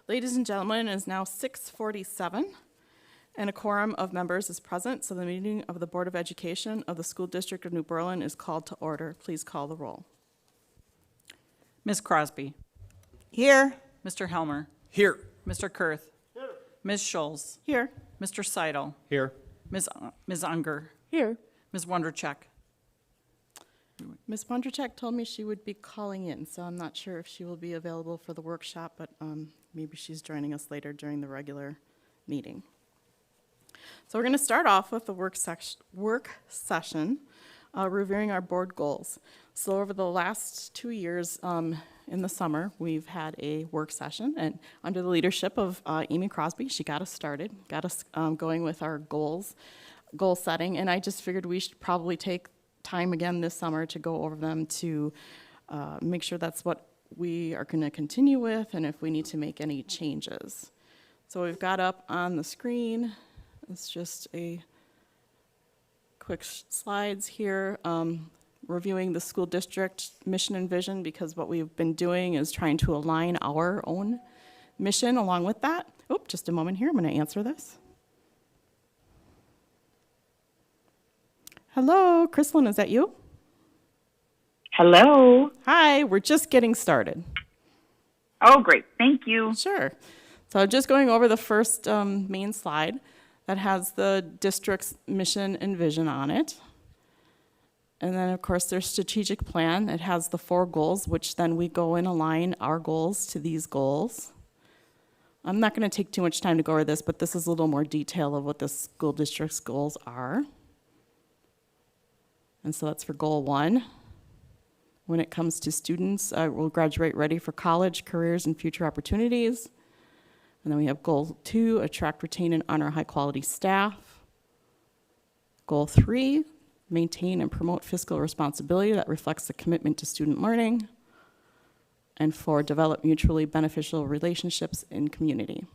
Ladies and gentlemen, it is now 6:47, and a quorum of members is present, so the meeting of the Board of Education of the School District of New Berlin is called to order. Please call the roll. Ms. Crosby. Here. Mr. Helmer. Here. Mr. Kurth. Here. Ms. Scholes. Here. Mr. Seidel. Here. Ms. Unger. Here. Ms. Wondercheck. Ms. Bondrachek told me she would be calling in, so I'm not sure if she will be available for the workshop, but maybe she's joining us later during the regular meeting. So we're going to start off with the work session, reviewing our board goals. So over the last 2 years in the summer, we've had a work session, and under the leadership of Amy Crosby, she got us started, got us going with our goal setting, and I just figured we should probably take time again this summer to go over them to make sure that's what we are going to continue with and if we need to make any changes. So we've got up on the screen, it's just a quick slides here, reviewing the school district mission and vision, because what we've been doing is trying to align our own mission along with that. Oh, just a moment here, I'm going to answer this. Hello, Chrislyn, is that you? Hello. Hi, we're just getting started. Oh, great. Thank you. Sure. So just going over the first main slide that has the district's mission and vision on it. And then, of course, their strategic plan. It has the 4 goals, which then we go and align our goals to these goals. I'm not going to take too much time to go over this, but this is a little more detail of what the school district's goals are. And so that's for goal 1. When it comes to students, will graduate ready for college, careers, and future opportunities. And then we have goal 2, attract, retain, and honor high-quality staff. Goal 3, maintain and promote fiscal responsibility that reflects the commitment to student learning. And 4, develop mutually beneficial relationships in community.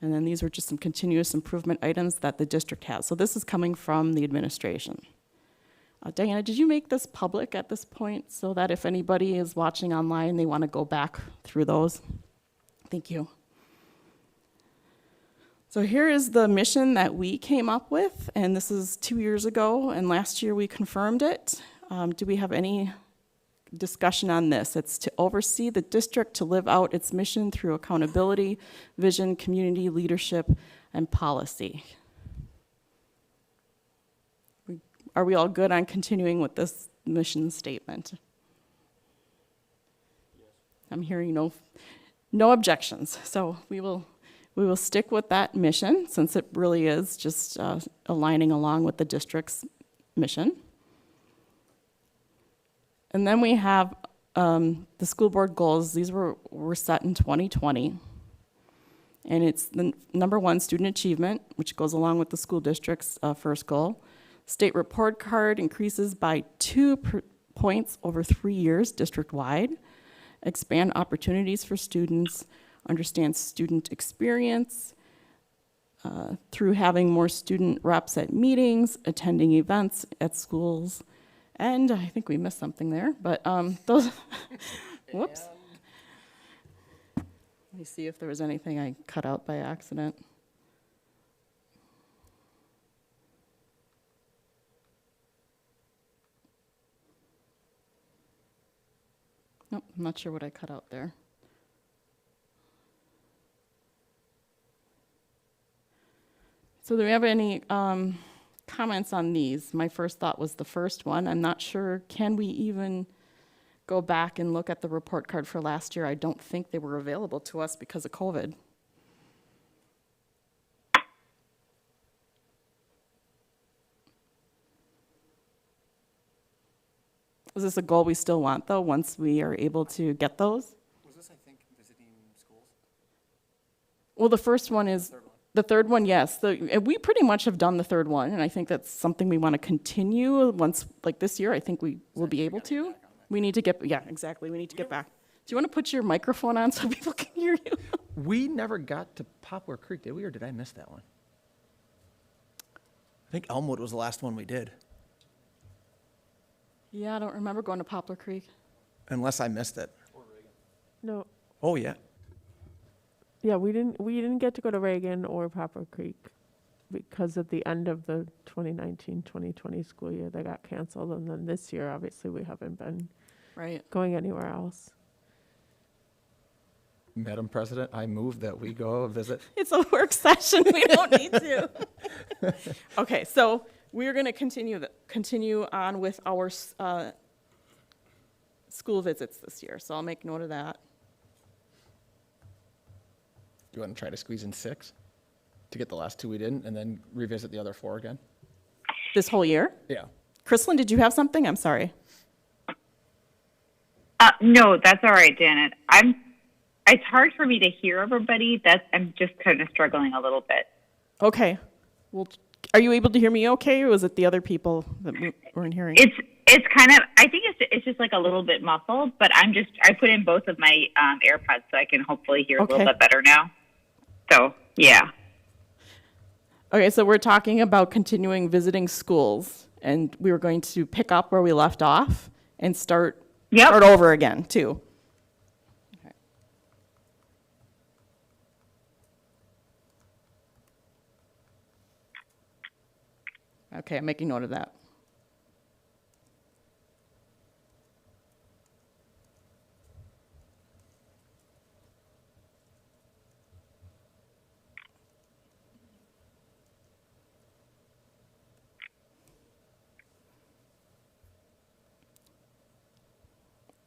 And then these were just some continuous improvement items that the district has. So this is coming from the administration. Diana, did you make this public at this point so that if anybody is watching online, they want to go back through those? Thank you. So here is the mission that we came up with, and this is 2 years ago, and last year we confirmed it. Do we have any discussion on this? It's to oversee the district to live out its mission through accountability, vision, community leadership, and policy. Are we all good on continuing with this mission statement? Yes. I'm hearing no objections. So we will stick with that mission, since it really is just aligning along with the district's mission. And then we have the school board goals. These were set in 2020. And it's the number 1, student achievement, which goes along with the school district's first goal. State report card increases by 2 points over 3 years district-wide. Expand opportunities for students. Understand student experience through having more student reps at meetings, attending events at schools. And I think we missed something there, but those, whoops. Let me see if there was anything I cut out by accident. Nope, I'm not sure what I cut out there. So do we have any comments on these? My first thought was the first one. I'm not sure, can we even go back and look at the report card for last year? I don't think they were available to us because of COVID. Is this a goal we still want, though, once we are able to get those? Was this, I think, visiting schools? Well, the first one is, the third one, yes. We pretty much have done the third one, and I think that's something we want to continue once, like this year, I think we will be able to. We need to get, yeah, exactly, we need to get back. Do you want to put your microphone on so people can hear you? We never got to Poplar Creek, did we, or did I miss that one? I think Elmwood was the last one we did. Yeah, I don't remember going to Poplar Creek. Unless I missed it. No. Oh, yeah. Yeah, we didn't get to go to Reagan or Poplar Creek because of the end of the 2019-2020 school year. They got canceled, and then this year, obviously, we haven't been Right. going anywhere else. Madam President, I move that we go visit. It's a work session. We don't need to. Okay, so we're going to continue on with our school visits this year. So I'll make note of that. Do you want to try to squeeze in 6 to get the last 2 we didn't, and then revisit the other 4 again? This whole year? Yeah. Chrislyn, did you have something? I'm sorry. No, that's all right, Janet. It's hard for me to hear everybody. I'm just kind of struggling a little bit. Okay. Well, are you able to hear me okay, or was it the other people that weren't hearing? It's kind of, I think it's just like a little bit muffled, but I put in both of my AirPods so I can hopefully hear a Okay. little bit better now. So, yeah. Okay, so we're talking about continuing visiting schools, and we were going to pick up where we left off and start over again, too. Okay. Okay, I'm making note of that.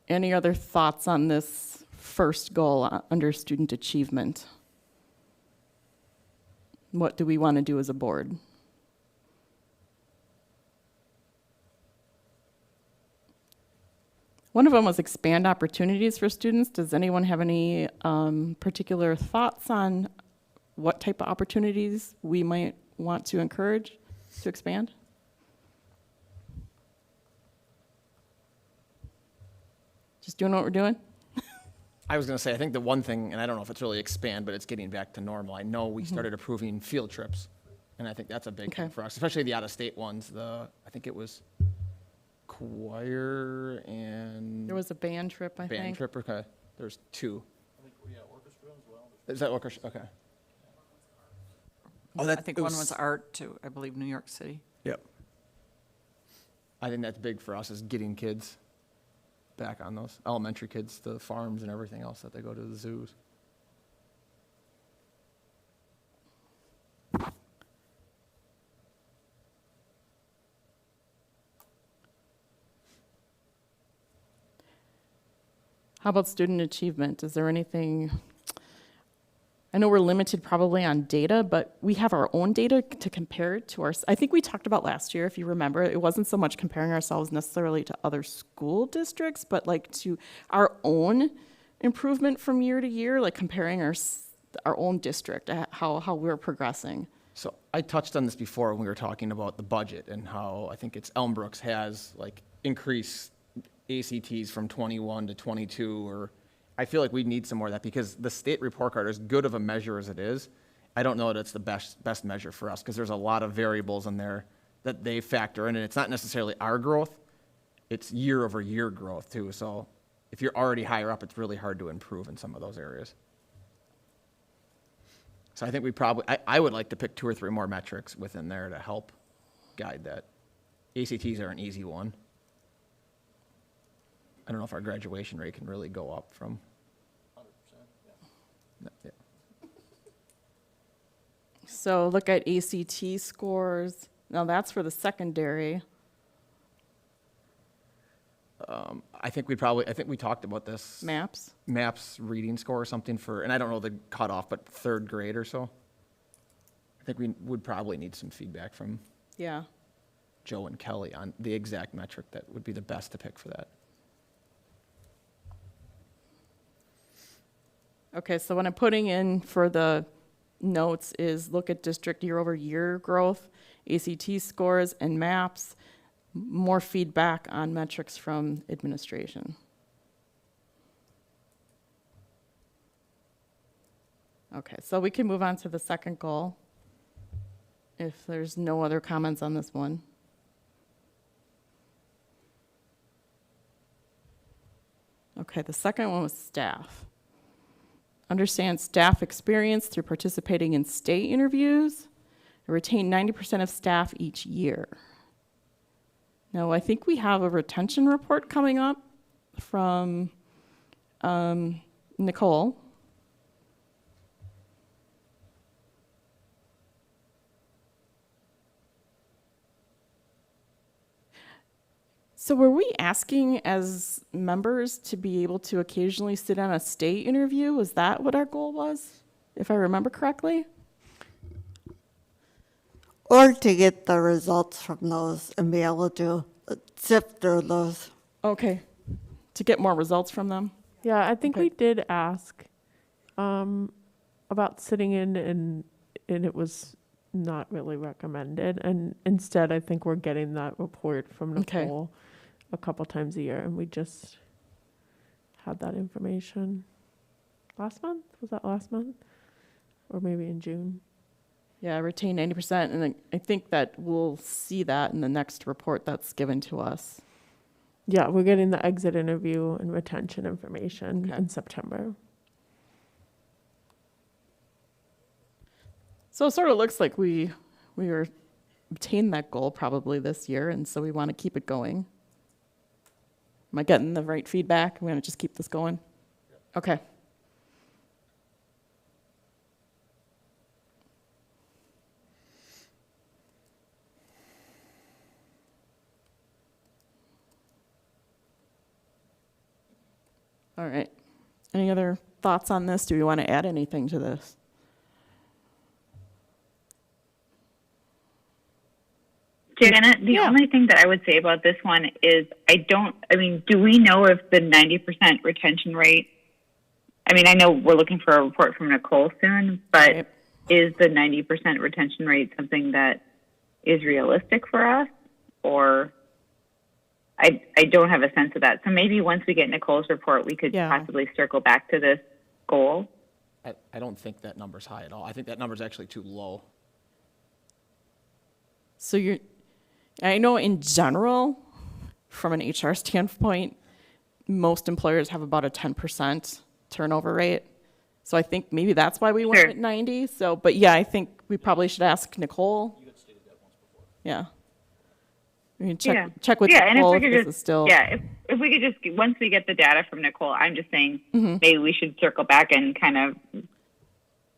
Any other thoughts on this first goal under student achievement? What do we want to do as a board? One of them was expand opportunities for students. Does anyone have any particular thoughts on what type of opportunities we might want to encourage to expand? Just doing what we're doing? I was going to say, I think the one thing, and I don't know if it's really expand, but it's getting back to normal. I know we started approving field trips, and I think that's a big thing Okay. for us, especially the out-of-state ones. I think it was choir and There was a band trip, I band think. trip. Okay, there's 2. Is that orchestra? Okay. Oh, I think one was art to, I believe, New York City. Yep. I think that's big for us, is getting kids back on those elementary kids, the farms and everything else that they go to the zoos. How about student achievement? Is there anything, I know we're limited probably on data, but we have our own data to compare to I think we talked about last year, if you remember, it wasn't so much comparing ourselves necessarily to other school districts, but like to our own improvement from year to year, like comparing our own district, how we're progressing. So I touched on this before when we were talking about the budget and how I think it's Elmbrooks has like increased ACTs from 21 to 22, or I feel like we need some more of that because the state report card, as good of a measure as it is, I don't know that it's the best measure for us because there's a lot of variables in there that they factor in, and it's not necessarily our growth, it's year over year growth too. So if you're already higher up, it's really hard to improve in some of those areas. So I think I would like to pick 2 or 3 more metrics within there to help guide that. ACTs are an easy one. I don't know if our graduation rate can really go up from 100%. Yeah. So look at ACT scores. Now that's for the secondary. I think we talked about this. Maps. Reading score or something and I don't know the cutoff, but 3rd grade or so. I think we would probably need some feedback from Yeah. Joe and Kelly on the exact metric that would be the best to pick for that. Okay, so what I'm putting in for the notes is look at district year over year growth, ACT scores and maps, more feedback on metrics from administration. Okay, so we can move on to the second goal if there's no other comments on this one. Okay, the second one was staff. understand staff experience through participating in state interviews, and retain 90% of staff each year. Now, I think we have a retention report coming up from Nicole. So were we asking as members to be able to occasionally sit on a state interview? Was that what our goal was, if I remember correctly? Or to get the results from those and be able to sift through those. Okay, to get more results from them? Yeah, I think Okay. we did ask about sitting in, and it was not really recommended. And instead, I think we're getting that report from Okay. Nicole a couple times a year, and we just had that information last month. Was that last month? Or maybe in June? Yeah, retain 90%, and I think that we'll see that in the next report that's given to us. Yeah, we're getting the exit interview and retention information Okay. in September. So it sort of looks like we were obtained that goal probably this year, and so we want to keep it going. Am I getting the right feedback? We want to just keep this going? Okay. All right. Any other thoughts on this? Do we want to add anything to this? Janet, the Yeah. only thing that I would say about this one is do we know if the 90% retention rate, I know we're looking for a report from Nicole soon, but Right. is the 90% retention rate something that is realistic for us? Or I don't have a sense of that. So maybe once we get Nicole's report, we could Yeah. possibly circle back to this goal. I don't think that number's high at all. I think that number's actually too low. So I know in general, from an HR standpoint, most employers have about a 10% turnover rate. So I think maybe that's why we went Sure. at 90. So, but yeah, I think we probably should ask Nicole. You had stated that once before. Yeah. We can check with and Nicole if if we this could is still. if we could just, once we get the data from Nicole, I'm just saying Mm-hmm. maybe we should circle back and kind of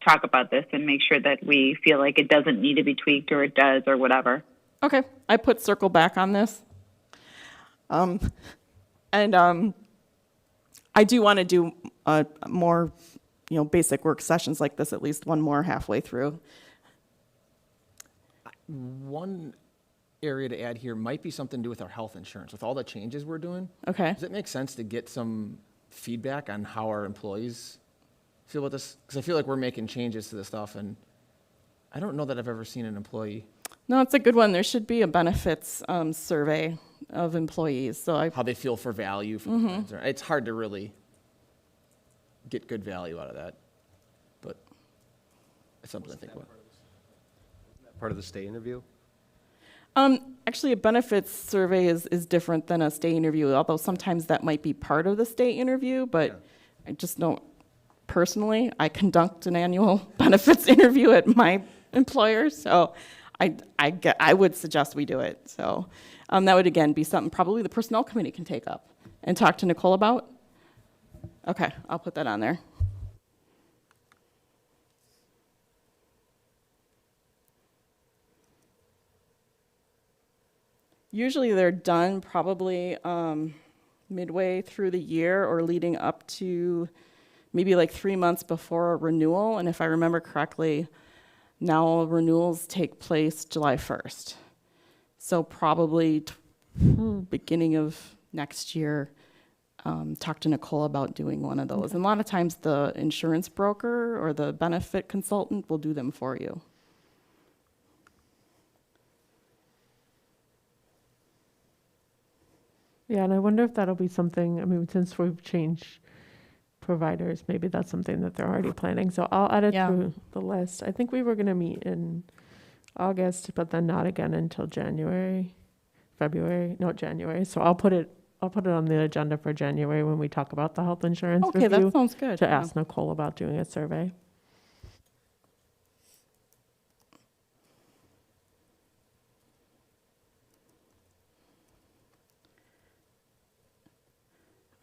talk about this and make sure that we feel like it doesn't need to be tweaked or it does or whatever. Okay, I put circle back on this. I do want to do more, basic work sessions like this, at least one more halfway through. One area to add here might be something to do with our health insurance. With all the changes we're doing, Okay. does it make sense to get some feedback on how our employees feel about this? Because I feel like we're making changes to this stuff, and I don't know that I've ever seen an employee, No, it's a good one. There should be a benefits survey of employees. So how they feel for value from the plans. It's hard to really get good value out of that, but it's something to think about. Part of the state interview? Actually, a benefits survey is different than a stay interview, although sometimes that might be part of the stay interview, but Yeah. I just don't, personally, I conduct an annual benefits interview at my employer, so I would suggest we do it. So that would, again, be something probably the personnel committee can take up and talk to Nicole about. Okay, I'll put that on there. Usually they're done probably midway through the year or leading up to maybe like 3 months before a renewal. And if I remember correctly, now renewals take place July 1st. So probably beginning of next year, talk to Nicole about doing one of those. And a lot of times the insurance broker or the benefit consultant will do them for you. Yeah, and I wonder if that'll be something, since we've changed providers, maybe that's something that they're already planning. So I'll add it Yeah. to the list. I think we were going to meet in August, but then not again until January. So I'll put it I'll put it on the agenda for January when we talk about the health insurance Okay, that review, sounds good. to yeah. ask Nicole about doing a survey.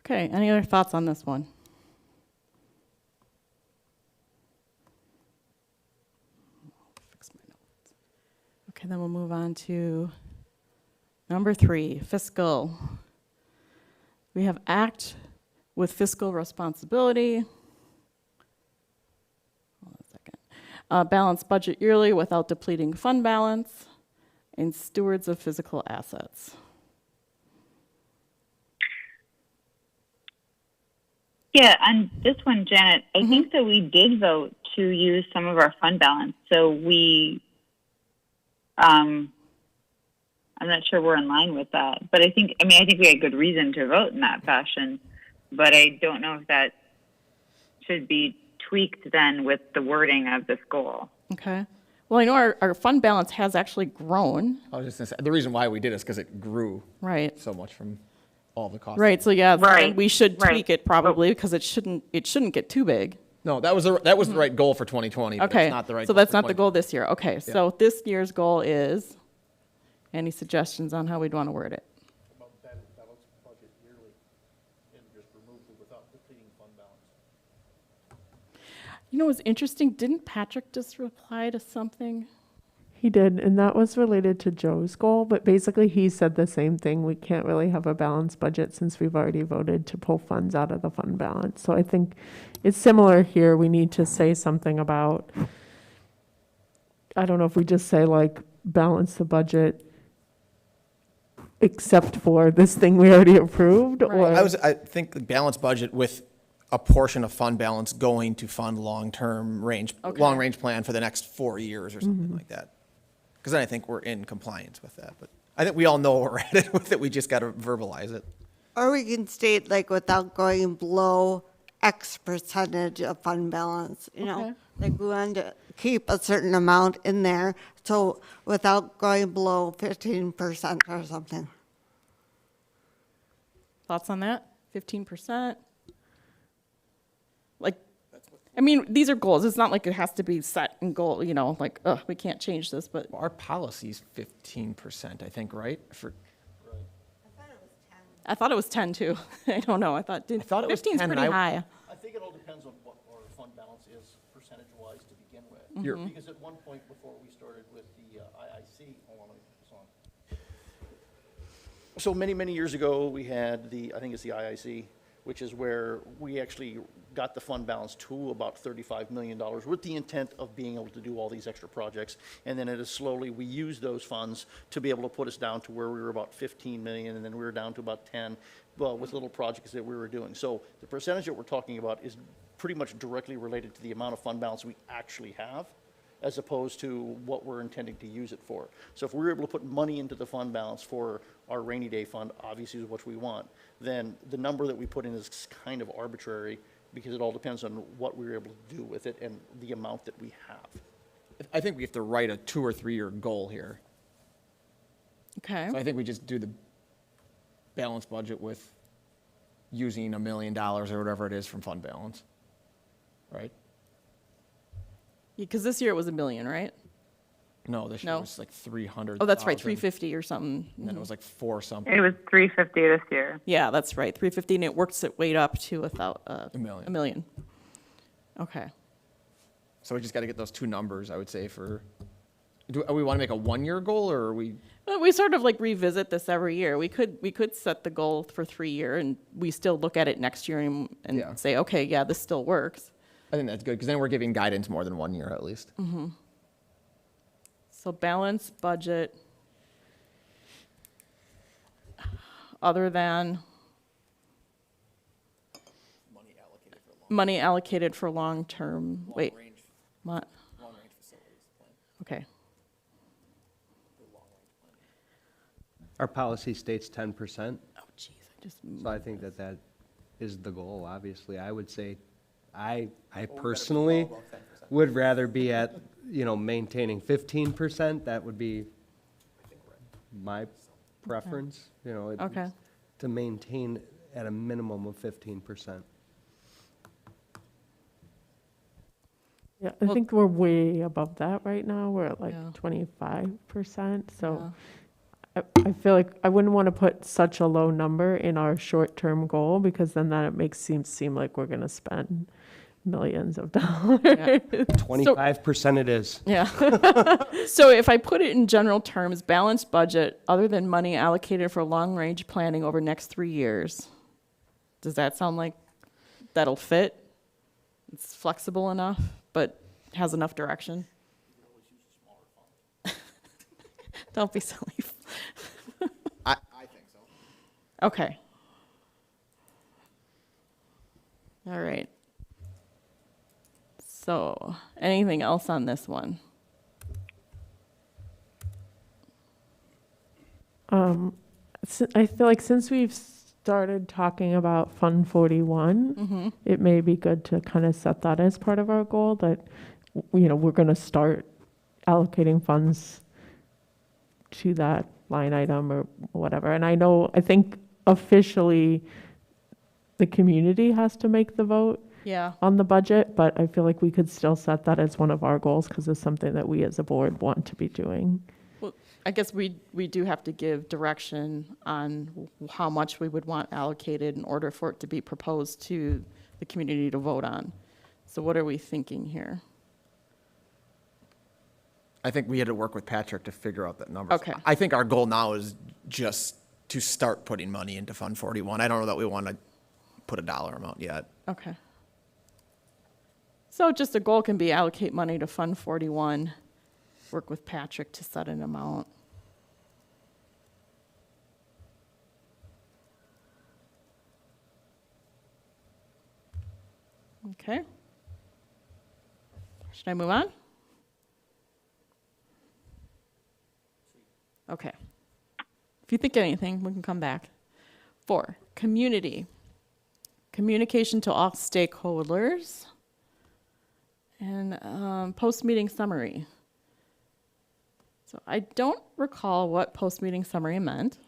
Okay, any other thoughts on this one? Fix my notes. Okay, then we'll move on to number 3, fiscal. We have act with fiscal responsibility. Hold on a second. Balance budget yearly without depleting fund balance, and stewards of physical assets. Yeah, on this one, Janet, I think that we did vote to use some of our fund balance. So we, I'm not sure we're in line with that. But I think we had good reason to vote in that fashion. But I don't know if that should be tweaked then with the wording of this goal. Okay. Well, I know our fund balance has actually grown, I was just gonna say, the reason why we did is because it grew right? so much from all the costs. Right, so yeah, Right, then we should tweak right. it probably, because it shouldn't get too big. No, that was the right goal for 2020, but Okay, it's not the right so goal that's for not the 20 goal this year. Okay, so this year's goal is, any suggestions on how we'd want to word it? About balance budget yearly and just remove the without depleting fund balance. You know what's interesting, didn't Patrick just reply to something? He did, and that was related to Joe's goal, but basically he said the same thing. We can't really have a balanced budget since we've already voted to pull funds out of the fund balance. So I think it's similar here. We need to say something about, I don't know if we just say like balance the budget except for this thing we already approved, or I think the balanced budget with a portion of fund balance going to fund long-range plan for the next 4 years or something like that. Because then I think we're in compliance with that. But I think we all know where we're at with it. We just got to verbalize it. Or we can state like without going below X percentage of fund balance, you know? Okay. Like we want to keep a certain amount in there, so without going below 15% or something. Thoughts on that? 15%? Like, I mean, these are goals. It's not like it has to be set in goal, you know, like, we can't change this, but, Our policy's 15%, I think, right? I thought it was 10 too. I don't know, I thought it was 15's 10, pretty and high. I think it all depends on what our fund balance is percentage-wise to begin with. You're- Because at one point before we started with the IIC, hold on, let me put this on. So many years ago, we had I think it's the IIC, which is where we actually got the fund balance to about $35 million with the intent of being able to do all these extra projects. And then it is slowly, we used those funds to be able to put us down to where we were about 15 million, and then we were down to about 10, well, with little projects that we were doing. So the percentage that we're talking about is pretty much directly related to the amount of fund balance we actually have, as opposed to what we're intending to use it for. So if we're able to put money into the fund balance for our rainy day fund, obviously is what we want, then the number that we put in is kind of arbitrary because it all depends on what we're able to do with it and the amount that we have. I think we have to write a 2 or 3 year goal here. Okay, So I think we just do the balanced budget with using $1 million or whatever it is from fund balance, right? because this year it was 1 million, right? No, this year No. was like 300. Oh, that's right, 350 or something. And then it was like 4 something. It was 350 this year. Yeah, that's right, 350, and it works its way up to $1 million. $1 million. Okay. So we just got to get those 2 numbers, I would say, for, do we want to make a 1 year goal or are we? Well, we sort of like revisit this every year. We could set the goal for 3 year, and we still look at it next year and Yeah. say, okay, yeah, this still works. I think that's good because then we're giving guidance more than 1 year at least. So balance budget, other than money allocated for long-term, wait. Long-range facilities plan. Okay, Our policy states 10%, oh jeez, I just, so I think that is the goal, obviously. I would say, I personally would rather be at, maintaining 15%. That would be my preference, okay. to maintain at a minimum of 15%. Yeah, I think we're way above that right now. We're at like Yeah. 25%. So I feel like I wouldn't want to put such a low number in our short-term goal because then that it makes seem like we're going to spend millions of dollars. 25% it is. Yeah. So if I put it in general terms, balanced budget, other than money allocated for long-range planning over next 3 years, does that sound like that'll fit? It's flexible enough, but has enough direction? Don't be silly. I think so. Okay. All right. So, anything else on this one? I feel like since we've started talking about Fund 41, it may be good to kind of set that as part of our goal that, we're going to start allocating funds to that line item or whatever. And I think officially the community has to make the vote Yeah. on the budget, but I feel like we could still set that as one of our goals because it's something that we as a board want to be doing. Well, I guess we do have to give direction on how much we would want allocated in order for it to be proposed to the community to vote on. So what are we thinking here? I think we had to work with Patrick to figure out that number. Okay. I think our goal now is just to start putting money into Fund 41. I don't know that we want to put a dollar amount yet. Okay. So just a goal can be allocate money to Fund 41, work with Patrick to set an amount. Okay. Should I move on? Okay. If you think of anything, we can come back. 4, community. Communication to all stakeholders. And post-meeting summary. So I don't recall what post-meeting summary meant.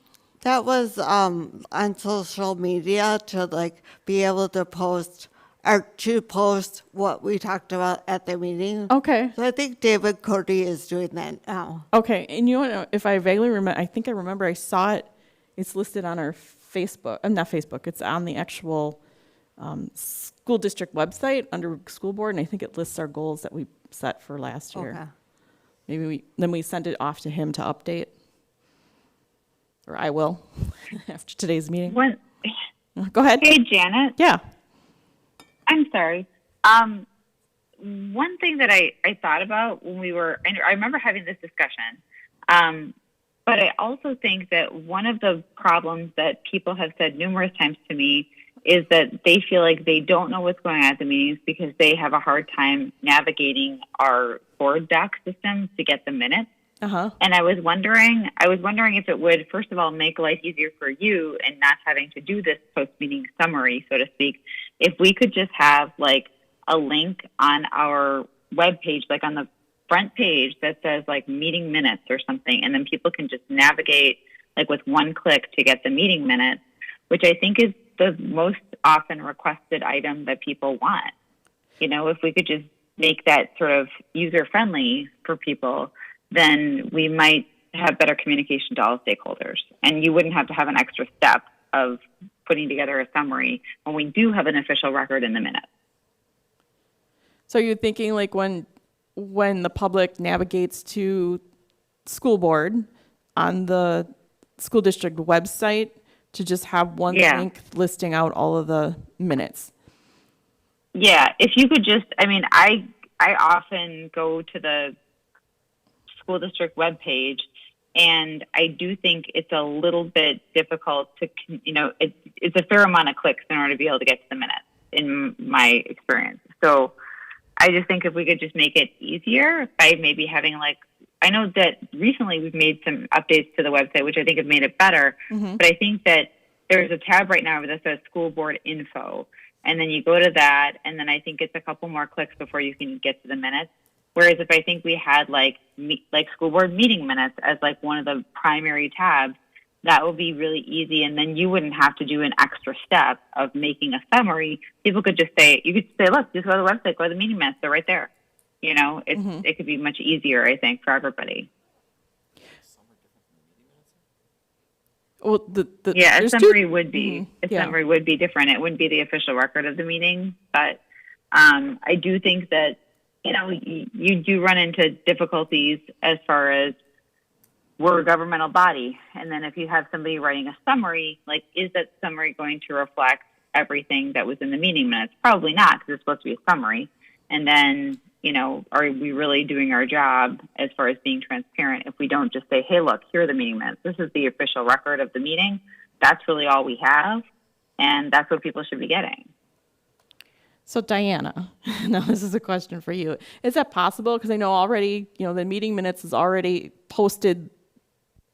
That was on social media to be able to post what we talked about at the meeting. Okay. So I think David Cody is doing that now. Okay, and if I vaguely remember, I remember I saw it. It's listed on our Facebook. Not Facebook. It's on the actual school district website under school board, and I think it lists our goals that we set for last year. Okay. Maybe we send it off to him to update, or I will after today's meeting. Go ahead. Hey, Janet. Yeah. I'm sorry. One thing that I thought about when I remember having this discussion, but I also think that one of the problems that people have said numerous times to me is that they feel like they don't know what's going on at the meetings because they have a hard time navigating our board doc system to get the minutes. Uh-huh. And I was wondering if it would, first of all, make life easier for you and not having to do this post-meeting summary, so to speak, if we could just have a link on our webpage, on the front page that says meeting minutes or something, and then people can just navigate with one click to get the meeting minutes, which I think is the most often requested item that people want. If we could just make that sort of user-friendly for people, then we might have better communication to all stakeholders. And you wouldn't have to have an extra step of putting together a summary when we do have an official record in the minutes. So you're thinking when the public navigates to school board on the school district website to just have one link listing out all of the minutes? Yeah, if you could just, I often go to the school district webpage, and I do think it's a little bit difficult to, it's a fair amount of clicks in order to be able to get to the minutes, in my experience. So I just think if we could just make it easier by maybe having I know that recently we've made some updates to the website, which I think have made it better, but I think that there's a tab right now that says school board info, and then you go to that, and then I think it's a couple more clicks before you can get to the minutes. Whereas if I think we had school board meeting minutes as one of the primary tabs, that would be really easy. And then you wouldn't have to do an extra step of making a summary. People could just say, you could say, look, just go to the website, go to the meeting minutes. They're right there. You know, it could be much easier, I think, for everybody. Well, Yeah, a there's two- summary would be, a yeah. summary would be different. It wouldn't be the official record of the meeting. But I do think that, you know, you do run into difficulties as far as we're a governmental body. And then if you have somebody writing a summary, like, is that summary going to reflect everything that was in the meeting minutes? Probably not, because it's supposed to be a summary. And then, you know, are we really doing our job as far as being transparent if we don't just say, hey, look, here are the meeting minutes. This is the official record of the meeting. That's really all we have. And that's what people should be getting. So Diana, now this is a question for you. Is that possible? Because I know already, you know, the meeting minutes is already posted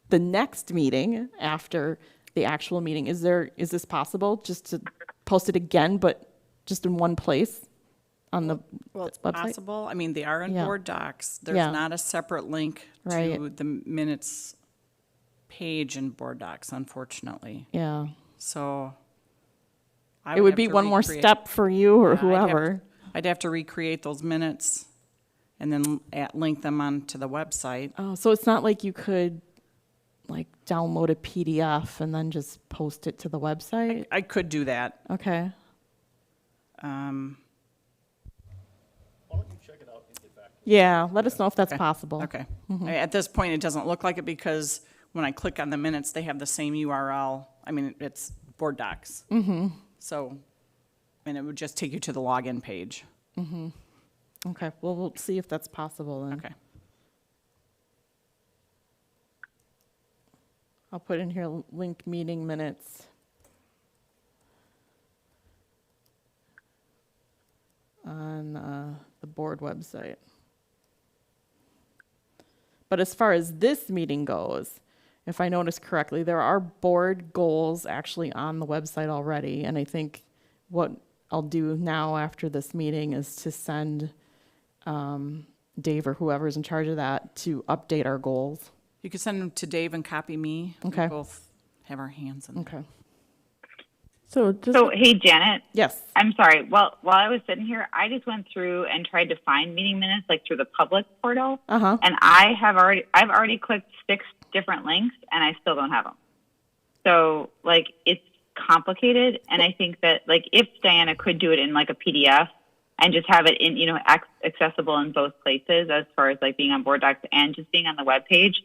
the next meeting after the actual meeting. Is this possible, just to post it again, but just in one place on the Well, it's website? possible. I mean, they are in Yeah. board docs. There's Yeah. not a separate link to Right. the minutes page in board docs, unfortunately. Yeah. So I It would have be to one more recreate- step for you or Yeah, whoever. I'd have to recreate those minutes and then link them onto the website. Oh, so it's not like you could like download a PDF and then just post it to the website? I could do that. Okay. Um, Why don't you check it out and get back? Yeah, let us know if that's Okay. possible. Okay. Mm-hmm. At this point, it doesn't look like it because when I click on the minutes, they have the same URL. I mean, it's board docs. Mm-hmm. So, and it would just take you to the login page. Okay, well, we'll see if that's possible then. Okay. I'll put in here link meeting minutes. On the board website. But as far as this meeting goes, if I noticed correctly, there are board goals actually on the website already. And I think what I'll do now after this meeting is to send Dave or whoever's in charge of that to update our goals. You could send them to Dave and copy me. We Okay. both have our hands in it. Okay. So just, So, hey, Janet, Yes. I'm sorry. Well, while I was sitting here, I just went through and tried to find meeting minutes, like through the public portal. Uh-huh. And I've already clicked 6 different links and I still don't have them. So, like, it's complicated. And I think that, like, if Diana could do it in like a PDF and just have it in, you know, accessible in both places as far as like being on board docs and just being on the web page,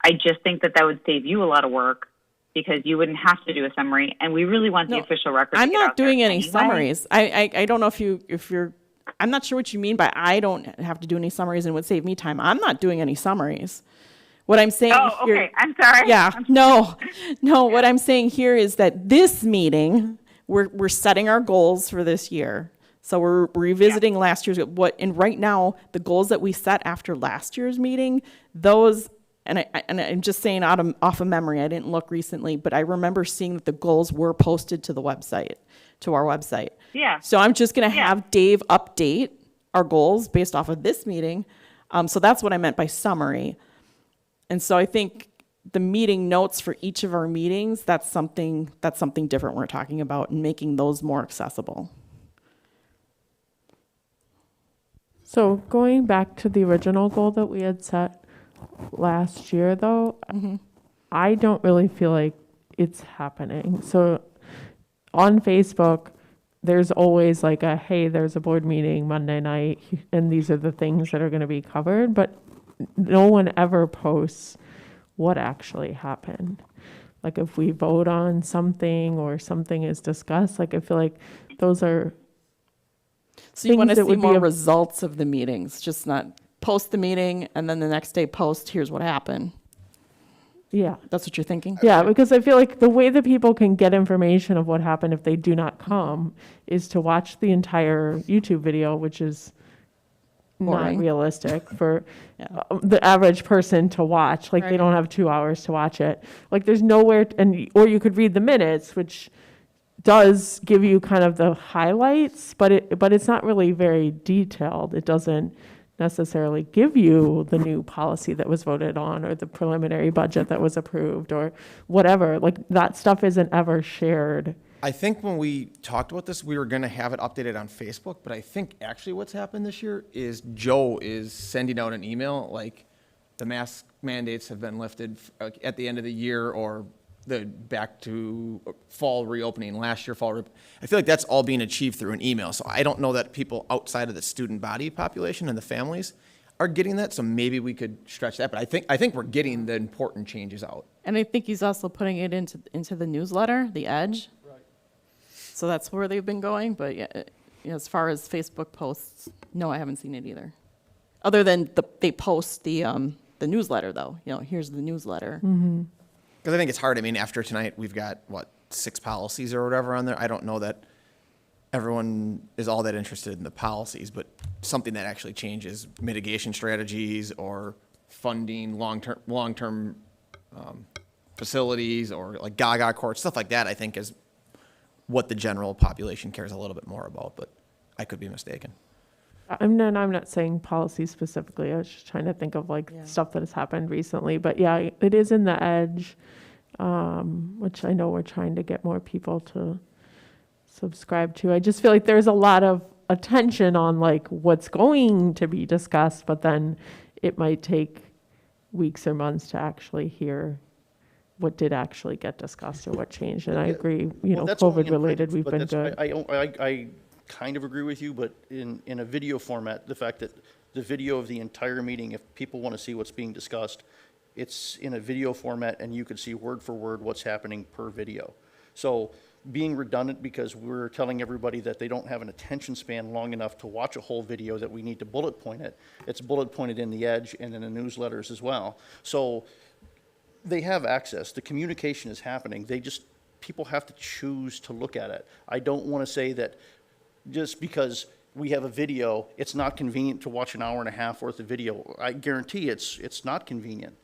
I just think that would save you a lot of work because you wouldn't have to do a summary. And we really want the No, official record. I'm to get not out there doing any anyway. summaries. I don't know if you're, I'm not sure what you mean by I don't have to do any summaries and it would save me time. I'm not doing any summaries. What I'm saying Oh, here. okay. I'm sorry. Yeah, no, what I'm saying here is that this meeting, we're setting our goals for this year. So we're revisiting last year's, and right now, the goals that we set after last year's meeting, those, and I'm just saying off of memory, I didn't look recently, but I remember seeing that the goals were posted to our website. Yeah. So I'm just gonna have Dave update our goals based off of this meeting. So that's what I meant by summary. And so I think the meeting notes for each of our meetings, that's something different we're talking about and making those more accessible. so going back to the original goal that we had set last year, though, I don't really feel like it's happening. So on Facebook, there's always like hey, there's a board meeting Monday night, and these are the things that are going to be covered, but no one ever posts what actually happened. Like if we vote on something or something is discussed, like I feel like those are So you want to things that see would be more of- results of the meetings, just not post the meeting and then the next day post, here's what happened. yeah. That's what you're thinking? Yeah, because I feel like the way that people can get information of what happened if they do not come is to watch the entire YouTube video, which is not Boring. realistic for Yeah. the average person to watch. Like they Right. don't have 2 hours to watch it. Like there's nowhere, or you could read the minutes, which does give you kind of the highlights, but it's not really very detailed. It doesn't necessarily give you the new policy that was voted on or the preliminary budget that was approved or whatever. Like that stuff isn't ever shared. I think when we talked about this, we were gonna have it updated on Facebook, but I think actually what's happened this year is Joe is sending out an email, like, the mask mandates have been lifted at the end of the year, or the back to fall reopening, last year fall. I feel like that's all being achieved through an email, so I don't know that people outside of the student body population and the families are getting that, so maybe we could stretch that, but I think we're getting the important changes out. And I think he's also putting it into the newsletter, The Edge. Right. So that's where they've been going, but yeah, as far as Facebook posts, no, I haven't seen it either. Other than they post the newsletter, though. Here's the newsletter. Because I think it's hard. I mean, after tonight, we've got, 6 policies or whatever on there. I don't know that everyone is all that interested in the policies, but something that actually changes mitigation strategies or funding long-term facilities, or like Gaga courts, stuff like that, I think is what the general population cares a little bit more about, but I could be mistaken. I'm not saying policy specifically. I was just trying to think of stuff that has happened recently. But yeah, it is in the Edge, which I know we're trying to get more people to subscribe to. I just feel like there's a lot of attention on what's going to be discussed, but then it might take weeks or months to actually hear what did actually get discussed or what changed. And I agree, Well, that's only in COVID related, print, we've but been that's- good. I kind of agree with you, but in a video format, the fact that the video of the entire meeting, if people want to see what's being discussed, it's in a video format and you could see word for word what's happening per video. So being redundant because we're telling everybody that they don't have an attention span long enough to watch a whole video that we need to bullet point it. It's bullet pointed in the Edge and in the newsletters as well. So they have access. The communication is happening. People have to choose to look at it. I don't want to say that just because we have a video, it's not convenient to watch an hour and a half worth of video. I guarantee it's not convenient,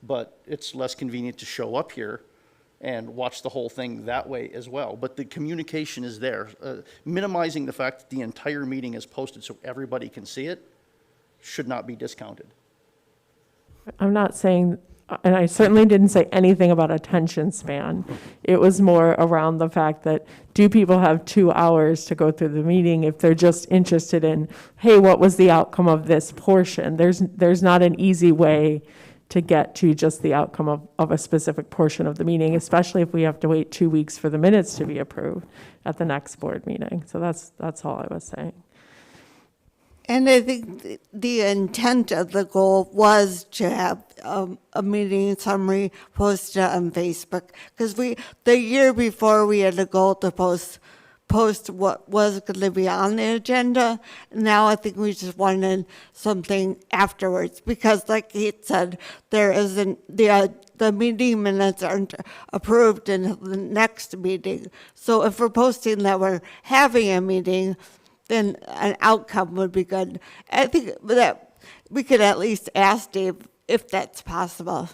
but it's less convenient to show up here and watch the whole thing that way as well. But the communication is there. Minimizing the fact that the entire meeting is posted so everybody can see it should not be discounted. I'm not saying, and I certainly didn't say anything about attention span. It was more around the fact that, do people have 2 hours to go through the meeting if they're just interested in, hey, what was the outcome of this portion? There's not an easy way to get to just the outcome of a specific portion of the meeting, especially if we have to wait 2 weeks for the minutes to be approved at the next board meeting. So that's all I was saying. And I think the intent of the goal was to have a meeting summary posted on Facebook. Because the year before, we had a goal to post what was going to be on the agenda. Now I think we just wanted something afterwards. Because like he said, there isn't, the meeting minutes aren't approved in the next meeting. So if we're posting that we're having a meeting, then an outcome would be good. I think that we could at least ask Dave if that's possible.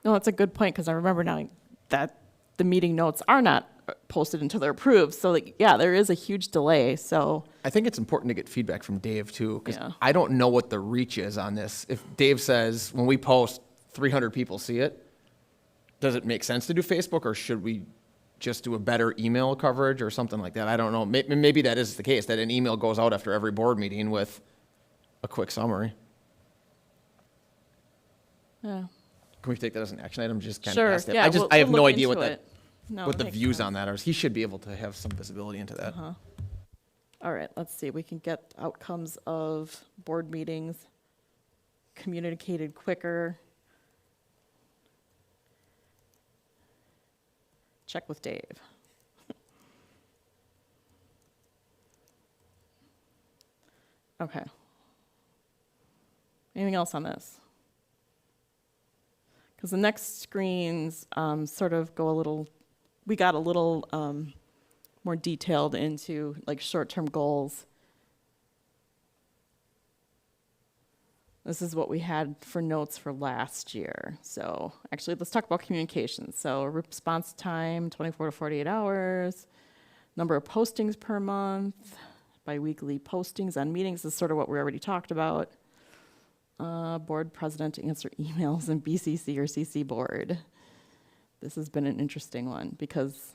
No, that's a good point, because I remember now that the meeting notes are not posted until they're approved. So, there is a huge delay, so. I think it's important to get feedback from Dave too, because Yeah. I don't know what the reach is on this. If Dave says, when we post, 300 people see it, does it make sense to do Facebook, or should we just do a better email coverage or something like that? I don't know. Maybe that is the case, that an email goes out after every board meeting with a quick summary. Yeah. Can we take that as an action item? Just kind Sure, of ask that. yeah, I have we'll no look idea into what it. No, what that the makes views sense. on that are. He should be able to have some visibility into that. All right, let's see, we can get outcomes of board meetings communicated quicker. Check with Dave. Okay. Anything else on this? Because the next screens sort of go we got a little more detailed into short-term goals. This is what we had for notes for last year. So actually, let's talk about communications. So response time, 24 to 48 hours, number of postings per month, biweekly postings on meetings is sort of what we already talked about. board president to answer emails in BCC or CC board. This has been an interesting one because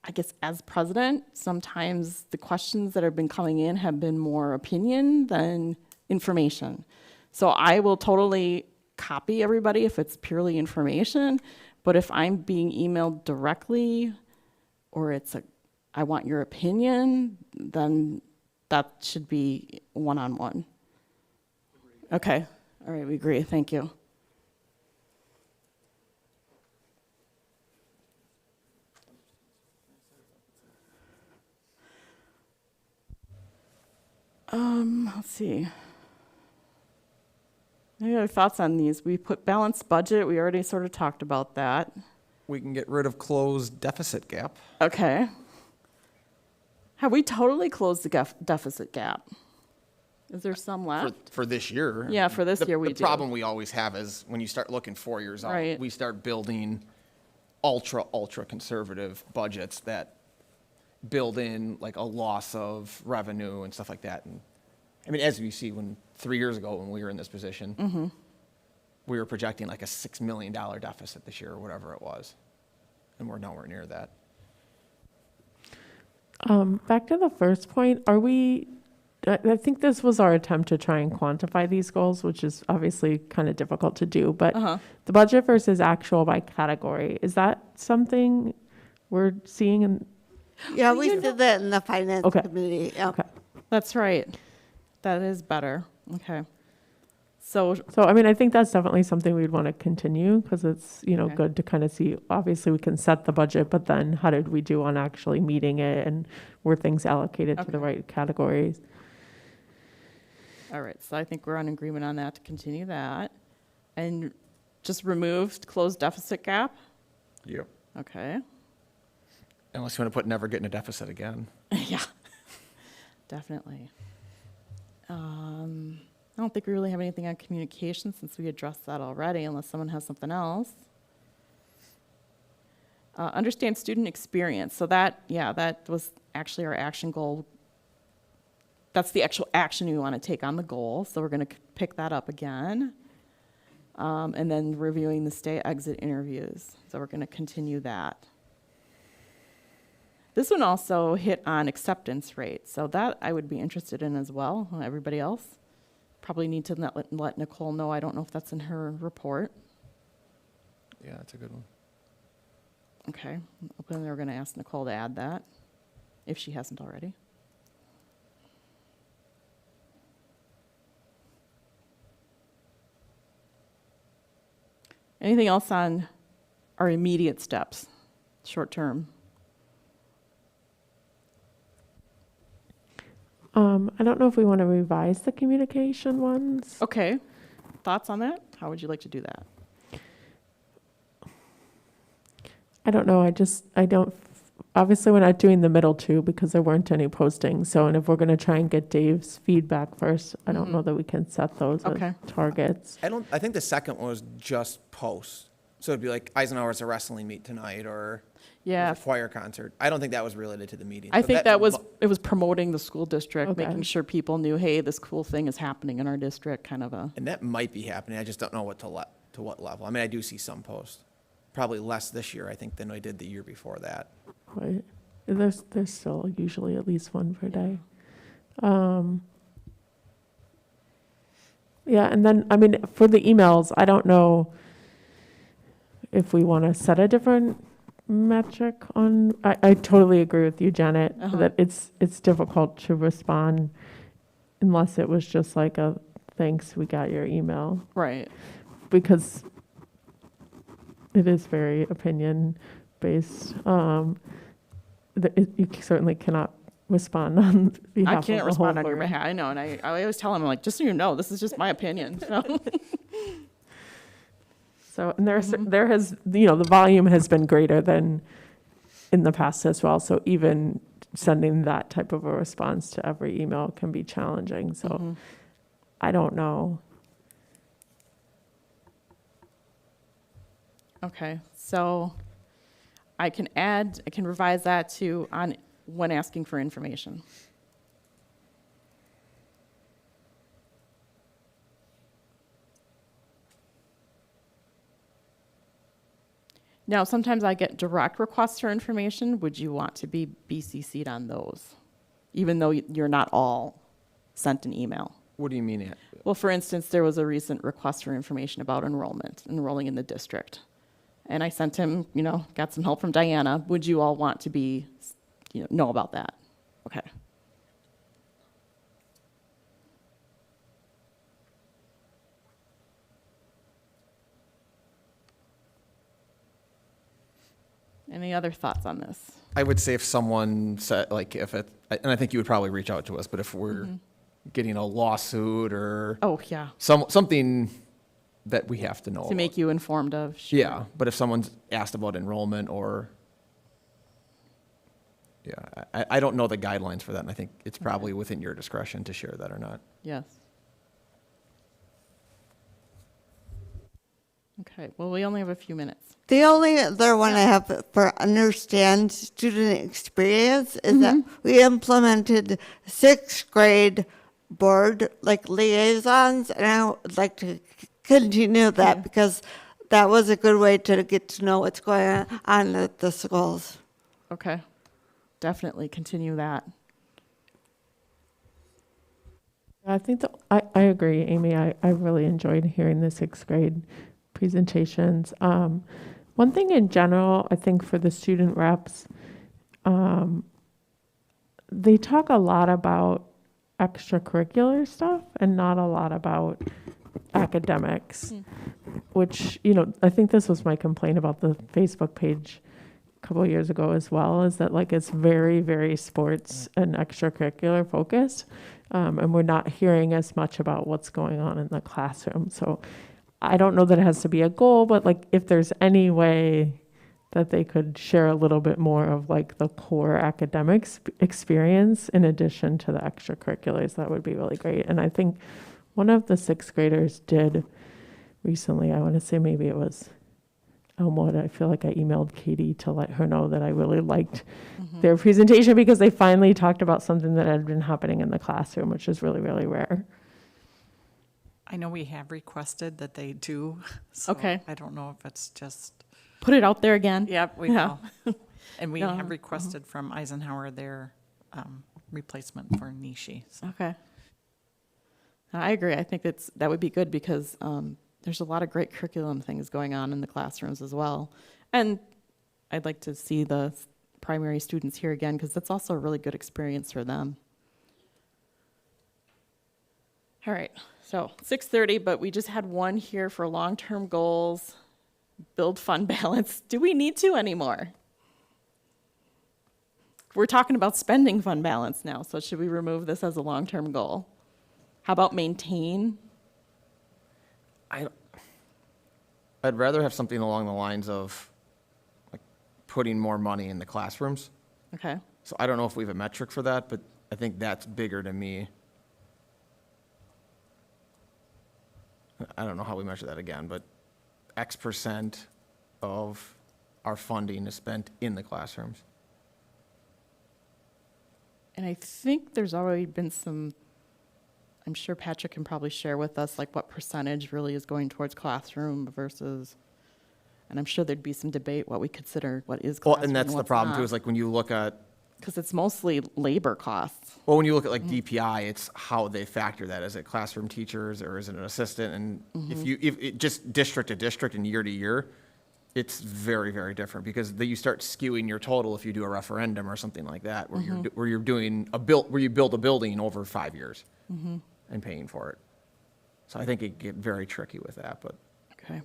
I guess as president, sometimes the questions that have been coming in have been more opinion than information. So I will totally copy everybody if it's purely information, but if I'm being emailed directly or it's I want your opinion, then that should be one-on-one. Okay, all right, we agree, thank you. Let's see. Any other thoughts on these? We put balanced budget, we already sort of talked about that. We can get rid of closed deficit gap. Okay. Have we totally closed the deficit gap? Is there some left? For this year. Yeah, for this year we The do. problem we always have is when you start looking 4 years out, Right. we start building ultra conservative budgets that build in like a loss of revenue and stuff like that. And I mean, as we see, 3 years ago when we were in this position, we were projecting like a $6 million deficit this year or whatever it was. And we're nowhere near that. Back to the first point, I think this was our attempt to try and quantify these goals, which is obviously kind of difficult to do, but the budget versus actual by category, is that something we're seeing in? Yeah, we did that in the finance Okay. committee. Yeah. Okay. That's right. That is better. Okay. So, So, I mean, I think that's definitely something we'd want to continue because it's, Okay. good to kind of see, obviously we can set the budget, but then how did we do on actually meeting it and were things allocated to the Okay. right categories? all right, so I think we're on agreement on that to continue that. And just removed closed deficit gap? Yep. Okay. Unless you want to put never getting a deficit again. Yeah, definitely. I don't think we really have anything on communication since we addressed that already, unless someone has something else. Understand student experience. So that was actually our action goal. That's the actual action we want to take on the goal. So we're going to pick that up again. And then reviewing the stay exit interviews. So we're going to continue that. This one also hit on acceptance rate, so that I would be interested in as well. Everybody else probably need to let Nicole know. I don't know if that's in her report. Yeah, that's a good one. Okay, open. We're going to ask Nicole to add that, if she hasn't already. Anything else on our immediate steps, short term? I don't know if we want to revise the communication ones. Okay, thoughts on that? How would you like to do that? I don't know. Obviously we're not doing the middle two because there weren't any postings. So, and if we're going to try and get Dave's feedback first, I don't know that we can set those Okay. as targets. I think the second one was just posts. So it'd be like Eisenhower's a wrestling meet tonight or Yeah, there's a choir concert. I don't think that was related to the meeting. I So think it was promoting the school district, Okay. making sure people knew, hey, this cool thing is happening in our district, kind of a, And that might be happening. I just don't know to what level. I mean, I do see some posts. Probably less this year, I think, than I did the year before that. Right. There's still usually at least one per day. Yeah, and then, I mean, for the emails, I don't know if we want to set a different metric on, I totally agree with you, Janet, that it's difficult to respond unless it was just like a, thanks, we got your email. right. Because it is very opinion-based. You certainly cannot respond on behalf I of can't the respond whole on your board. behalf, I know, and I always tell them, I'm like, just so you know, this is just my opinion. So, So, and there has, the volume has been greater than in the past as well. So even sending that type of a response to every email can be challenging. So I don't know. okay, so I can revise that to when asking for information. Now, sometimes I get direct requests for information. Would you want to be BCC'd on those? Even though you're not all sent an email. What do you mean? Well, for instance, there was a recent request for information about enrolling in the district. And I sent him, got some help from Diana. Would you all want to be, know about that? Okay. Any other thoughts on this? I would say if someone said, like, and I think you would probably reach out to us, but if we're getting a lawsuit or Oh, yeah, something that we have to know to about. make you informed of. Sure. Yeah, but if someone's asked about enrollment or, I don't know the guidelines for that, and I think it's probably within your discretion to share that or not. Yes. Okay, well, we only have a few minutes. The only other one I have for understand student experience is that we implemented 6th grade board liaisons, and I would like to continue that because that was a good way to get to know what's going on at the schools. Okay, definitely continue that. I think I agree, Amy. I really enjoyed hearing the 6th grade presentations. One thing in general, I think for the student reps, they talk a lot about extracurricular stuff and not a lot about academics, which, I think this was my complaint about the Facebook page a couple of years ago as well, is that it's very, very sports and extracurricular focused. And we're not hearing as much about what's going on in the classroom. So I don't know that it has to be a goal, but if there's any way that they could share a little bit more of the core academics experience in addition to the extracurriculars, that would be really great. And I think one of the 6th graders did recently, I want to say maybe it was Elmwood. I feel like I emailed Katie to let her know that I really liked their presentation because they finally talked about something that had been happening in the classroom, which is really, really rare. I know we have requested that they do. So Okay. I don't know if it's just, Put it out there again. yep, we Yeah. will. And we No, have requested from Eisenhower their replacement for Nishi. So Okay. I agree. I think that would be good because there's a lot of great curriculum things going on in the classrooms as well. And I'd like to see the primary students here again because that's also a really good experience for them. All right, so 6:30, but we just had one here for long-term goals, build fund balance. Do we need to anymore? We're talking about spending fund balance now, so should we remove this as a long-term goal? How about maintain? I'd rather have something along the lines of putting more money in the classrooms. Okay, So I don't know if we have a metric for that, but I think that's bigger to me. I don't know how we measure that again, but X% of our funding is spent in the classrooms. and I think there's already been some, I'm sure Patrick can probably share with us, what percentage really is going towards classroom versus, and I'm sure there'd be some debate what we consider what is Well, classroom and that's the what's problem too, not. is when you look at, Because it's mostly labor costs. well, when you look at DPI, it's how they factor that. Is it classroom teachers or is it an assistant? And if it just district to district and year to year, it's very, very different because you start skewing your total if you do a referendum or something like that, where you're doing where you build a building over 5 years and paying for it. So I think it get very tricky with that, but. Okay.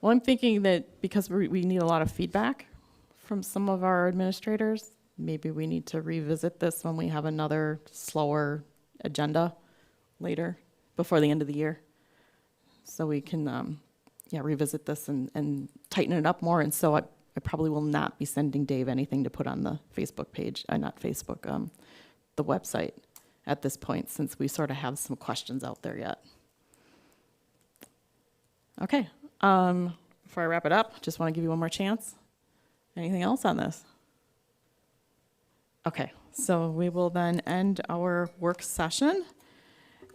Well, I'm thinking that because we need a lot of feedback from some of our administrators, maybe we need to revisit this when we have another slower agenda later, before the end of the year. So we can, revisit this and tighten it up more. And so I probably will not be sending Dave anything to put on the Facebook page, not Facebook, the website at this point, since we sort of have some questions out there yet. Okay, before I wrap it up, just want to give you one more chance. Anything else on this? Okay, so we will then end our work session.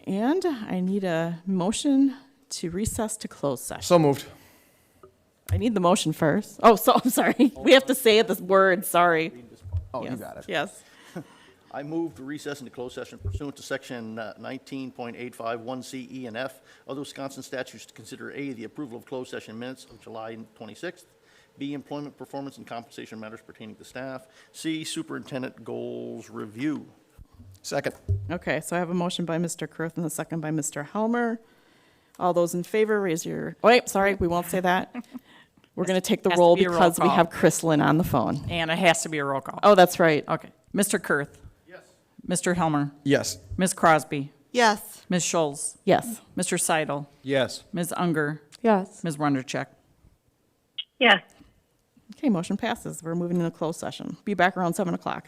And I need a motion to recess to closed session. So moved. I need the motion first. Oh, so, I'm sorry. We have to say it, this word, sorry. Oh, you Yes, got it. Yes. I move to recess into closed session pursuant to section 19.851C E and F of the Wisconsin statutes to consider A, the approval of closed session minutes of July 26th, B, employment performance and compensation matters pertaining to staff, C, superintendent goals review. Second. Okay, so I have a motion by Mr. Kurth and a second by Mr. Helmer. All those in favor, raise your, oh, wait, sorry, we won't say that. We're going to take the Has to roll be a roll because we call. have Chrislyn on the phone. And it has to be a roll call. Oh, that's right. Okay. Mr. Kurth. Yes. Mr. Helmer. Yes. Ms. Crosby. Yes. Ms. Schulz. Yes. Mr. Seidel. Yes. Ms. Unger. Yes. Ms. Wondercheck. Yes. Okay, motion passes. We're moving into closed session. Be back around 7 o'clock.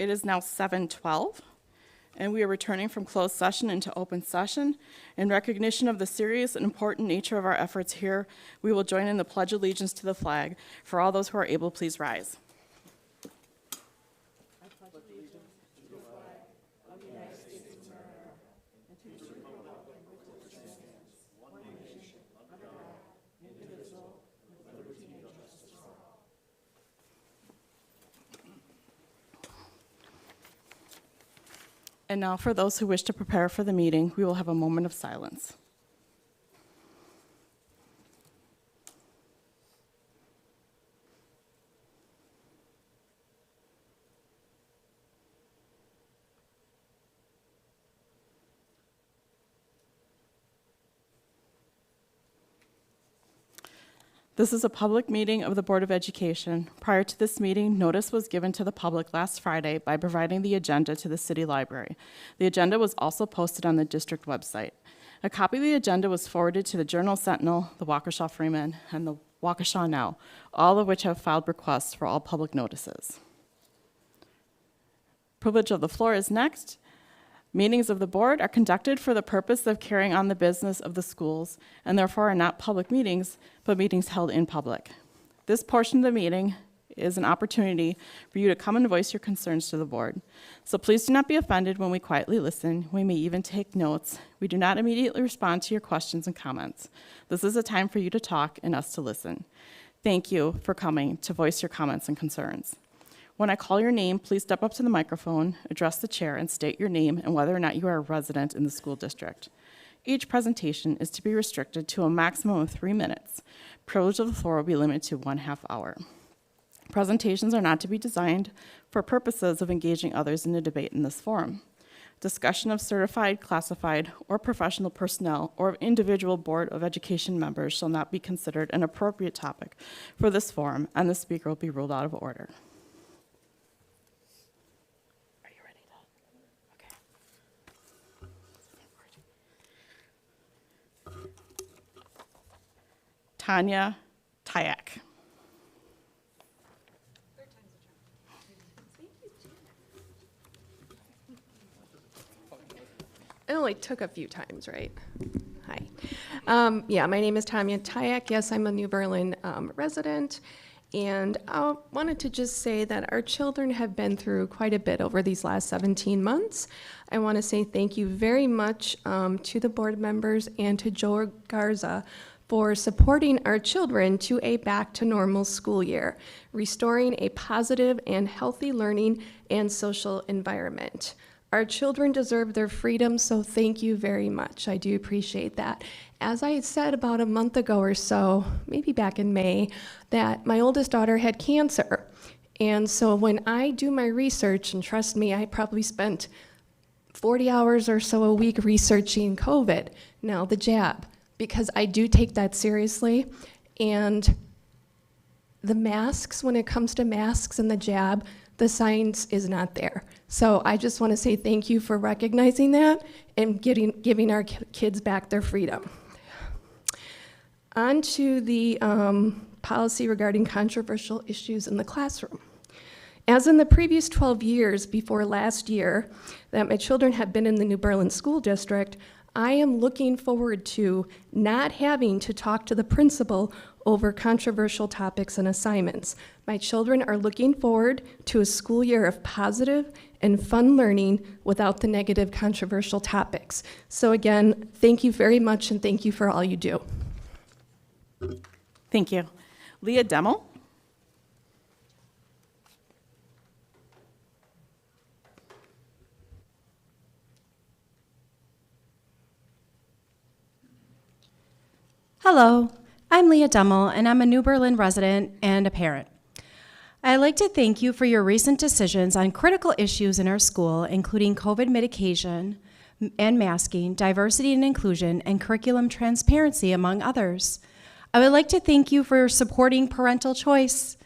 It is now 7:12, and we are returning from closed session into open session. In recognition of the serious and important nature of our efforts here, we will join in the Pledge of Allegiance to the flag. For all those who are able, please rise. And now, for those who wish to prepare for the meeting, we will have a moment of silence. This is a public meeting of the Board of Education. Prior to this meeting, notice was given to the public last Friday by providing the agenda to the City Library. The agenda was also posted on the district website. A copy of the agenda was forwarded to the Journal-Sentinel, the Waukesha Freeman, and the Waukesha Now, all of which have filed requests for all public notices. Privilege of the floor is next. Meetings of the board are conducted for the purpose of carrying on the business of the schools, and therefore are not public meetings, but meetings held in public. This portion of the meeting is an opportunity for you to come and voice your concerns to the board. So please do not be offended when we quietly listen. We may even take notes. We do not immediately respond to your questions and comments. This is a time for you to talk and us to listen. Thank you for coming to voice your comments and concerns. When I call your name, please step up to the microphone, address the chair, and state your name and whether or not you are a resident in the school district. Each presentation is to be restricted to a maximum of 3 minutes. Privilege of the floor will be limited to 1/2 hour. Presentations are not to be designed for purposes of engaging others in a debate in this forum. Discussion of certified, classified, or professional personnel or of individual Board of Education members shall not be considered an appropriate topic for this forum, and the speaker will be ruled out of order. Tanya Tyak. It only took a few times, right? Hi. Yeah, my name is Tanya Tyak. Yes, I'm a New Berlin resident. And I wanted to just say that our children have been through quite a bit over these last 17 months. I want to say thank you very much to the board members and to Joe Garza for supporting our children to a back to normal school year, restoring a positive and healthy learning and social environment. Our children deserve their freedom, so thank you very much. I do appreciate that. As I said about a month ago or so, maybe back in May, that my oldest daughter had cancer. And so when I do my research, and trust me, I probably spent 40 hours or so a week researching COVID, now the jab, because I do take that seriously. And the masks, when it comes to masks and the jab, the science is not there. So I just want to say thank you for recognizing that and giving our kids back their freedom. On to the policy regarding controversial issues in the classroom. As in the previous 12 years before last year that my children have been in the New Berlin School District, I am looking forward to not having to talk to the principal over controversial topics and assignments. My children are looking forward to a school year of positive and fun learning without the negative controversial topics. So again, thank you very much, and thank you for all you do. Thank you. Leah Demmel. Hello, I'm Leah Dummel, and I'm a New Berlin resident and a parent. I'd like to thank you for your recent decisions on critical issues in our school, including COVID mitigation and masking, diversity and inclusion, and curriculum transparency, among others. I would like to thank you for supporting parental choice.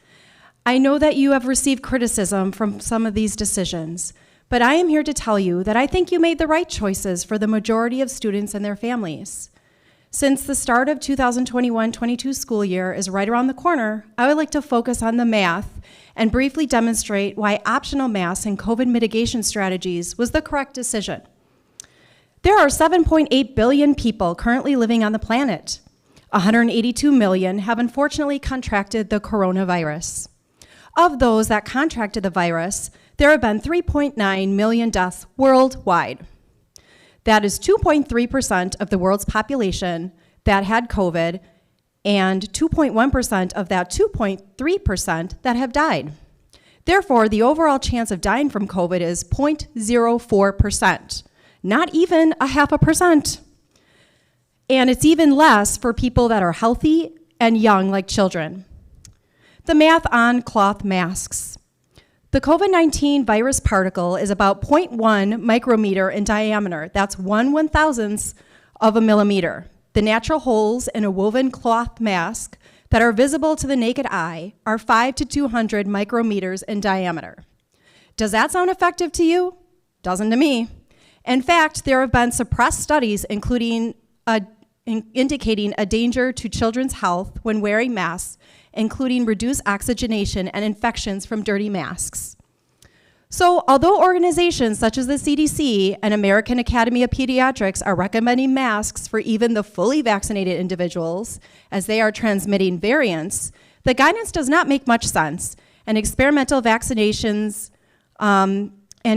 I know that you have received criticism from some of these decisions, but I am here to tell you that I think you made the right choices for the majority of students and their families. Since the start of 2021-22 school year is right around the corner, I would like to focus on the math and briefly demonstrate why optional masks and COVID mitigation strategies was the correct decision. There are 7.8 billion people currently living on the planet. 182 million have unfortunately contracted the coronavirus. Of those that contracted the virus, there have been 3.9 million deaths worldwide. That is 2.3% of the world's population that had COVID, and 2.1% of that 2.3% that have died. Therefore, the overall chance of dying from COVID is 0.04%, not even 0.5%. And it's even less for people that are healthy and young, like children. The math on cloth masks. The COVID-19 virus particle is about 0.1 micrometer in diameter. That's 1/1000th of a millimeter. The natural holes in a woven cloth mask that are visible to the naked eye are 5 to 200 micrometers in diameter. Does that sound effective to you? Doesn't to me. In fact, there have been suppressed studies indicating a danger to children's health when wearing masks, including reduced oxygenation and infections from dirty masks. So, although organizations such as the CDC and American Academy of Pediatrics are recommending masks for even the fully vaccinated individuals, as they are transmitting variants, the guidance does not make much sense, and experimental vaccinations and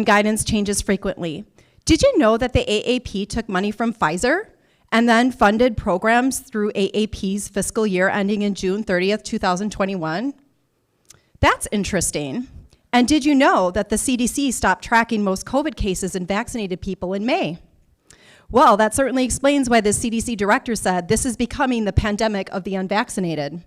guidance changes frequently. Did you know that the AAP took money from Pfizer and then funded programs through AAP's fiscal year ending in June 30th, 2021? That's interesting. And did you know that the CDC stopped tracking most COVID cases in vaccinated people in May? Well, that certainly explains why the CDC director said this is becoming the pandemic of the unvaccinated.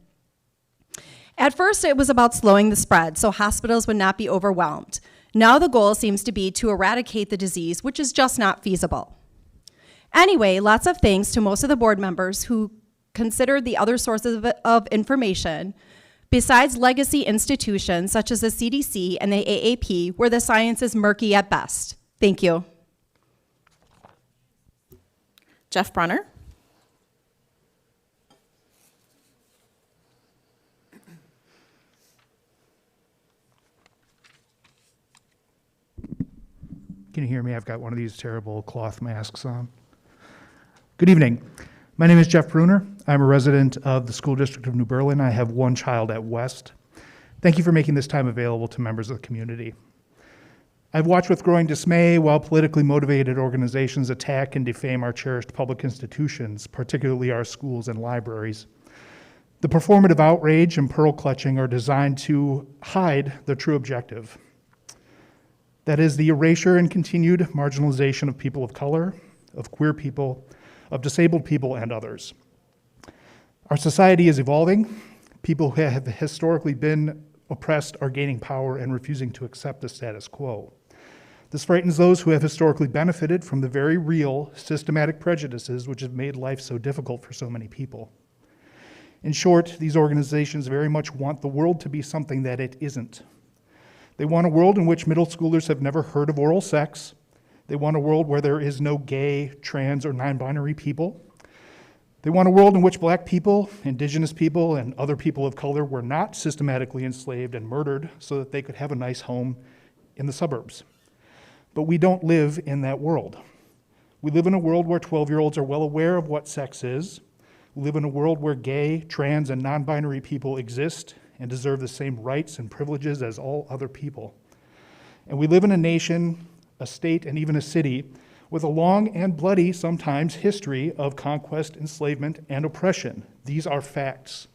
At first, it was about slowing the spread so hospitals would not be overwhelmed. Now the goal seems to be to eradicate the disease, which is just not feasible. Anyway, lots of thanks to most of the board members who considered the other sources of information besides legacy institutions such as the CDC and the AAP, where the science is murky at best. Thank you. Jeff Brunner. Can you hear me? I've got one of these terrible cloth masks on. Good evening. My name is Jeff Bruner. I'm a resident of the School District of New Berlin. I have one child at West. Thank you for making this time available to members of the community. I've watched with growing dismay while politically motivated organizations attack and defame our cherished public institutions, particularly our schools and libraries. The performative outrage and pearl clutching are designed to hide the true objective. That is the erasure and continued marginalization of people of color, of queer people, of disabled people, and others. Our society is evolving. People who have historically been oppressed are gaining power and refusing to accept the status quo. This frightens those who have historically benefited from the very real, systematic prejudices which have made life so difficult for so many people. In short, these organizations very much want the world to be something that it isn't. They want a world in which middle schoolers have never heard of oral sex. They want a world where there is no gay, trans, or non-binary people. They want a world in which black people, indigenous people, and other people of color were not systematically enslaved and murdered so that they could have a nice home in the suburbs. But we don't live in that world. We live in a world where 12-year-olds are well aware of what sex is. We live in a world where gay, trans, and non-binary people exist and deserve the same rights and privileges as all other people. And we live in a nation, a state, and even a city with a long and bloody, sometimes, history of conquest, enslavement, and oppression. These are facts.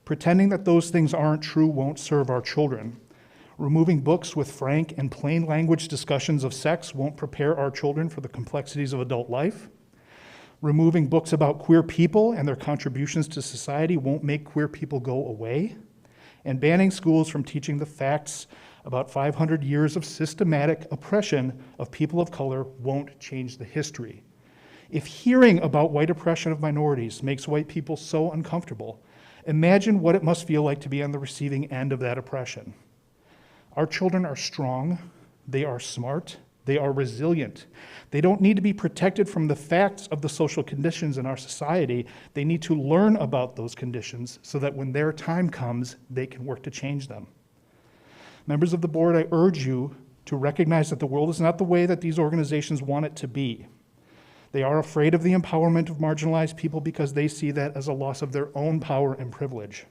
Pretending that those things aren't true won't serve our children. Removing books with frank and plain language discussions of sex won't prepare our children for the complexities of adult life. Removing books about queer people and their contributions to society won't make queer people go away. And banning schools from teaching the facts about 500 years of systematic oppression of people of color won't change the history. If hearing about white oppression of minorities makes white people so uncomfortable, imagine what it must feel like to be on the receiving end of that oppression. Our children are strong, they are smart, They are resilient. They don't need to be protected from the facts of the social conditions in our society. They need to learn about those conditions so that when their time comes, they can work to change them. Members of the board, I urge you to recognize that the world is not the way that these organizations want it to be. They are afraid of the empowerment of marginalized people because they see that as a loss of their own power and privilege.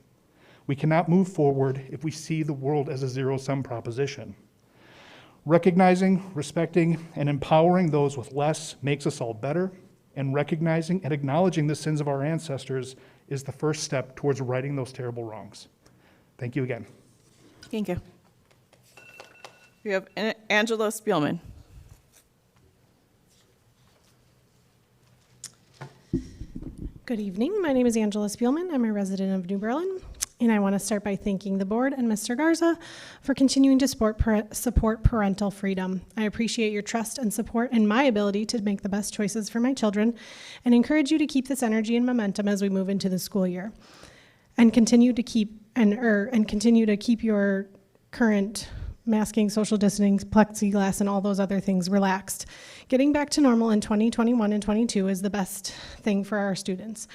We cannot move forward if we see the world as a zero-sum proposition. Recognizing, respecting, and empowering those with less makes us all better, and recognizing and acknowledging the sins of our ancestors is the first step towards righting those terrible wrongs. Thank you again. Thank you. We have Angela Spielman. Good evening. My name is Angela Spielman. I'm a resident of New Berlin, and I want to start by thanking the board and Mr. Garza for continuing to support parental freedom. I appreciate your trust and support in my ability to make the best choices for my children, and encourage you to keep this energy and momentum as we move into the school year, and continue to keep your current masking, social distancing, plexiglass, and all those other things relaxed. Getting back to normal in 2021 and 22 is the best thing for our students.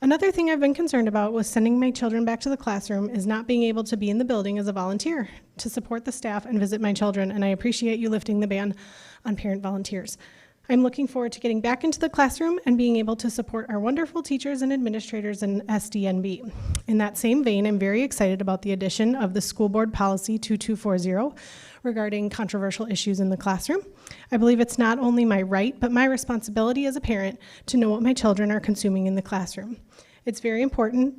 Another thing I've been concerned about with sending my children back to the classroom is not being able to be in the building as a volunteer to support the staff and visit my children, and I appreciate you lifting the ban on parent volunteers. I'm looking forward to getting back into the classroom and being able to support our wonderful teachers and administrators in SDNB. In that same vein, I'm very excited about the addition of the School Board Policy 2240 regarding controversial issues in the classroom. I believe it's not only my right, but my responsibility as a parent to know what my children are consuming in the classroom. It's very important,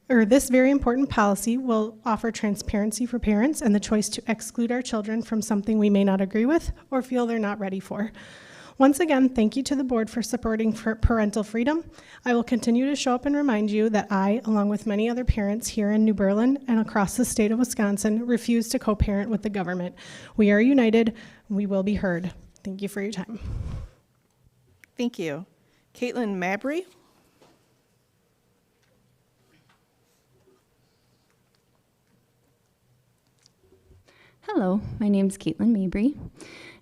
this very important policy will offer transparency for parents and the choice to exclude our children from something we may not agree with or feel they're not ready for. Once again, thank you to the board for supporting parental freedom. I will continue to show up and remind you that I, along with many other parents here in New Berlin and across the state of Wisconsin, refuse to co-parent with the government. We are united. We will be heard. Thank you for your time. Thank you. Caitlin Mabry. Hello, my name is Caitlin Mabry,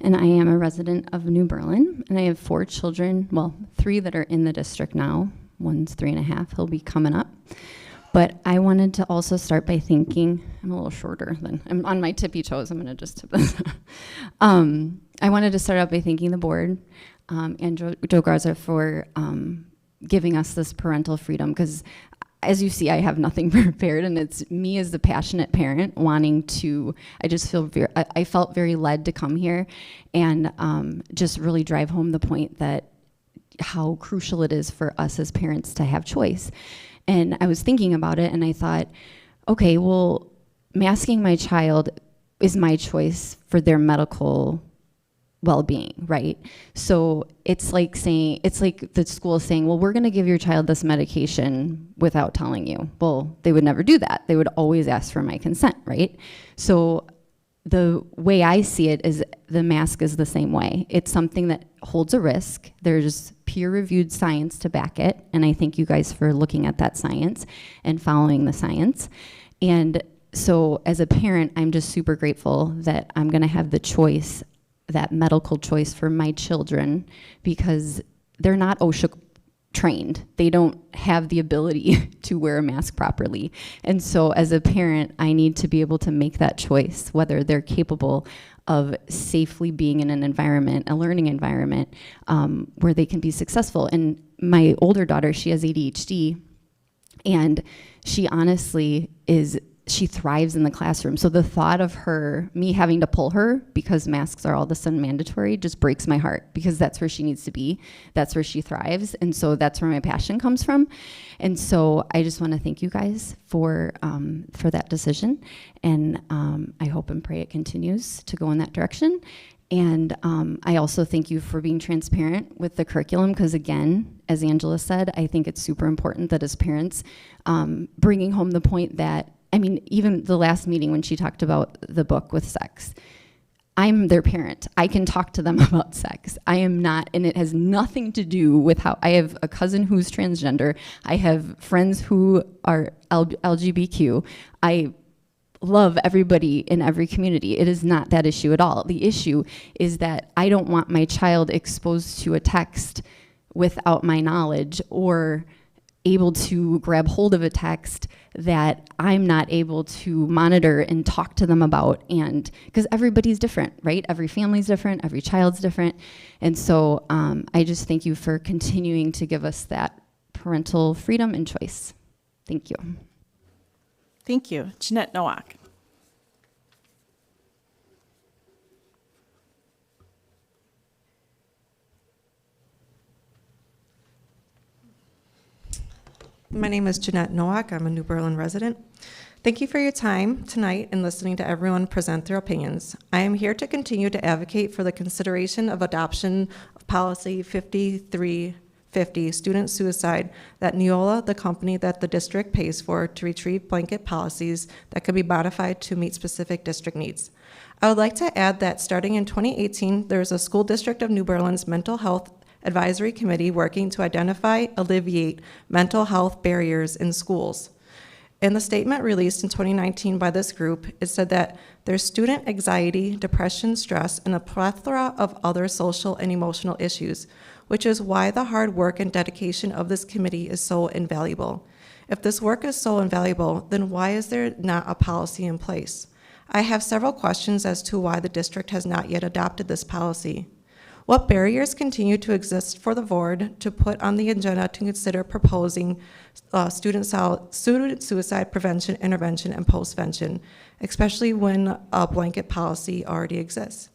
and I am a resident of New Berlin, and I have 4 children, well, 3 that are in the district now. One's 3.5, he'll be coming up. But I wanted to also start by thanking, I'm a little shorter than, I'm on my tippy toes, I'm gonna just tip this. I wanted to start out by thanking the board and Joe Garza for giving us this parental freedom, because as you see, I have nothing prepared, and it's me as the passionate parent wanting to, I felt very led to come here and just really drive home the point that how crucial it is for us as parents to have choice. And I was thinking about it, and I thought, okay, well, masking my child is my choice for their medical well-being, right? So it's like the school is saying, well, we're gonna give your child this medication without telling you. Well, they would never do that. They would always ask for my consent, right? So the way I see it is the mask is the same way. It's something that holds a risk. There's peer-reviewed science to back it, and I thank you guys for looking at that science and following the science. And so as a parent, I'm just super grateful that I'm gonna have the choice, that medical choice for my children, because they're not OSHA trained. They don't have the ability to wear a mask properly. And so as a parent, I need to be able to make that choice, whether they're capable of safely being in an environment, a learning environment, where they can be successful. And my older daughter, she has ADHD, and she honestly she thrives in the classroom. So the thought of me having to pull her because masks are all of a sudden mandatory just breaks my heart, because that's where she needs to be. That's where she thrives. And so that's where my passion comes from. And so I just want to thank you guys for that decision. And I hope and pray it continues to go in that direction. And I also thank you for being transparent with the curriculum, because again, as Angela said, I think it's super important that as parents, bringing home the point that, I mean, even the last meeting when she talked about the book with sex, I'm their parent. I can talk to them about sex. I am not, and it has nothing to do with how, I have a cousin who's transgender. I have friends who are LGBTQ. love everybody in every community. It is not that issue at all. The issue is that I don't want my child exposed to a text without my knowledge, or able to grab hold of a text that I'm not able to monitor and talk to them about. And because everybody's different, right? Every family's different, every child's different. And so I just thank you for continuing to give us that parental freedom and choice. Thank you. Thank you. Jeanette Nowak. My name is Jeanette Nowak. I'm a New Berlin resident. Thank you for your time tonight and listening to everyone present their opinions. I am here to continue to advocate for the consideration of adoption of policy 5350, student suicide, that Neola, the company that the district pays for to retrieve blanket policies that could be modified to meet specific district needs. I would like to add that starting in 2018, there is a school district of New Berlin's mental health advisory committee working to identify, alleviate mental health barriers in schools. In the statement released in 2019 by this group, it said that there's student anxiety, depression, stress, and a plethora of other social and emotional issues, which is why the hard work and dedication of this committee is so invaluable. If this work is so invaluable, then why is there not a policy in place? I have several questions as to why the district has not yet adopted this policy. What barriers continue to exist for the board to put on the agenda to consider proposing student suicide prevention, intervention, and postvention, especially when a blanket policy already exists?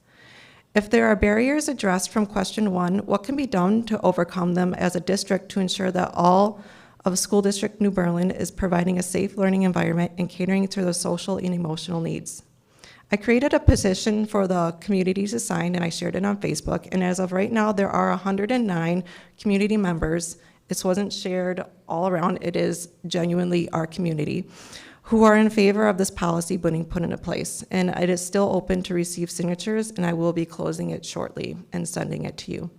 If there are barriers addressed from question 1, what can be done to overcome them as a district to ensure that all of School District New Berlin is providing a safe learning environment and catering to the social and emotional needs? I created a petition for the community to sign, and I shared it on Facebook, and as of right now, there are 109 community members. This wasn't shared all around. It is genuinely our community who are in favor of this policy being put into place, and it is still open to receive signatures, and I will be closing it shortly and sending it to you.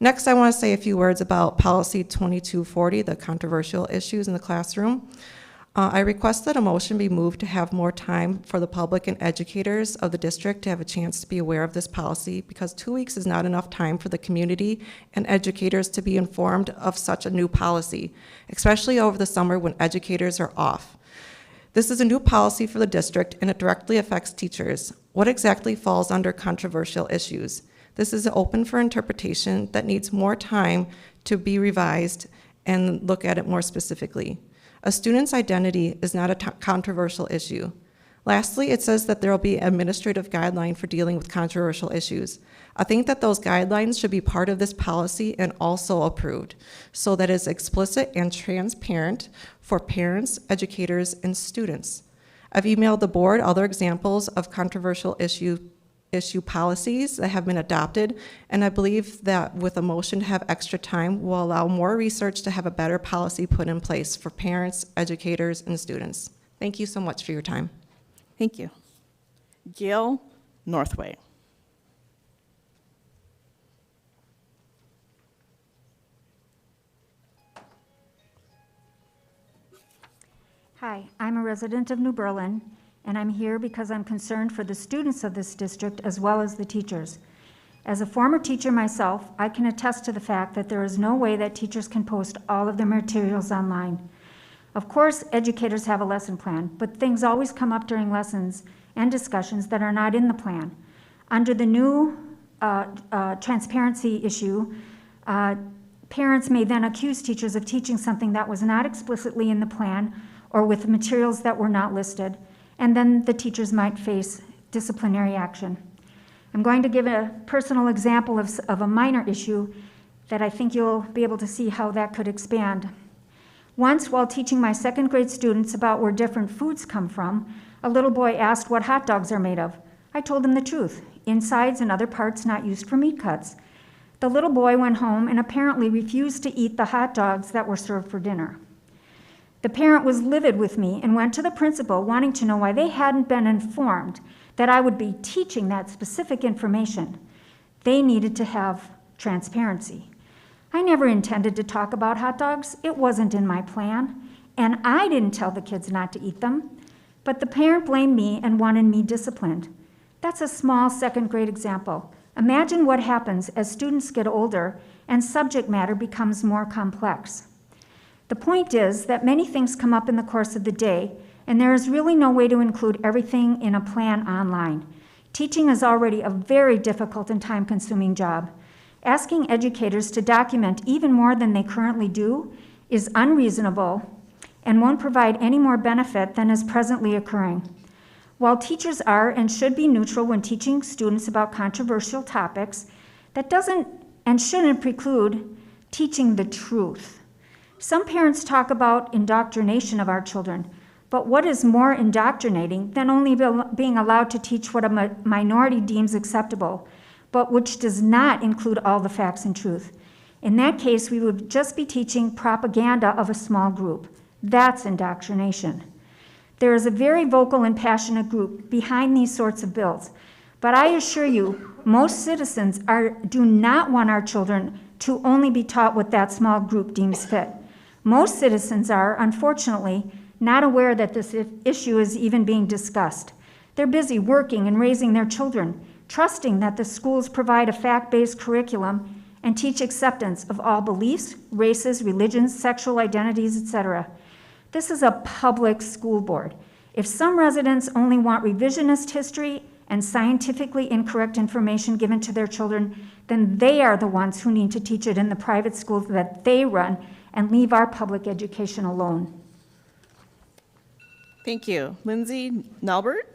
Next, I want to say a few words about policy 2240, the controversial issues in the classroom. I request that a motion be moved to have more time for the public and educators of the district to have a chance to be aware of this policy, because 2 weeks is not enough time for the community and educators to be informed of such a new policy, especially over the summer when educators are off. This is a new policy for the district, and it directly affects teachers. What exactly falls under controversial issues? This is open for interpretation that needs more time to be revised and look at it more specifically. A student's identity is not a controversial issue. Lastly, it says that there will be an administrative guideline for dealing with controversial issues. I think that those guidelines should be part of this policy and also approved, so that it's explicit and transparent for parents, educators, and students. I've emailed the board other examples of controversial issue policies that have been adopted, and I believe that with a motion to have extra time will allow more research to have a better policy put in place for parents, educators, and students. Thank you so much for your time. Thank you. Gail Northway. Hi, I'm a resident of New Berlin, and I'm here because I'm concerned for the students of this district as well as the teachers. As a former teacher myself, I can attest to the fact that there is no way that teachers can post all of their materials online. Of course, educators have a lesson plan, but things always come up during lessons and discussions that are not in the plan. Under the new transparency issue, parents may then accuse teachers of teaching something that was not explicitly in the plan or with materials that were not listed, and then the teachers might face disciplinary action. I'm going to give a personal example of a minor issue that I think you'll be able to see how that could expand. Once, while teaching my second grade students about where different foods come from, a little boy asked what hot dogs are made of. I told him the truth, insides and other parts not used for meat cuts. The little boy went home and apparently refused to eat the hot dogs that were served for dinner. The parent was livid with me and went to the principal wanting to know why they hadn't been informed that I would be teaching that specific information. They needed to have transparency. I never intended to talk about hot dogs. It wasn't in my plan. And I didn't tell the kids not to eat them. but the parent blamed me and wanted me disciplined. That's a small second grade example. Imagine what happens as students get older and subject matter becomes more complex. The point is that many things come up in the course of the day, and there is really no way to include everything in a plan online. Teaching is already a very difficult and time-consuming job. Asking educators to document even more than they currently do is unreasonable and won't provide any more benefit than is presently occurring. While teachers are and should be neutral when teaching students about controversial topics, that doesn't and shouldn't preclude teaching the truth. Some parents talk about indoctrination of our children, but what is more indoctrinating than only being allowed to teach what a minority deems acceptable, but which does not include all the facts and truth? In that case, we would just be teaching propaganda of a small group. That's indoctrination. There is a very vocal and passionate group behind these sorts of bills, but I assure you, most citizens do not want our children to only be taught what that small group deems fit. Most citizens are, unfortunately, not aware that this issue is even being discussed. They're busy working and raising their children, trusting that the schools provide a fact-based curriculum and teach acceptance of all beliefs, races, religions, sexual identities, etc. This is a public school board. If some residents only want revisionist history and scientifically incorrect information given to their children, then they are the ones who need to teach it in the private schools that they run and leave our public education alone. Thank you. Lindsay Nelbert?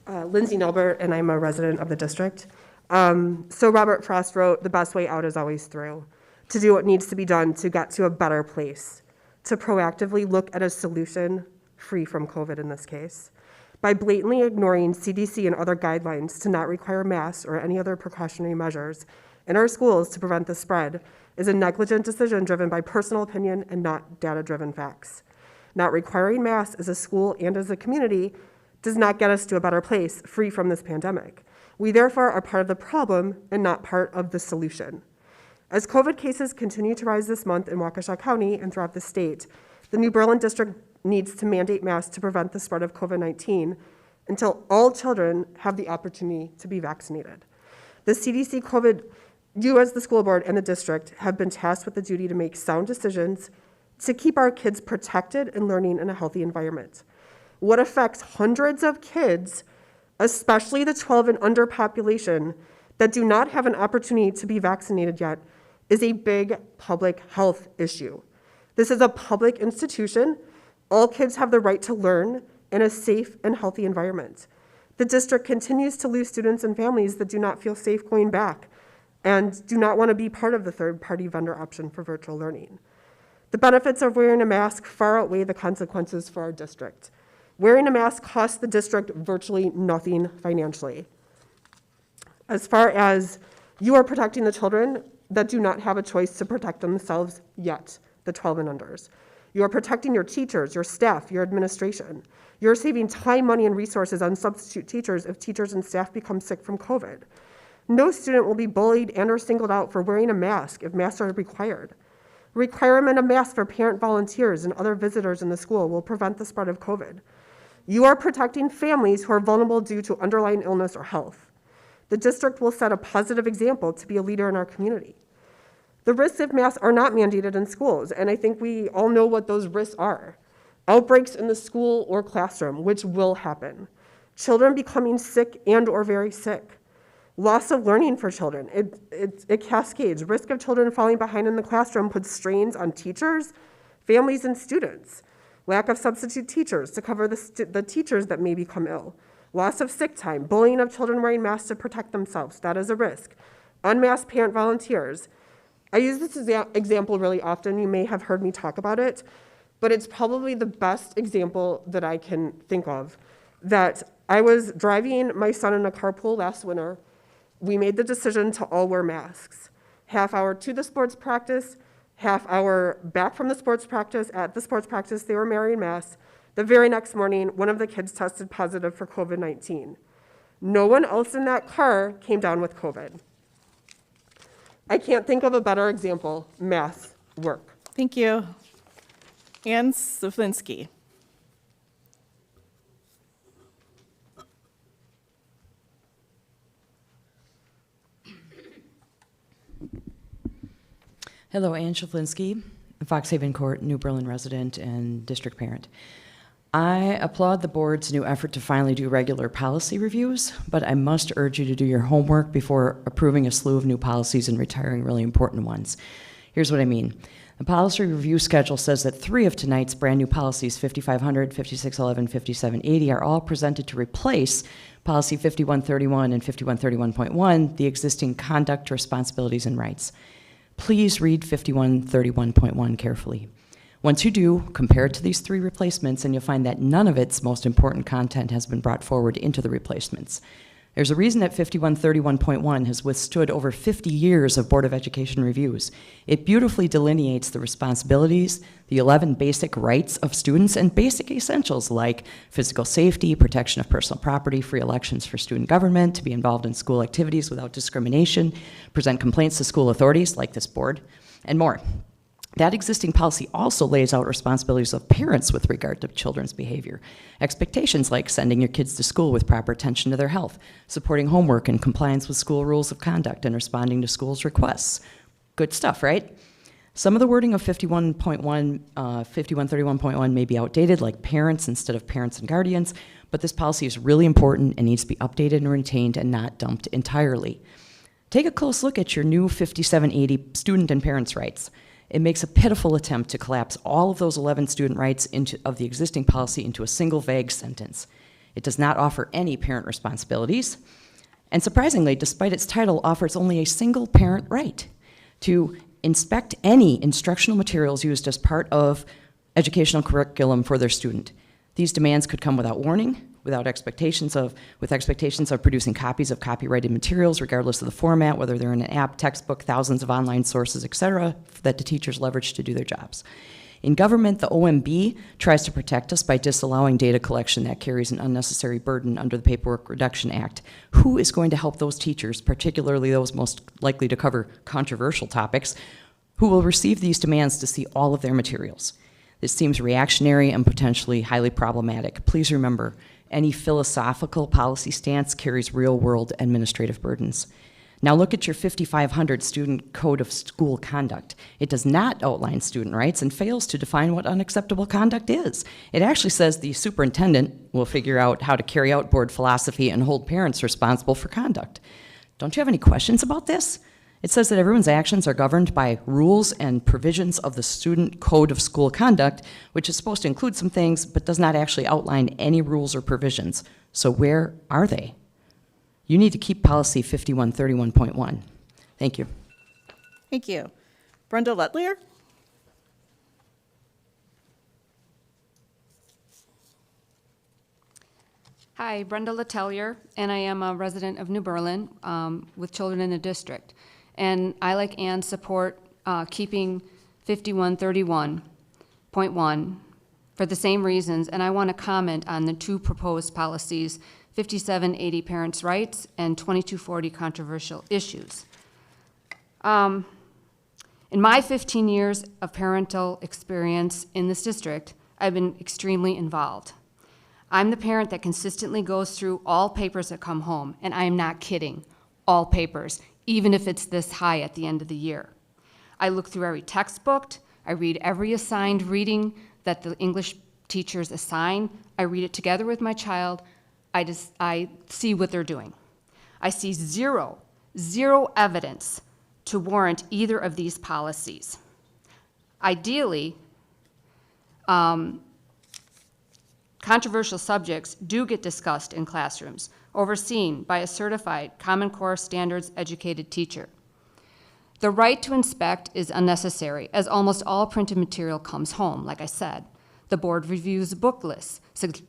Lindsay Nelbert, and I'm a resident of the district. So Robert Frost wrote, "The best way out is always through." To do what needs to be done to get to a better place, to proactively look at a solution free from COVID in this case. By blatantly ignoring CDC and other guidelines to not require masks or any other precautionary measures in our schools to prevent the spread is a negligent decision driven by personal opinion and not data-driven facts. Not requiring masks as a school and as a community does not get us to a better place free from this pandemic. We therefore are part of the problem and not part of the solution. As COVID cases continue to rise this month in Waukesha County and throughout the state, the New Berlin District needs to mandate masks to prevent the spread of COVID-19 until all children have the opportunity to be vaccinated. The CDC COVID, you as the school board and the district have been tasked with the duty to make sound decisions to keep our kids protected and learning in a healthy environment. What affects hundreds of kids, especially the 12 and under population that do not have an opportunity to be vaccinated yet, is a big public health issue. This is a public institution. All kids have the right to learn in a safe and healthy environment. The district continues to lose students and families that do not feel safe going back and do not want to be part of the third-party vendor option for virtual learning. The benefits of wearing a mask far outweigh the consequences for our district. Wearing a mask costs the district virtually nothing financially. As far as you are protecting the children that do not have a choice to protect themselves yet, the 12 and unders. You are protecting your teachers, your staff, your administration. You're saving time, money, and resources on substitute teachers if teachers and staff become sick from COVID. No student will be bullied and or singled out for wearing a mask if masks are required. Requirement of masks for parent volunteers and other visitors in the school will prevent the spread of COVID. You are protecting families who are vulnerable due to underlying illness or health. The district will set a positive example to be a leader in our community. The risks of masks are not mandated in schools, and I think we all know what those risks are. Outbreaks in the school or classroom, which will happen. Children becoming sick and or very sick. Loss of learning for children. It cascades. Risk of children falling behind in the classroom puts strains on teachers, families, and students. Lack of substitute teachers to cover the teachers that may become ill. Loss of sick time, bullying of children wearing masks to protect themselves, that is a risk. Unmasked parent volunteers. I use this example really often. You may have heard me talk about it, but it's probably the best example that I can think of. That I was driving my son in a carpool last winter. We made the decision to all wear masks. Half hour to the sports practice, half hour back from the sports practice. At the sports practice, they were wearing masks. The very next morning, one of the kids tested positive for COVID-19. No one else in that car came down with COVID. I can't think of a better example. Masks work. Thank you. Ann Soflinski. Hello, Ann Shaflinsky, Fox Haven Court, New Berlin resident and district parent. I applaud the board's new effort to finally do regular policy reviews, but I must urge you to do your homework before approving a slew of new policies and retiring really important ones. Here's what I mean. The policy review schedule says that 3 of tonight's brand new policies, 5500, 5611, 5780, are all presented to replace policy 5131 and 5131.1, the existing conduct, responsibilities, and rights. Please read 5131.1 carefully. Once you do, compare it to these 3 replacements, and you'll find that none of its most important content has been brought forward into the replacements. There's a reason that 5131.1 has withstood over 50 years of Board of Education reviews. It beautifully delineates the responsibilities, the 11 basic rights of students, and basic essentials like physical safety, protection of personal property, free elections for student government, to be involved in school activities without discrimination, present complaints to school authorities like this board, and more. That existing policy also lays out responsibilities of parents with regard to children's behavior. Expectations like sending your kids to school with proper attention to their health, supporting homework and compliance with school rules of conduct, and responding to schools' requests. Good stuff, right? Some of the wording of 5131.1 may be outdated, like parents instead of parents and guardians, but this policy is really important and needs to be updated and retained and not dumped entirely. Take a close look at your new 5780 student and parents' rights. It makes a pitiful attempt to collapse all of those 11 student rights of the existing policy into a single vague sentence. It does not offer any parent responsibilities, and surprisingly, despite its title, offers only a single parent right to inspect any instructional materials used as part of educational curriculum for their student. These demands could come without warning, with expectations of producing copies of copyrighted materials, regardless of the format, whether they're in an app, textbook, thousands of online sources, etc., that the teachers leverage to do their jobs. In government, the OMB tries to protect us by disallowing data collection that carries an unnecessary burden under the Paperwork Reduction Act. Who is going to help those teachers, particularly those most likely to cover controversial topics, who will receive these demands to see all of their materials? This seems reactionary and potentially highly problematic. Please remember, any philosophical policy stance carries real-world administrative burdens. Now look at your 5500 Student Code of School Conduct. It does not outline student rights and fails to define what unacceptable conduct is. It actually says the superintendent will figure out how to carry out board philosophy and hold parents responsible for conduct. Don't you have any questions about this? It says that everyone's actions are governed by rules and provisions of the Student Code of School Conduct, which is supposed to include some things, but does not actually outline any rules or provisions. So where are they? You need to keep policy 5131.1. Thank you. Thank you. Brenda Letlier? Hi, Brenda Letelier, and I am a resident of New Berlin with children in the district. And I, like Ann, support keeping 5131.1 for the same reasons, and I want to comment on the 2 proposed policies, 5780 parents' rights and 2240 controversial issues. In my 15 years of parental experience in this district, I've been extremely involved. I'm the parent that consistently goes through all papers that come home, and I am not kidding, all papers, even if it's this high at the end of the year. I look through every textbook, I read every assigned reading that the English teachers assign, I read it together with my child, I see what they're doing. I see zero evidence to warrant either of these policies. Ideally, controversial subjects do get discussed in classrooms, overseen by a certified Common Core standards educated teacher. The right to inspect is unnecessary, as almost all printed material comes home, like I said. The board reviews book lists,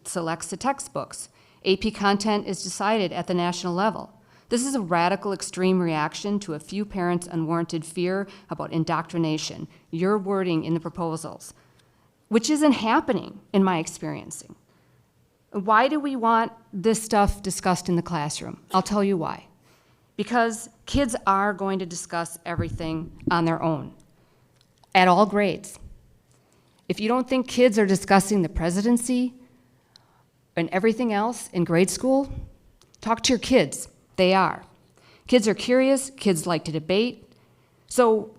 selects the textbooks. AP content is decided at the national level. This is a radical, extreme reaction to a few parents' unwarranted fear about indoctrination, your wording in the proposals, which isn't happening in my experiencing. Why do we want this stuff discussed in the classroom? I'll tell you why. Because kids are going to discuss everything on their own, at all grades. If you don't think kids are discussing the presidency and everything else in grade school, talk to your kids. They are. Kids are curious, kids like to debate. So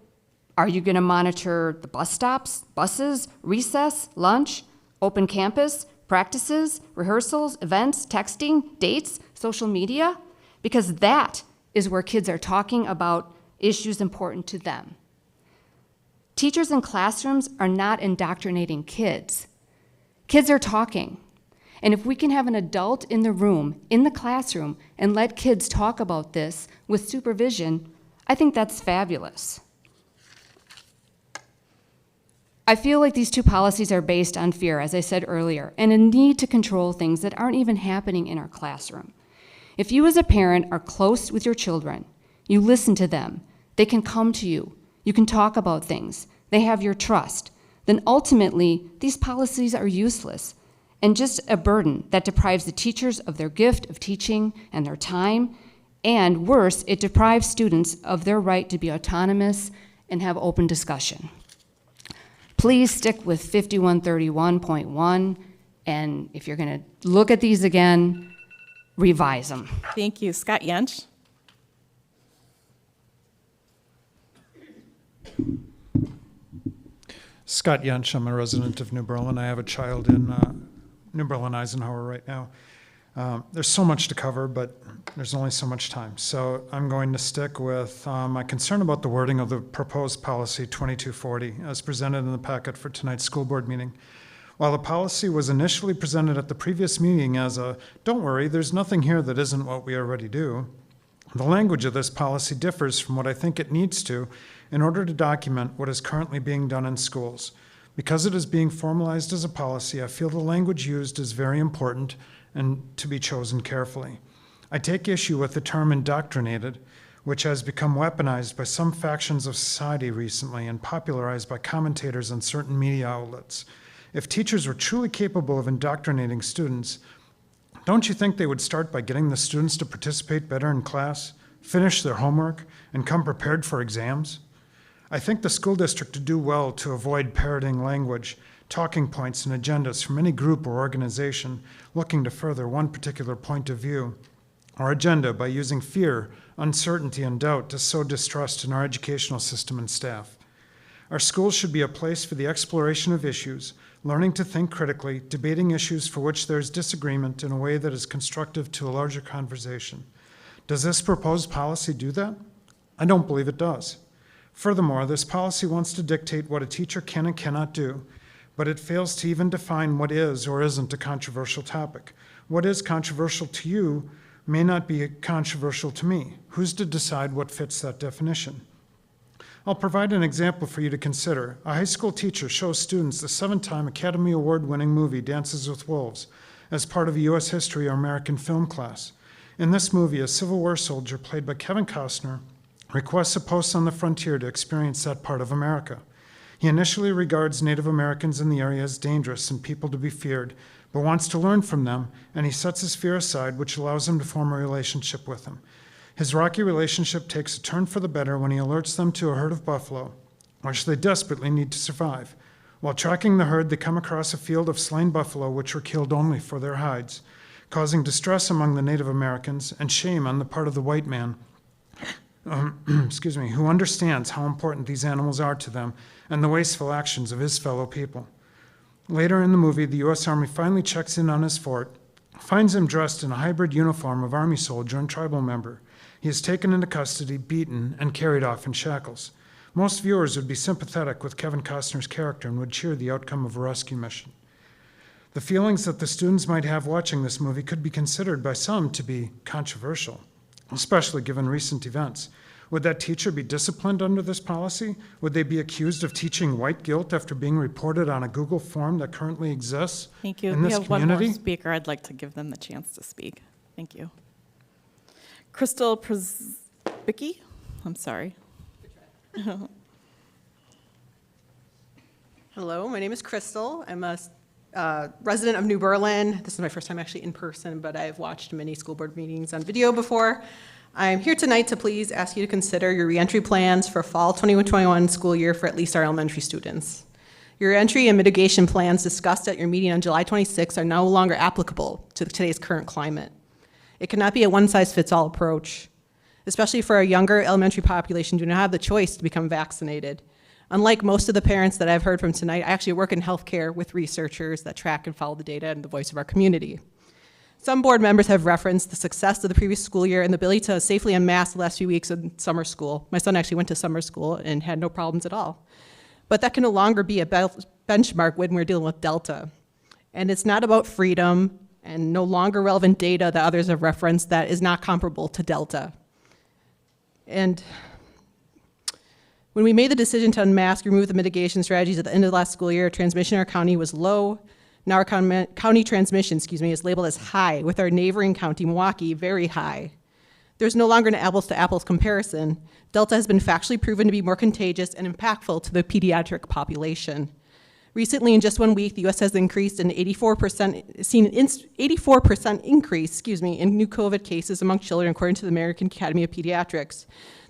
are you going to monitor the bus stops, buses, recess, lunch, open campus, practices, rehearsals, events, texting, dates, social media? Because that is where kids are talking about issues important to them. Teachers in classrooms are not indoctrinating kids. Kids are talking. And if we can have an adult in the room, in the classroom, and let kids talk about this with supervision, I think that's fabulous. I feel like these two policies are based on fear, as I said earlier, and a need to control things that aren't even happening in our classroom. If you as a parent are close with your children, you listen to them, they can come to you, you can talk about things, they have your trust, then ultimately these policies are useless and just a burden that deprives the teachers of their gift of teaching and their time, and worse, it deprives students of their right to be autonomous and have open discussion. Please stick with 5131.1, and if you're going to look at these again, revise them. Thank you. Scott Yench? Scott Yench, I'm a resident of New Berlin. I have a child in New Berlin Eisenhower right now. There's so much to cover, but there's only so much time. So I'm going to stick with my concern about the wording of the proposed policy 2240 as presented in the packet for tonight's school board meeting. While the policy was initially presented at the previous meeting as a, don't worry, there's nothing here that isn't what we already do, the language of this policy differs from what I think it needs to in order to document what is currently being done in schools. Because it is being formalized as a policy, I feel the language used is very important and to be chosen carefully. I take issue with the term indoctrinated, which has become weaponized by some factions of society recently and popularized by commentators on certain media outlets. If teachers were truly capable of indoctrinating students, don't you think they would start by getting the students to participate better in class, finish their homework, and come prepared for exams? I think the school district would do well to avoid parroting language, talking points, and agendas from any group or organization looking to further one particular point of view or agenda by using fear, uncertainty, and doubt to sow distrust in our educational system and staff. Our schools should be a place for the exploration of issues, learning to think critically, debating issues for which there is disagreement in a way that is constructive to a larger conversation. Does this proposed policy do that? I don't believe it does. Furthermore, this policy wants to dictate what a teacher can and cannot do, but it fails to even define what is or isn't a controversial topic. What is controversial to you may not be controversial to me. Who's to decide what fits that definition? I'll provide an example for you to consider. A high school teacher shows students the 7-time Academy Award-winning movie Dances with Wolves as part of a U.S. history or American film class. In this movie, a Civil War soldier played by Kevin Costner requests a post on the frontier to experience that part of America. He initially regards Native Americans in the area as dangerous and people to be feared, but wants to learn from them, and he sets his fear aside, which allows him to form a relationship with them. His rocky relationship takes a turn for the better when he alerts them to a herd of buffalo, which they desperately need to survive. While tracking the herd, they come across a field of slain buffalo which were killed only for their hides, causing distress among the Native Americans and shame on the part of the white man, who understands how important these animals are to them and the wasteful actions of his fellow people. Later in the movie, the U.S. Army finally checks in on his fort, finds him dressed in a hybrid uniform of Army soldier and tribal member. He is taken into custody, beaten, and carried off in shackles. Most viewers would be sympathetic with Kevin Costner's character and would cheer the outcome of a rescue mission. The feelings that the students might have watching this movie could be considered by some to be controversial, especially given recent events. Would that teacher be disciplined under this policy? Would they be accused of teaching white guilt after being reported on a Google form that currently exists Thank you. in this We have one community? more speaker. I'd like to give them the chance to speak. Thank you. Crystal Przybicki? I'm sorry. Hello, my name is Crystal. I'm a resident of New Berlin. This is my first time actually in person, but I've watched many school board meetings on video before. I'm here tonight to please ask you to consider your reentry plans for fall 2021 school year for at least our elementary students. Your entry and mitigation plans discussed at your meeting on July 26 are no longer applicable to today's current climate. It cannot be a one-size-fits-all approach, especially for our younger elementary population who do not have the choice to become vaccinated. Unlike most of the parents that I've heard from tonight, I actually work in healthcare with researchers that track and follow the data and the voice of our community. Some board members have referenced the success of the previous school year and the ability to safely unmask the last few weeks in summer school. My son actually went to summer school and had no problems at all. But that can no longer be a benchmark when we're dealing with Delta. And it's not about freedom and no longer relevant data that others have referenced that is not comparable to Delta. And when we made the decision to unmask, remove the mitigation strategies at the end of the last school year, transmission in our county was low. Now our county transmission, is labeled as high, with our neighboring county, Milwaukee, very high. There's no longer an apples-to-apples comparison. Delta has been factually proven to be more contagious and impactful to the pediatric population. Recently, in just 1 week, the U.S. has increased an 84% increase, in new COVID cases among children, according to the American Academy of Pediatrics.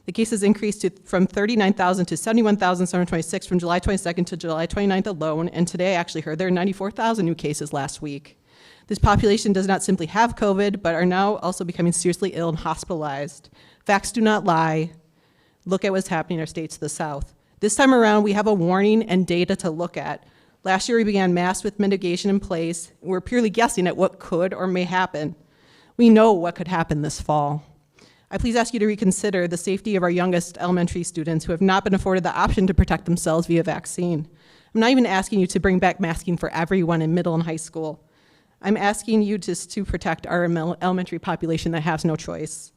The cases increased from 39,000 to 71,726 from July 22nd to July 29th alone, and today I actually heard there are 94,000 new cases last week. This population does not simply have COVID, but are now also becoming seriously ill and hospitalized. Facts do not lie. Look at what's happening in our states to the south. This time around, we have a warning and data to look at. Last year, we began mass with mitigation in place. We're purely guessing at what could or may happen. We know what could happen this fall. I please ask you to reconsider the safety of our youngest elementary students who have not been afforded the option to protect themselves via vaccine. I'm not even asking you to bring back masking for everyone in middle and high school. I'm asking you just to protect our elementary population that has no choice.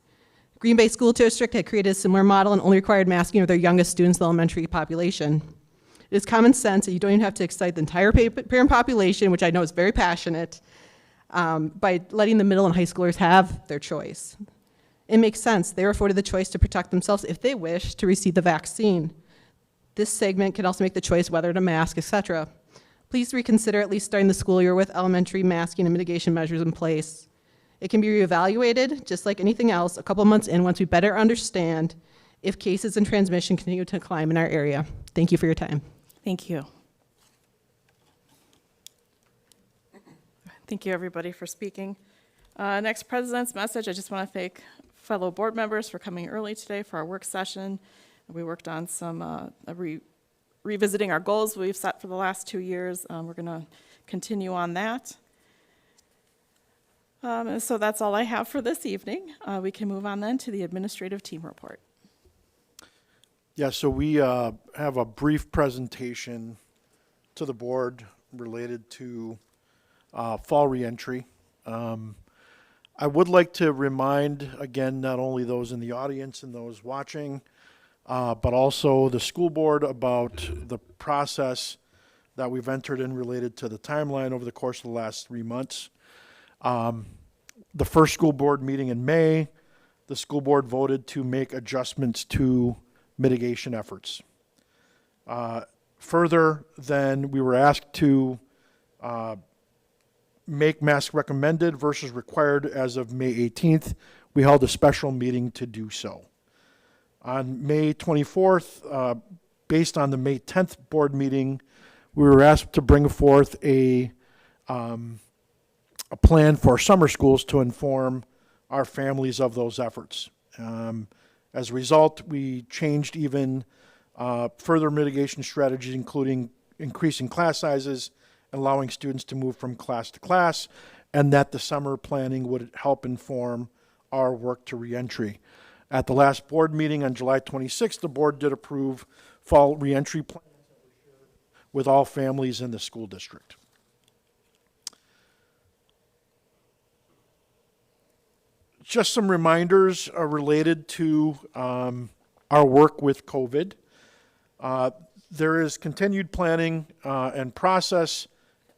Green Bay School District had created a similar model and only required masking of their youngest students, the elementary population. It is common sense that you don't even have to excite the entire parent population, which I know is very passionate, by letting the middle and high schoolers have their choice. It makes sense. They're afforded the choice to protect themselves if they wish to receive the vaccine. This segment can also make the choice whether to mask, etc. Please reconsider at least starting the school year with elementary masking and mitigation measures in place. It can be reevaluated, just like anything else, a couple months in once we better understand if cases and transmission continue to climb in our area. Thank you for your time. Thank you. Thank you, everybody, for speaking. Next, President's message. I just want to thank fellow board members for coming early today for our work session. We worked on some revisiting our goals we've set for the last 2 years. We're going to continue on that. So that's all I have for this evening. We can move on then to the administrative team report. Yeah, so we have a brief presentation to the board related to fall reentry. I would like to remind, again, not only those in the audience and those watching, but also the school board about the process that we've entered in related to the timeline over the course of the last 3 months. The first school board meeting in May, the school board voted to make adjustments to mitigation efforts. Further, then we were asked to make mask recommended versus required as of May 18th. We held a special meeting to do so. On May 24th, based on the May 10th board meeting, we were asked to bring forth a plan for summer schools to inform our families of those efforts. As a result, we changed even further mitigation strategies, including increasing class sizes, allowing students to move from class to class, and that the summer planning would help inform our work to reentry. At the last board meeting on July 26th, the board did approve fall reentry plans with all families in the school district. Just some reminders related to our work with COVID. There is continued planning and process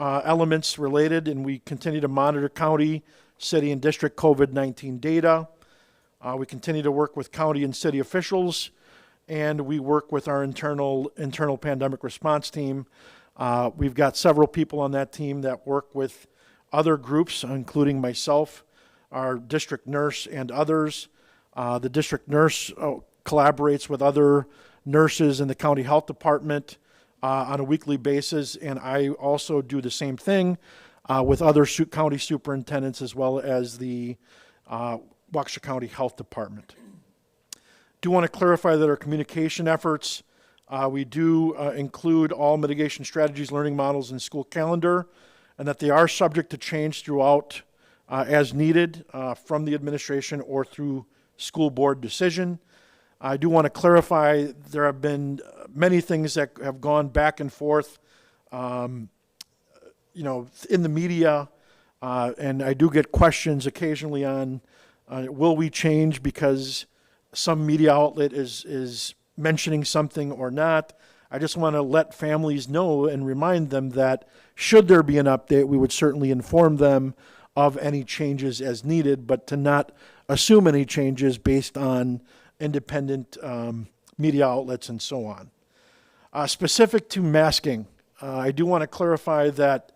elements related, and we continue to monitor county, city, and district COVID-19 data. We continue to work with county and city officials, and we work with our internal pandemic response team. We've got several people on that team that work with other groups, including myself, our district nurse, and others. The district nurse collaborates with other nurses in the county health department on a weekly basis, and I also do the same thing with other county superintendents as well as the Waukesha County Health Department. Do want to clarify that our communication efforts, we do include all mitigation strategies, learning models, and school calendar, and that they are subject to change throughout as needed from the administration or through school board decision. I do want to clarify there have been many things that have gone back and forth, in the media, and I do get questions occasionally on will we change because some media outlet is mentioning something or not. I just want to let families know and remind them that should there be an update, we would certainly inform them of any changes as needed, but to not assume any changes based on independent media outlets and so on. Specific to masking, I do want to clarify that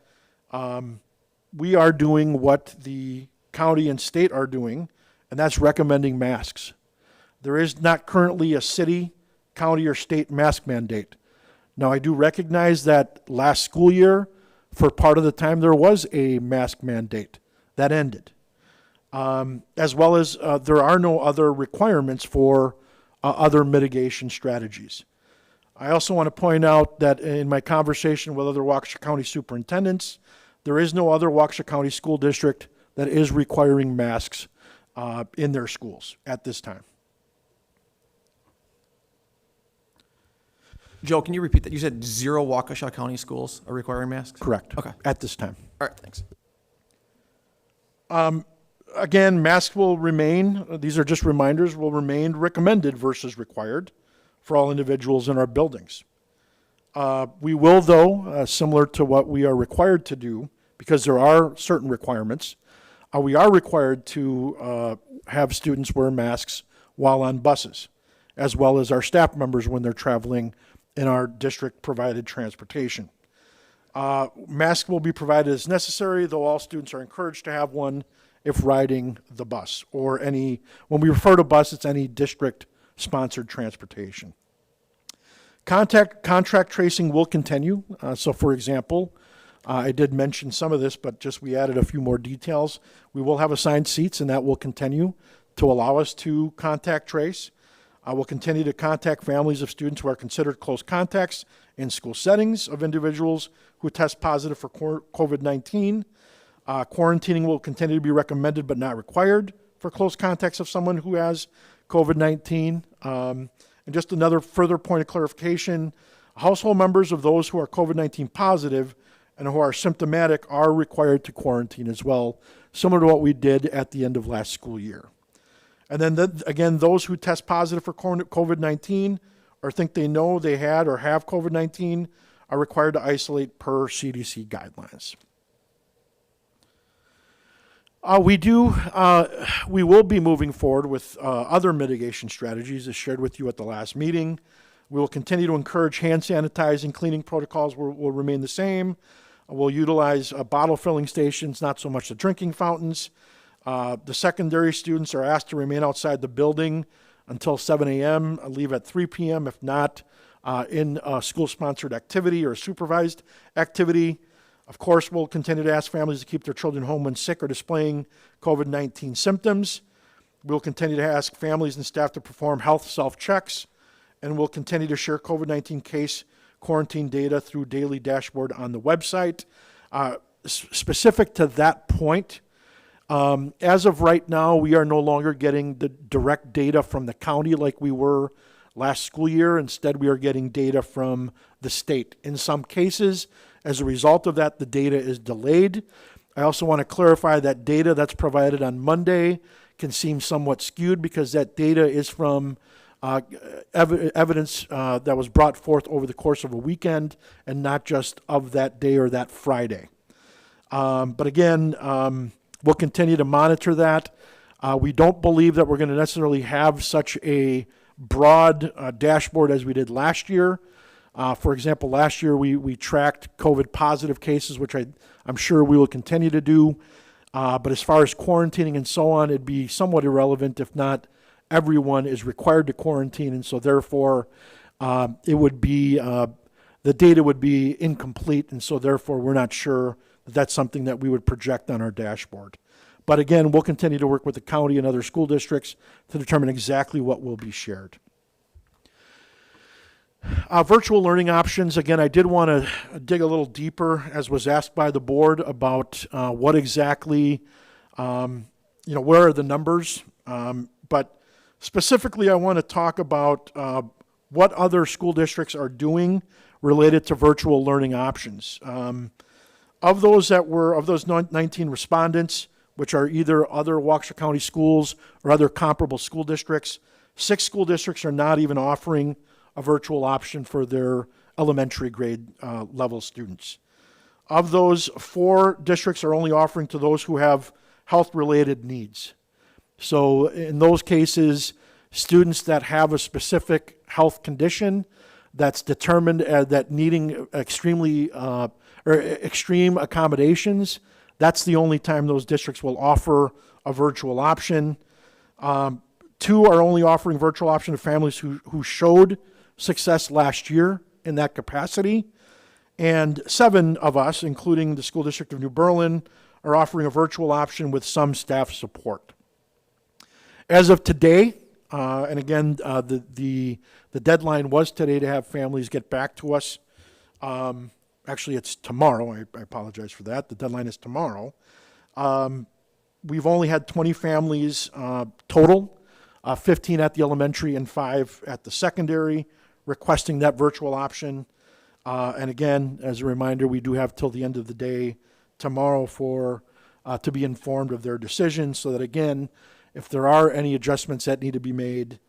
we are doing what the county and state are doing, and that's recommending masks. There is not currently a city, county, or state mask mandate. Now, I do recognize that last school year, for part of the time, there was a mask mandate that ended. As well as there are no other requirements for other mitigation strategies. I also want to point out that in my conversation with other Waukesha County superintendents, there is no other Waukesha County school district that is requiring masks in their schools at this time. Joe, can you repeat that? You said 0 Waukesha County schools are requiring masks? Correct. Okay. At this time. All right, thanks. Again, masks will remain, these are just reminders, will remain recommended versus required for all individuals in our buildings. We will, though, similar to what we are required to do, because there are certain requirements, we are required to have students wear masks while on buses, as well as our staff members when they're traveling in our district-provided transportation. Masks will be provided as necessary, though all students are encouraged to have one if riding the bus or any, when we refer to bus, it's any district-sponsored transportation. Contract tracing will continue. So for example, I did mention some of this, but just we added a few more details. We will have assigned seats, and that will continue to allow us to contact trace. We'll continue to contact families of students who are considered close contacts in school settings of individuals who test positive for COVID-19. Quarantining will continue to be recommended but not required for close contacts of someone who has COVID-19. And just another further point of clarification, household members of those who are COVID-19 positive and who are symptomatic are required to quarantine as well, similar to what we did at the end of last school year. And then again, those who test positive for COVID-19 or think they know they had or have COVID-19 are required to isolate per CDC guidelines. We will be moving forward with other mitigation strategies as shared with you at the last meeting. We will continue to encourage hand sanitizing, cleaning protocols will remain the same. We'll utilize bottle filling stations, not so much the drinking fountains. The secondary students are asked to remain outside the building until 7 a.m., leave at 3 p.m. if not in a school-sponsored activity or supervised activity. Of course, we'll continue to ask families to keep their children home when sick or displaying COVID-19 symptoms. We'll continue to ask families and staff to perform health self-checks, and we'll continue to share COVID-19 case quarantine data through daily dashboard on the website. Specific to that point, as of right now, we are no longer getting the direct data from the county like we were last school year. Instead, we are getting data from the state. In some cases, as a result of that, the data is delayed. I also want to clarify that data that's provided on Monday can seem somewhat skewed because that data is from evidence that was brought forth over the course of a weekend and not just of that day or that Friday. But again, we'll continue to monitor that. We don't believe that we're going to necessarily have such a broad dashboard as we did last year. For example, last year we tracked COVID positive cases, which I'm sure we will continue to do. But as far as quarantining and so on, it'd be somewhat irrelevant if not everyone is required to quarantine. And so therefore, it would be the data would be incomplete, and so therefore we're not sure that that's something that we would project on our dashboard. But again, we'll continue to work with the county and other school districts to determine exactly what will be shared. Virtual learning options, again, I did want to dig a little deeper, as was asked by the board, about what exactly, where are the numbers? But specifically, I want to talk about what other school districts are doing related to virtual learning options. Of those 19 respondents, which are either other Waukesha County schools or other comparable school districts, 6 school districts are not even offering a virtual option for their elementary grade level students. Of those, 4 districts are only offering to those who have health-related needs. So in those cases, students that have a specific health condition that's determined that needing extreme accommodations, that's the only time those districts will offer a virtual option. 2 are only offering virtual option to families who showed success last year in that capacity. And 7 of us, including the School District of New Berlin, are offering a virtual option with some staff support. As of today, and again, the deadline was today to have families get back to us. Actually, it's tomorrow. I apologize for that. The deadline is tomorrow. We've only had 20 families total, 15 at the elementary and 5 at the secondary, requesting that virtual option. And again, as a reminder, we do have till the end of the day tomorrow to be informed of their decision, so that again, if there are any adjustments that need to be made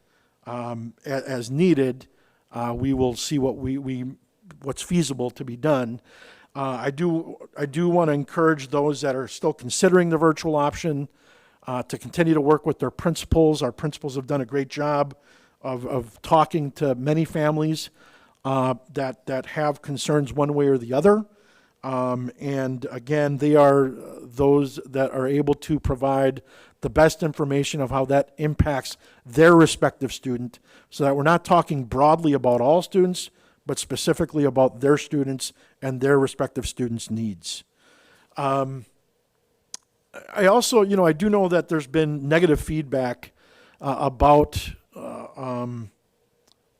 as needed, we will see what's feasible to be done. I do want to encourage those that are still considering the virtual option to continue to work with their principals. Our principals have done a great job of talking to many families that have concerns one way or the other. And again, they are those that are able to provide the best information of how that impacts their respective student, so that we're not talking broadly about all students, but specifically about their students and their respective students' needs. I also, I do know that there's been negative feedback about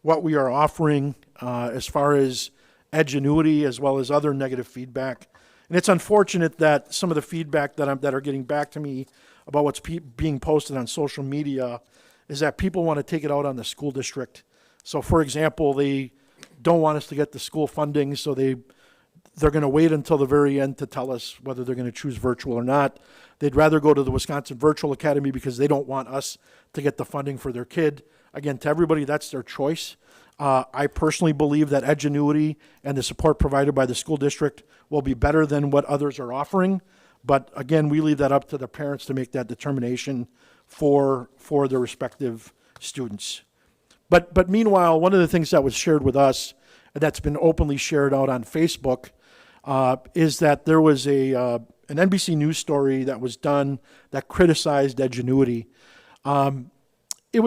what we are offering as far as Edgenuity, as well as other negative feedback. And it's unfortunate that some of the feedback that are getting back to me about what's being posted on social media is that people want to take it out on the school district. So for example, they don't want us to get the school funding, so they're going to wait until the very end to tell us whether they're going to choose virtual or not. They'd rather go to the Wisconsin Virtual Academy because they don't want us to get the funding for their kid. Again, to everybody, that's their choice. I personally believe that Edgenuity and the support provided by the school district will be better than what others are offering. But again, we leave that up to the parents to make that determination for their respective students. But meanwhile, one of the things that was shared with us, and that's been openly shared out on Facebook, is that there was an NBC News story that was done that criticized Edgenuity. You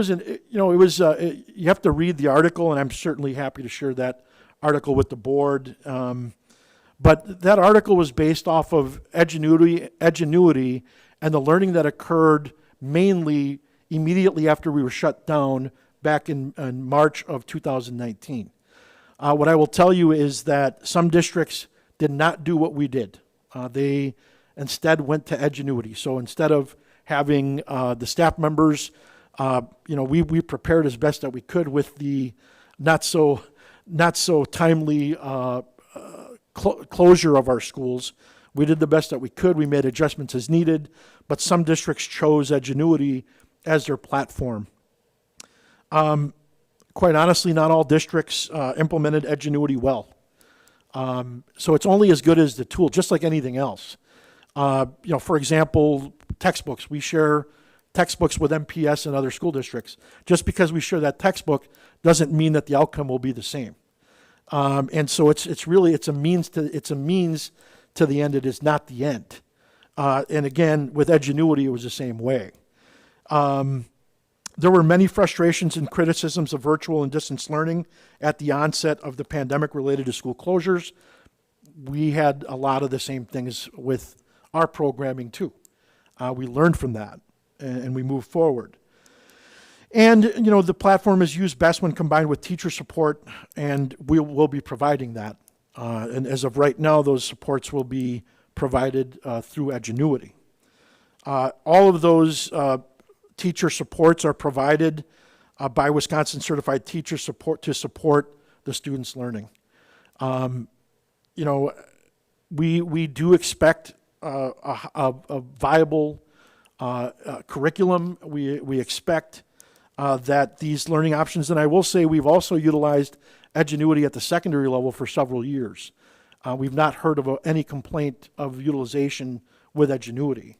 have to read the article, and I'm certainly happy to share that article with the board. But that article was based off of Edgenuity and the learning that occurred mainly immediately after we were shut down back in March of 2019. What I will tell you is that some districts did not do what we did. They instead went to Edgenuity. So instead of having the staff members, we prepared as best that we could with the not so timely closure of our schools. We did the best that we could. We made adjustments as needed, but some districts chose Edgenuity as their platform. Quite honestly, not all districts implemented Edgenuity well. So it's only as good as the tool, just like anything else. For example, textbooks. We share textbooks with MPS and other school districts. Just because we share that textbook doesn't mean that the outcome will be the same. And so it's a means to the end. It is not the end. And again, with Edgenuity, it was the same way. There were many frustrations and criticisms of virtual and distance learning at the onset of the pandemic related to school closures. We had a lot of the same things with our programming too. We learned from that and we moved forward. And, the platform is used best when combined with teacher support, and we will be providing that. And as of right now, those supports will be provided through Edgenuity. All of those teacher supports are provided by Wisconsin Certified Teacher Support to support the students' learning. We do expect a viable curriculum. We expect that these learning options, and I will say we've also utilized Edgenuity at the secondary level for several years. We've not heard of any complaint of utilization with Edgenuity,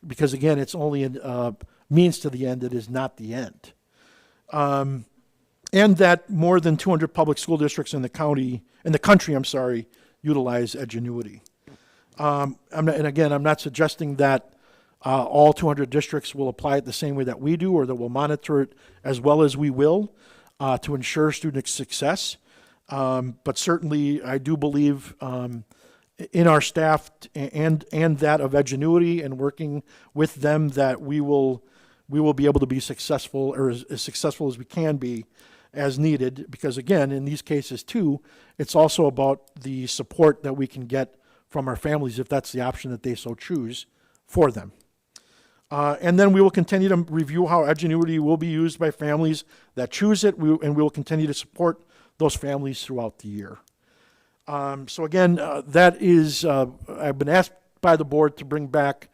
because again, it's only a means to the end, it is not the end. And that more than 200 public school districts in the country, utilize Edgenuity. And again, I'm not suggesting that all 200 districts will apply it the same way that we do, or that we'll monitor it as well as we will to ensure student success. But certainly, I do believe in our staff and that of Edgenuity, and working with them, that we will be able to be successful, or as successful as we can be as needed. Because again, in these cases too, it's also about the support that we can get from our families, if that's the option that they so choose for them. And then we will continue to review how Edgenuity will be used by families that choose it, and we will continue to support those families throughout the year. So again, that is, I've been asked by the board to bring back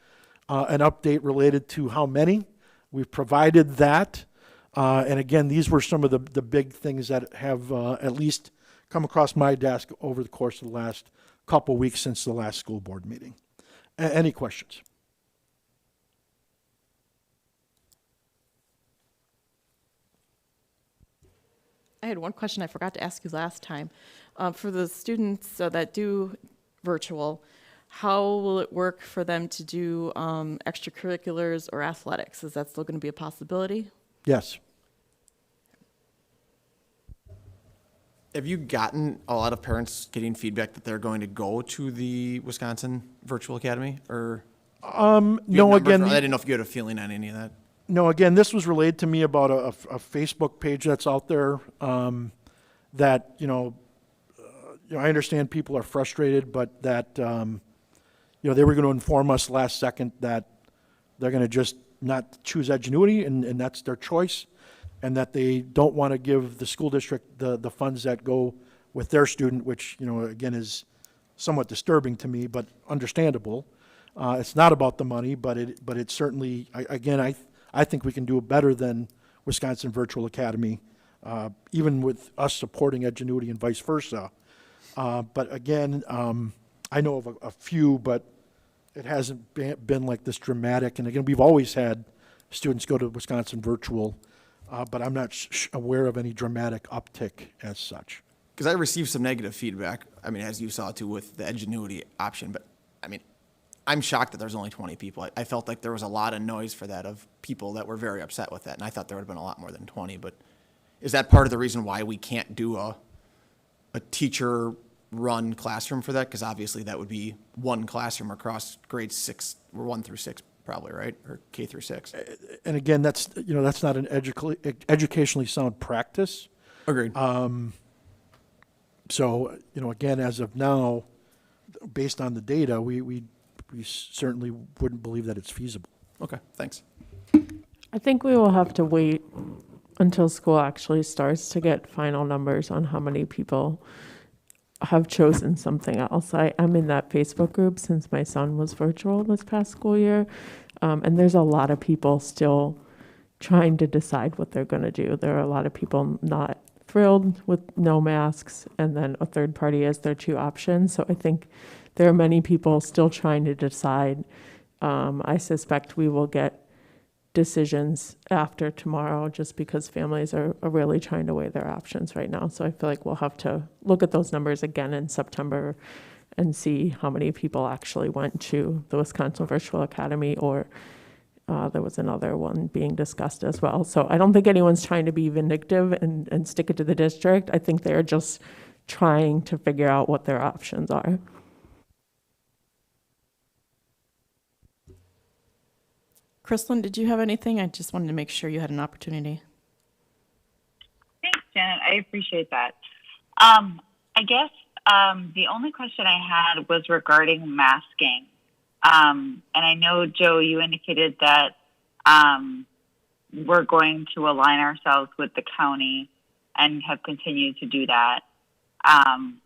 an update related to how many. We've provided that. And again, these were some of the big things that have at least come across my desk over the course of the last couple weeks since the last school board meeting. Any questions? I had one question I forgot to ask you last time. For the students that do virtual, how will it work for them to do extracurriculars or athletics? Is that still going to be a possibility? Yes. Have you gotten a lot of parents getting feedback that they're going to go to the Wisconsin Virtual Academy? Or no, again, I didn't know if you had a feeling on any of that. No, again, this was relayed to me about a Facebook page that's out there that, I understand people are frustrated, but that, they were going to inform us last second that they're going to just not choose Edgenuity, and that's their choice, and that they don't want to give the school district the funds that go with their student, which, again, is somewhat disturbing to me, but understandable. It's not about the money, but it certainly, I think we can do it better than Wisconsin Virtual Academy, even with us supporting Edgenuity and vice versa. But again, I know of a few, but it hasn't been like this dramatic. And again, we've always had students go to Wisconsin Virtual, but I'm not aware of any dramatic uptick as such. Because I received some negative feedback, as you saw too, with the Edgenuity option, but I'm shocked that there's only 20 people. I felt like there was a lot of noise for that, of people that were very upset with that, and I thought there would have been a lot more than 20. But is that part of the reason why we can't do a teacher-run classroom for that? Because obviously that would be one classroom across grades 6, or 1 through 6 probably, right? Or K through 6. And again, that's not an educationally sound practice. Agreed. So, again, as of now, based on the data, we certainly wouldn't believe that it's feasible. Okay, thanks. I think we will have to wait until school actually starts to get final numbers on how many people have chosen something else. I'm in that Facebook group since my son was virtual this past school year, and there's a lot of people still trying to decide what they're going to do. There are a lot of people not thrilled with no masks, and then a third party as their two options. So I think there are many people still trying to decide. I suspect we will get decisions after tomorrow, just because families are really trying to weigh their options right now. So I feel like we'll have to look at those numbers again in September and see how many people actually went to the Wisconsin Virtual Academy, or There was another one being discussed as well. So I don't think anyone's trying to be vindictive and stick it to the district. I think they're just trying to figure out what their options are. Kristlyn, did you have anything? I just wanted to make sure you had an opportunity. Thanks, Janet. I appreciate that. I guess the only question I had was regarding masking. And I know, Joe, you indicated that we're going to align ourselves with the county and have continued to do that. And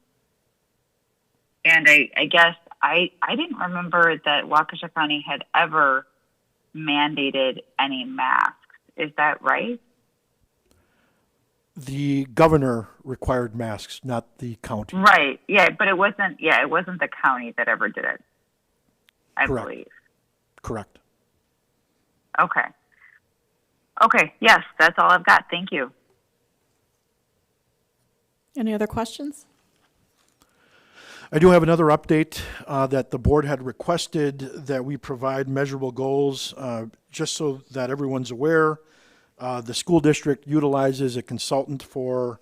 I guess I didn't remember that Waukesha County had ever mandated any masks. Is that right? The governor required masks, not the county. Right. Yeah, but it wasn't the county that ever did it, I Correct. believe. Correct. Okay. Okay, yes, that's all I've got. Thank you. Any other questions? I do have another update that the board had requested that we provide measurable goals, just so that everyone's aware. The school district utilizes a consultant for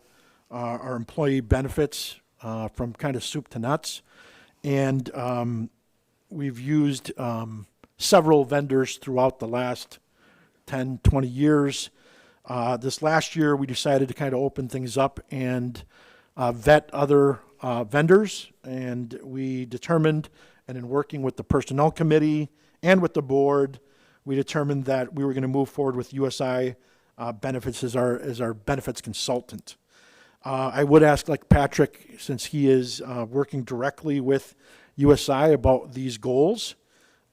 our employee benefits from kind of soup to nuts. And we've used several vendors throughout the last 10, 20 years. This last year, we decided to kind of open things up and vet other vendors. And we determined, and in working with the personnel committee and with the board, we determined that we were going to move forward with USI Benefits as our benefits consultant. I would ask, like Patrick, since he is working directly with USI about these goals,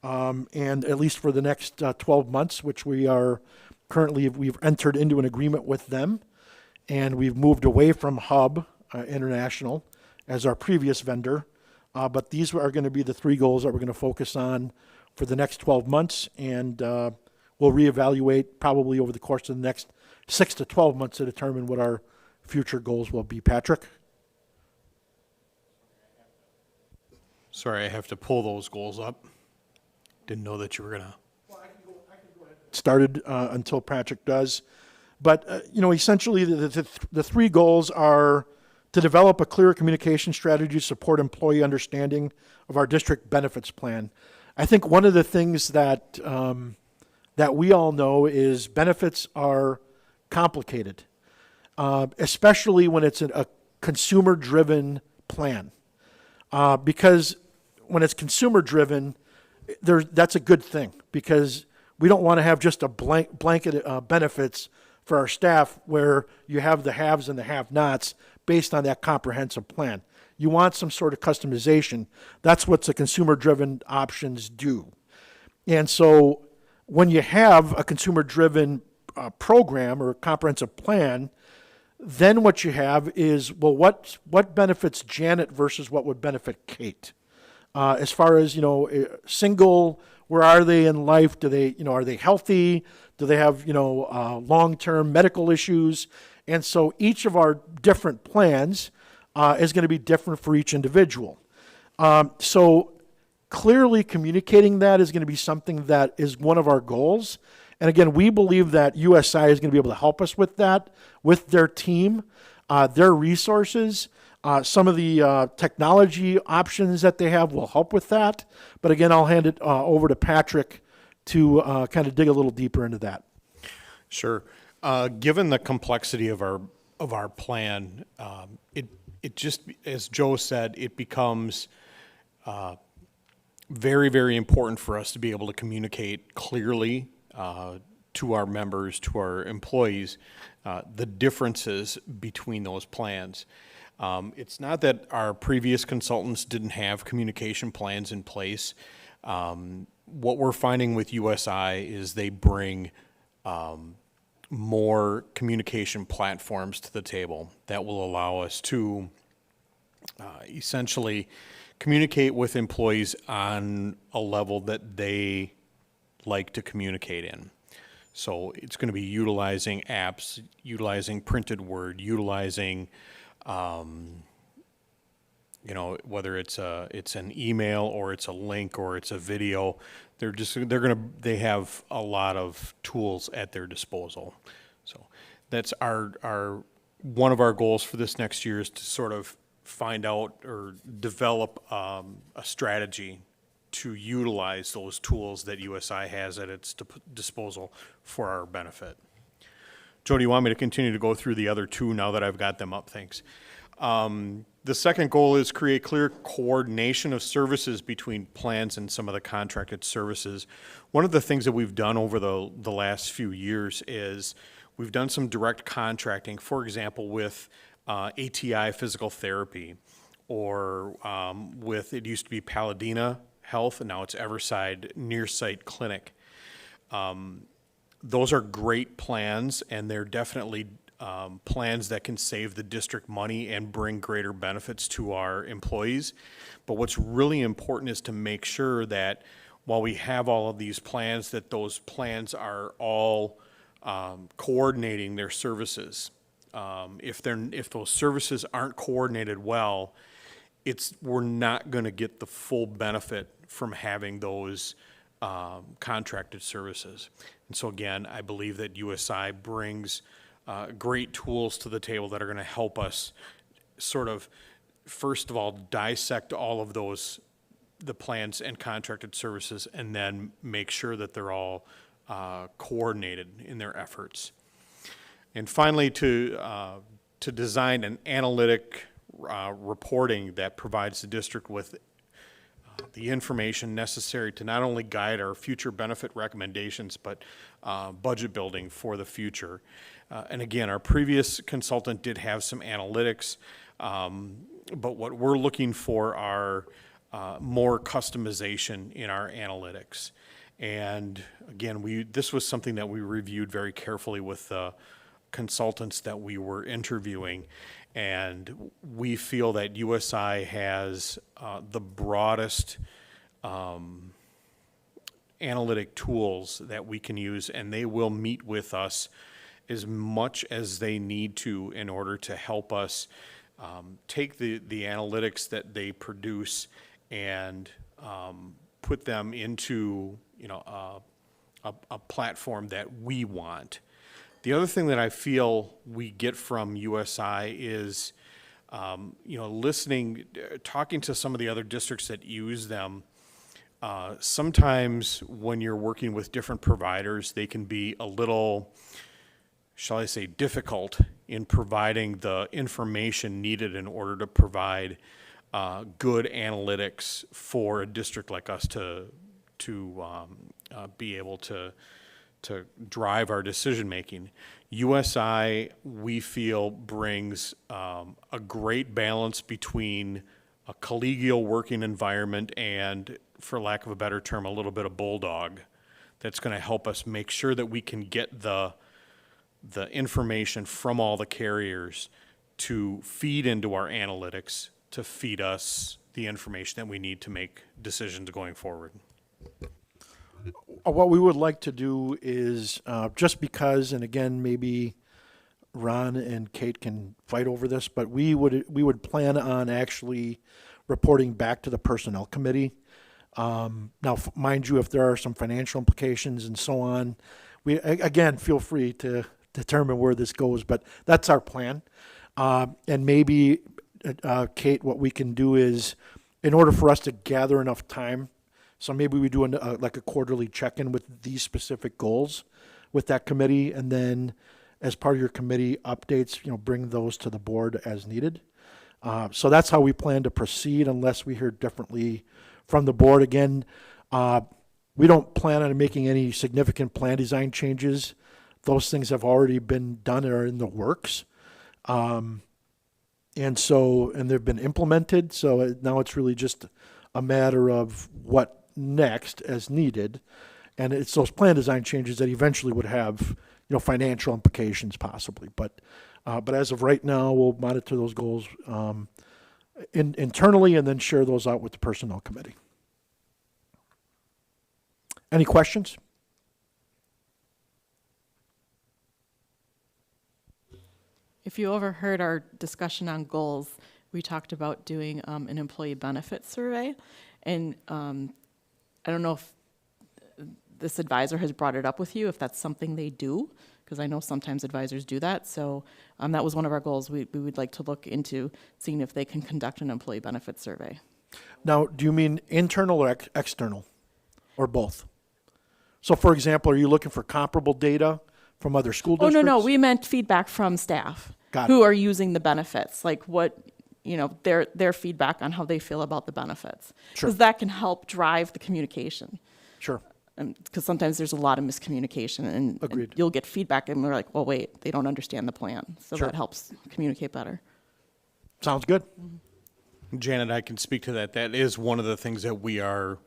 and at least for the next 12 months, which we are currently, we've entered into an agreement with them, and we've moved away from Hub International as our previous vendor. But these are going to be the 3 goals that we're going to focus on for the next 12 months, and we'll reevaluate probably over the course of the next 6 to 12 months to determine what our future goals will be. Patrick? Sorry, I have to pull those goals up. Didn't know that you were going to. Started until Patrick does. But, essentially the 3 goals are to develop a clear communication strategy to support employee understanding of our district benefits plan. I think one of the things that that we all know is benefits are complicated, especially when it's a consumer-driven plan. Because when it's consumer-driven, that's a good thing, because we don't want to have just a blanket benefits for our staff where you have the haves and the have-nots based on that comprehensive plan. You want some sort of customization. That's what the consumer-driven options do. And so when you have a consumer-driven program or comprehensive plan, then what you have is, well, what benefits Janet versus what would benefit Kate? As far as, single, where are they in life? Do they, are they healthy? Do they have, long-term medical issues? And so each of our different plans is going to be different for each individual. So clearly communicating that is going to be something that is one of our goals. And again, we believe that USI is going to be able to help us with that, with their team, their resources. Some of the technology options that they have will help with that. But again, I'll hand it over to Patrick to kind of dig a little deeper into that. Sure. Given the complexity of our plan, it just, as Joe said, it becomes very, very important for us to be able to communicate clearly to our members, to our employees, the differences between those plans. It's not that our previous consultants didn't have communication plans in place. What we're finding with USI is they bring more communication platforms to the table that will allow us to essentially communicate with employees on a level that they like to communicate in. So it's going to be utilizing apps, utilizing printed word, utilizing You know, whether it's an email or it's a link or it's a video, they have a lot of tools at their disposal. So that's one of our goals for this next year is to sort of find out or develop a strategy to utilize those tools that USI has at its disposal for our benefit. Joe, do you want me to continue to go through the other two now that I've got them up? Thanks. The second goal is create clear coordination of services between plans and some of the contracted services. One of the things that we've done over the last few years is we've done some direct contracting, for example, with ATI Physical Therapy, or it used to be Paladina Health, and now it's Everside Near-Site Clinic. Those are great plans, and they're definitely plans that can save the district money and bring greater benefits to our employees. But what's really important is to make sure that while we have all of these plans, that those plans are all coordinating their services. If those services aren't coordinated well, we're not going to get the full benefit from having those contracted services. And so again, I believe that USI brings great tools to the table that are going to help us sort of, first of all, dissect all of the plans and contracted services, and then make sure that they're all coordinated in their efforts. And finally, to design an analytic reporting that provides the district with the information necessary to not only guide our future benefit recommendations, but budget building for the future. And again, our previous consultant did have some analytics, but what we're looking for are more customization in our analytics. And again, this was something that we reviewed very carefully with the consultants that we were interviewing, and we feel that USI has the broadest analytic tools that we can use, and they will meet with us as much as they need to in order to help us take the analytics that they produce and put them into a platform that we want. The other thing that I feel we get from USI is, talking to some of the other districts that use them. Sometimes when you're working with different providers, they can be a little, shall I say, difficult in providing the information needed in order to provide good analytics for a district like us to be able to drive our decision making. USI, we feel, brings a great balance between a collegial working environment and, for lack of a better term, a little bit of bulldog that's going to help us make sure that we can get the information from all the carriers to feed into our analytics, to feed us the information that we need to make decisions going forward. What we would like to do is, just because, and again, maybe Ron and Kate can fight over this, but we would plan on actually reporting back to the Personnel Committee. Now, mind you, if there are some financial implications and so on, again, feel free to determine where this goes, but that's our plan. And maybe, Kate, what we can do is, in order for us to gather enough time, so maybe we do like a quarterly check-in with these specific goals with that committee, and then as part of your committee updates, bring those to the board as needed. So that's how we plan to proceed, unless we hear differently from the board. Again, we don't plan on making any significant plan design changes. Those things have already been done or are in the works. And they've been implemented. So now it's really just a matter of what next as needed. And it's those plan design changes that eventually would have, financial implications possibly. But as of right now, we'll monitor those goals internally and then share those out with the Personnel Committee. Any questions? If you overheard our discussion on goals, we talked about doing an employee benefit survey. And I don't know if this advisor has brought it up with you, if that's something they do, because I know sometimes advisors do that. So that was one of our goals. We would like to look into seeing if they can conduct an employee benefit survey. Now, do you mean internal or external, or both? So, for example, are you looking for comparable data from other school Oh, districts? no, we meant feedback from staff Got who it. are using the benefits, like what, their feedback on how they feel about the benefits. Sure. Because that can help drive the communication. Sure. Because sometimes there's a lot of miscommunication, and you'll get feedback, and we're like, well, wait, they don't understand the plan. So Sure. that helps communicate better. Sounds good. Janet, I can speak to that. That is one of the things that we are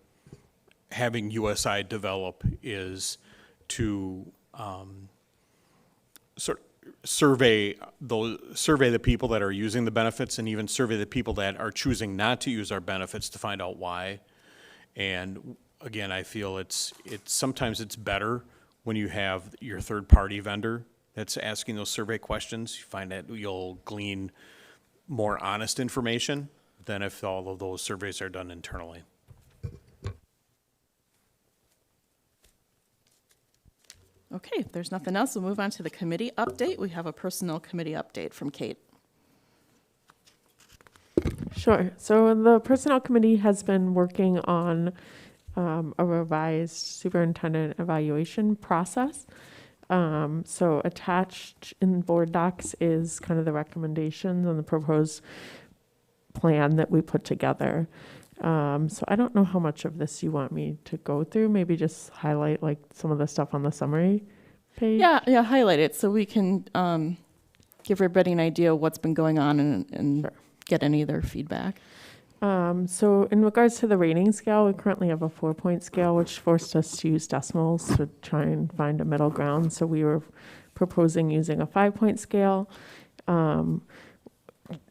having USI develop, is to survey the people that are using the benefits, and even survey the people that are choosing not to use our benefits to find out why. And again, I feel it's sometimes it's better when you have your third-party vendor that's asking those survey questions. You find that you'll glean more honest information than if all of those surveys are done internally. Okay, if there's nothing else, we'll move on to the committee update. We have a personnel committee update from Kate. Sure. So the Personnel Committee has been working on a revised superintendent evaluation process. So attached in board docs is kind of the recommendations and the proposed plan that we put together. So I don't know how much of this you want me to go through. Maybe just highlight like some of the stuff on the summary page. Yeah, highlight it so we can give everybody an idea of what's been going on and Sure. get any of their feedback. So in regards to the rating scale, we currently have a 4-point scale, which forced us to use decimals to try and find a middle ground. So we were proposing using a 5-point scale.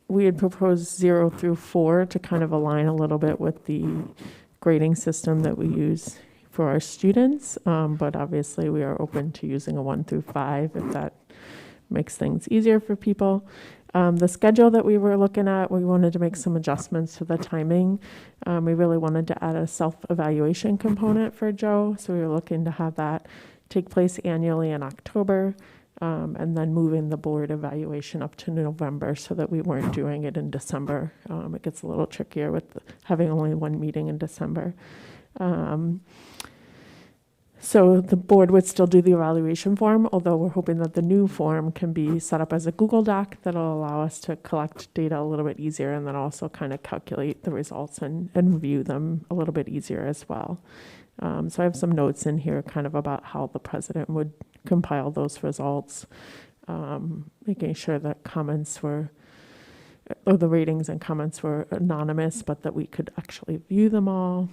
We had proposed 0 through 4 to kind of align a little bit with the grading system that we use for our students. But obviously we are open to using a 1 through 5 if that makes things easier for people. The schedule that we were looking at, we wanted to make some adjustments to the timing. We really wanted to add a self-evaluation component for Joe. So we were looking to have that take place annually in October. And then moving the board evaluation up to November so that we weren't doing it in December. It gets a little trickier with having only one meeting in December. So the board would still do the evaluation form, although we're hoping that the new form can be set up as a Google Doc that'll allow us to collect data a little bit easier and then also kind of calculate the results and review them a little bit easier as well. So I have some notes in here kind of about how the president would compile those results, making sure that the ratings and comments were anonymous, but that we could actually view them all.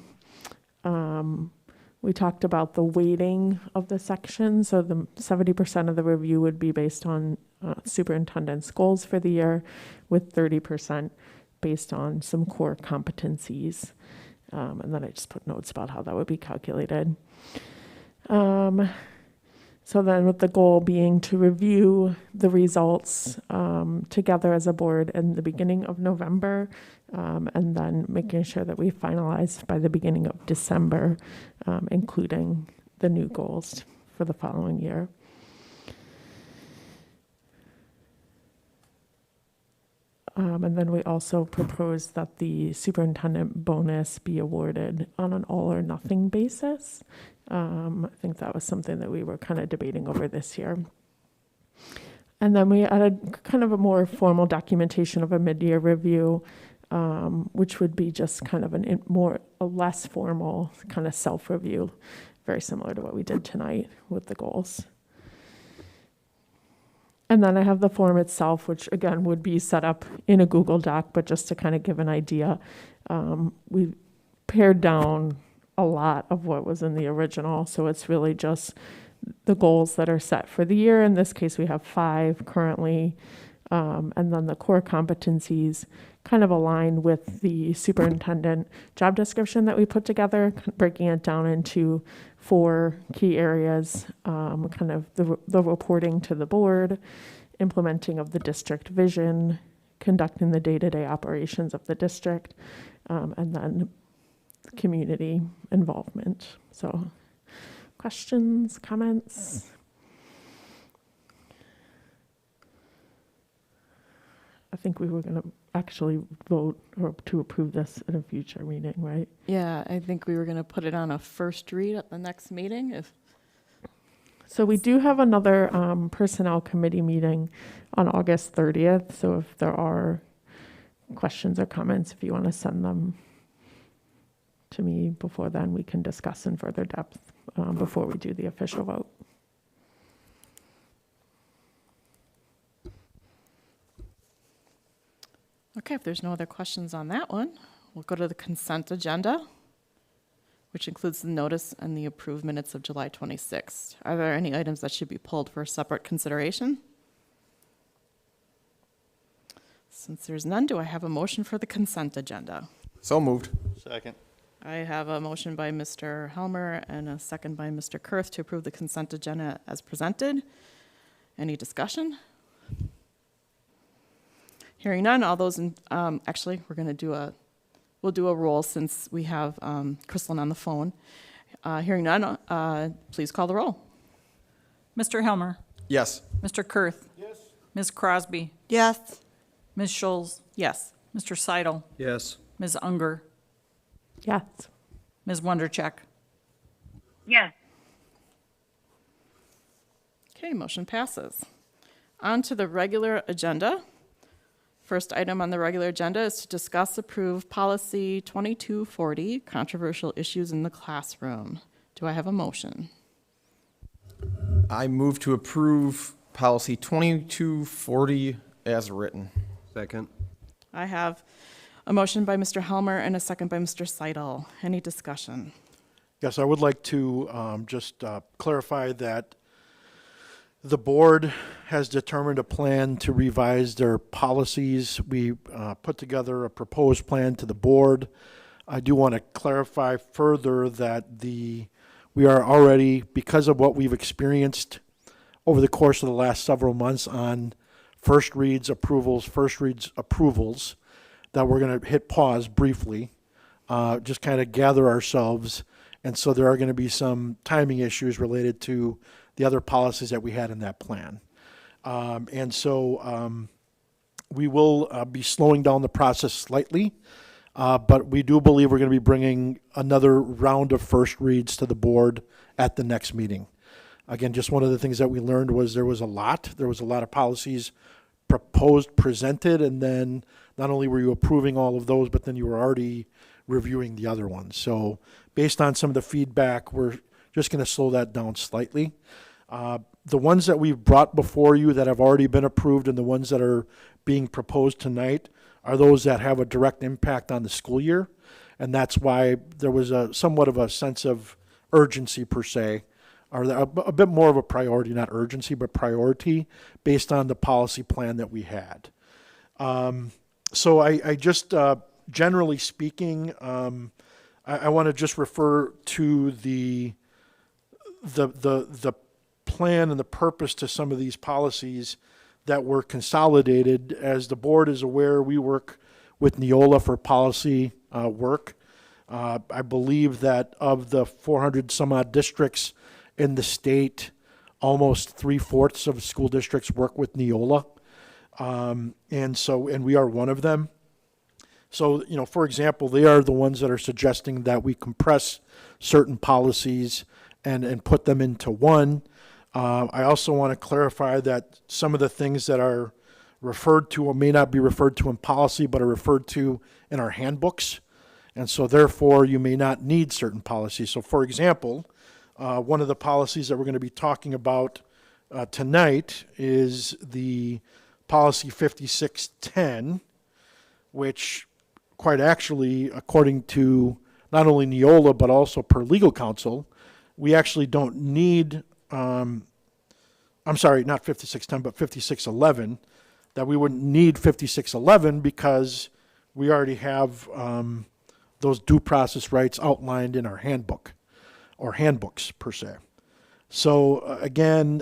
We talked about the weighting of the section. So the 70% of the review would be based on superintendent's goals for the year, with 30% based on some core competencies. And then I just put notes about how that would be calculated. So then with the goal being to review the results together as a board in the beginning of November, and then making sure that we finalize by the beginning of December, including the new goals for the following year. And then we also proposed that the superintendent bonus be awarded on an all or nothing basis. I think that was something that we were kind of debating over this year. And then we added kind of a more formal documentation of a mid-year review, which would be just kind of a less formal kind of self-review, very similar to what we did tonight with the goals. And then I have the form itself, which again would be set up in a Google Doc, but just to kind of give an idea, we pared down a lot of what was in the original. So it's really just the goals that are set for the year. In this case, we have 5 currently. And then the core competencies kind of align with the superintendent job description that we put together, breaking it down into 4 key areas, kind of the reporting to the board, implementing of the district vision, conducting the day-to-day operations of the district, and then community involvement. So questions, comments? I think we were going to actually vote or to approve this at a future meeting, right? Yeah, I think we were going to put it on a first read at the next meeting. So we do have another personnel committee meeting on August 30th. So if there are questions or comments, if you want to send them to me before then, we can discuss in further depth before we do the official vote. Okay, if there's no other questions on that one, we'll go to the consent agenda, which includes the notice and the approved minutes of July 26th. Are there any items that should be pulled for separate consideration? Since there's none, do I have a motion for the consent agenda? So moved. Second. I have a motion by Mr. Helmer and a second by Mr. Kurth to approve the consent agenda as presented. Any discussion? Hearing none, all those in, actually, we'll do a roll since we have Crystalline on the phone. Hearing none, please call the roll. Mr. Helmer, Yes. Mr. Kurth. Yes. Ms. Crosby, Yes. Ms. Scholes, Yes. Mr. Seidel, Yes. Ms. Unger, Yes. Ms. Wondercheck. Yes. Okay, motion passes. On to the regular agenda. First item on the regular agenda is to discuss, approve policy 2240, controversial issues in the classroom. Do I have a motion? I move to approve policy 2240 as written. Second. I have a motion by Mr. Helmer and a second by Mr. Seidel. Any discussion? Yes, I would like to just clarify that the board has determined a plan to revise their policies. We put together a proposed plan to the board. I do want to clarify further that we are already, because of what we've experienced over the course of the last several months on first reads, approvals, that we're going to hit pause briefly, just kind of gather ourselves. And so there are going to be some timing issues related to the other policies that we had in that plan. And so we will be slowing down the process slightly, but we do believe we're going to be bringing another round of first reads to the board at the next meeting. Again, just one of the things that we learned was there was a lot of policies proposed, presented, and then not only were you approving all of those, but then you were already reviewing the other ones. So based on some of the feedback, we're just going to slow that down slightly. The ones that we've brought before you that have already been approved and the ones that are being proposed tonight are those that have a direct impact on the school year. And that's why there was somewhat of a sense of urgency per se, or a bit more of a priority, not urgency, but priority based on the policy plan that we had. So I just, generally speaking, I want to just refer to the plan and the purpose to some of these policies that were consolidated. As the board is aware, we work with Neola for policy work. I believe that of the 400 some odd districts in the state, almost 3/4 of school districts work with Neola. And we are one of them. So, for example, they are the ones that are suggesting that we compress certain policies and put them into one. I also want to clarify that some of the things that are referred to or may not be referred to in policy, but are referred to in our handbooks. And so therefore, you may not need certain policies. So for example, one of the policies that we're going to be talking about tonight is the policy 5610, which quite actually, according to not only Neola, but also per legal counsel, we actually don't need, I'm sorry, not 5610, but 5611, that we wouldn't need 5611 because we already have those due process rights outlined in our handbook, or handbooks per se. So again,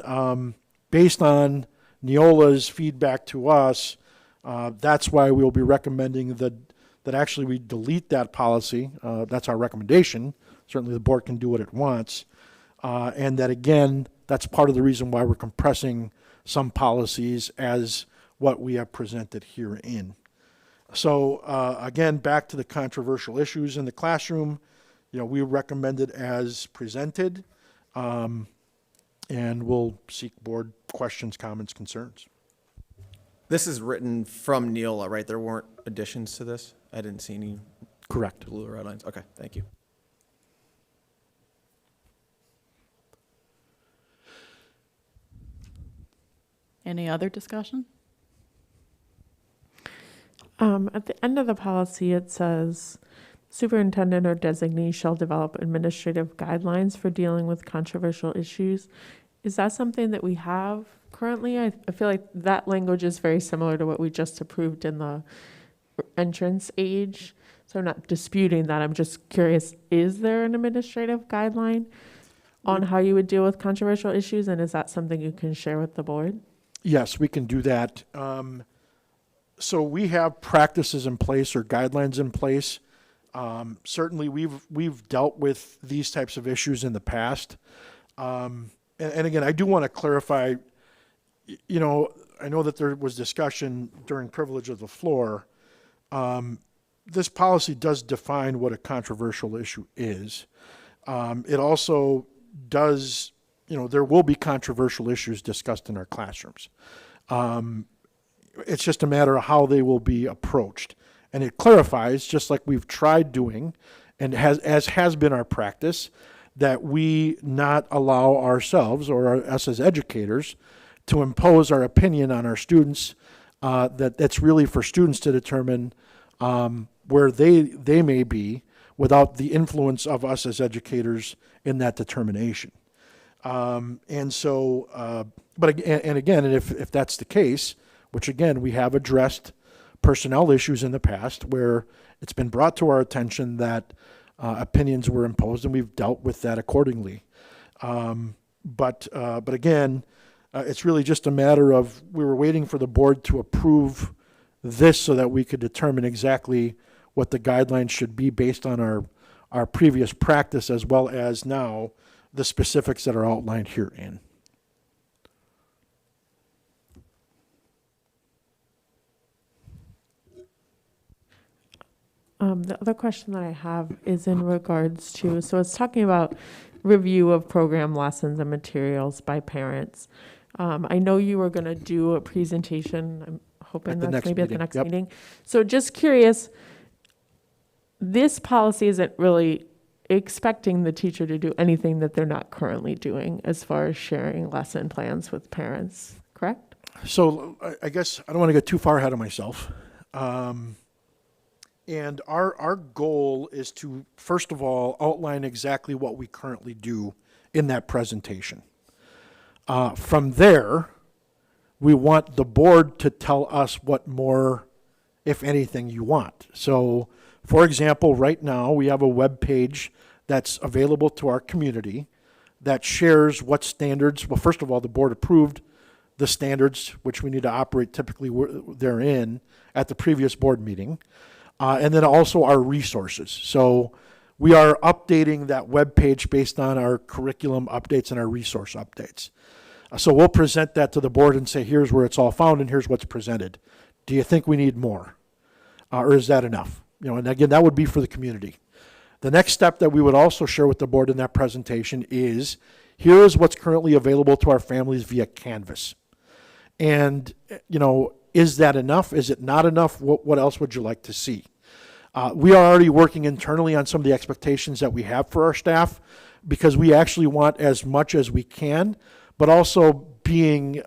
based on Neola's feedback to us, That's why we'll be recommending that actually we delete that policy. That's our recommendation. Certainly the board can do what it wants. And that again, that's part of the reason why we're compressing some policies as what we have presented herein. So again, back to the controversial issues in the classroom, we recommend it as presented, and we'll seek board questions, comments, concerns. This is written from Neola, right? There weren't additions to this? I didn't see any. Correct. Blue or red lines. Okay, thank you. Any other discussion? At the end of the policy, it says, superintendent or designee shall develop administrative guidelines for dealing with controversial issues. Is that something that we have currently? I feel like that language is very similar to what we just approved in the entrance age. So I'm not disputing that. I'm just curious, is there an administrative guideline on how you would deal with controversial issues? And is that something you can share with the board? Yes, we can do that. So we have practices in place or guidelines in place. Certainly we've dealt with these types of issues in the past. And again, I do want to clarify, I know that there was discussion during privilege of the floor. This policy does define what a controversial issue is. It also does, there will be controversial issues discussed in our classrooms. It's just a matter of how they will be approached. And it clarifies, just like we've tried doing, and as has been our practice, that we not allow ourselves or us as educators to impose our opinion on our students. That's really for students to determine where they may be without the influence of us as educators in that determination. And so, but again, if that's the case, which again, we have addressed personnel issues in the past where it's been brought to our attention that opinions were imposed, and we've dealt with that accordingly. But again, it's really just a matter of we were waiting for the board to approve this so that we could determine exactly what the guidelines should be based on our previous practice, as well as now the specifics that are outlined herein. The other question that I have is in regards to, so it's talking about review of program lessons and materials by parents. I know you were going to do a presentation. I'm hoping that's maybe at the next meeting. So just curious, this policy isn't really expecting the teacher to do anything that they're not currently doing as far as sharing lesson plans with parents, correct? So I guess I don't want to get too far ahead of myself. And our goal is to, first of all, outline exactly what we currently do in that presentation. From there, we want the board to tell us what more, if anything, you want. So, for example, right now we have a web page that's available to our community that shares what standards, well, first of all, the board approved the standards which we need to operate typically therein at the previous board meeting. And then also our resources. So we are updating that web page based on our curriculum updates and our resource updates. So we'll present that to the board and say, here's where it's all found and here's what's presented. Do you think we need more? Or is that enough? And again, that would be for the community. The next step that we would also share with the board in that presentation is, here is what's currently available to our families via Canvas. And, is that enough? Is it not enough? What else would you like to see? We are already working internally on some of the expectations that we have for our staff, because we actually want as much as we can, but also being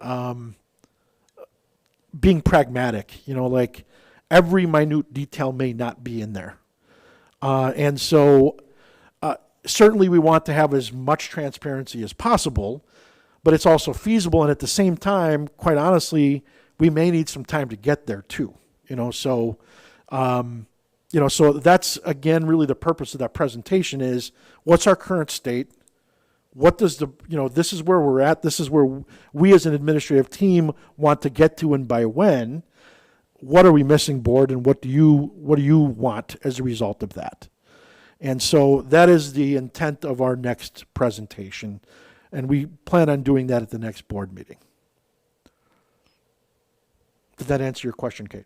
pragmatic. Like every minute detail may not be in there. And so certainly we want to have as much transparency as possible, but it's also feasible. And at the same time, quite honestly, we may need some time to get there too, so that's again, really the purpose of that presentation is, what's our current state? What does this is where we're at. This is where we as an administrative team want to get to, and by when. what are we missing, board, and what do you want as a result of that? And so that is the intent of our next presentation, and we plan on doing that at the next board meeting. Did that answer your question, Kate?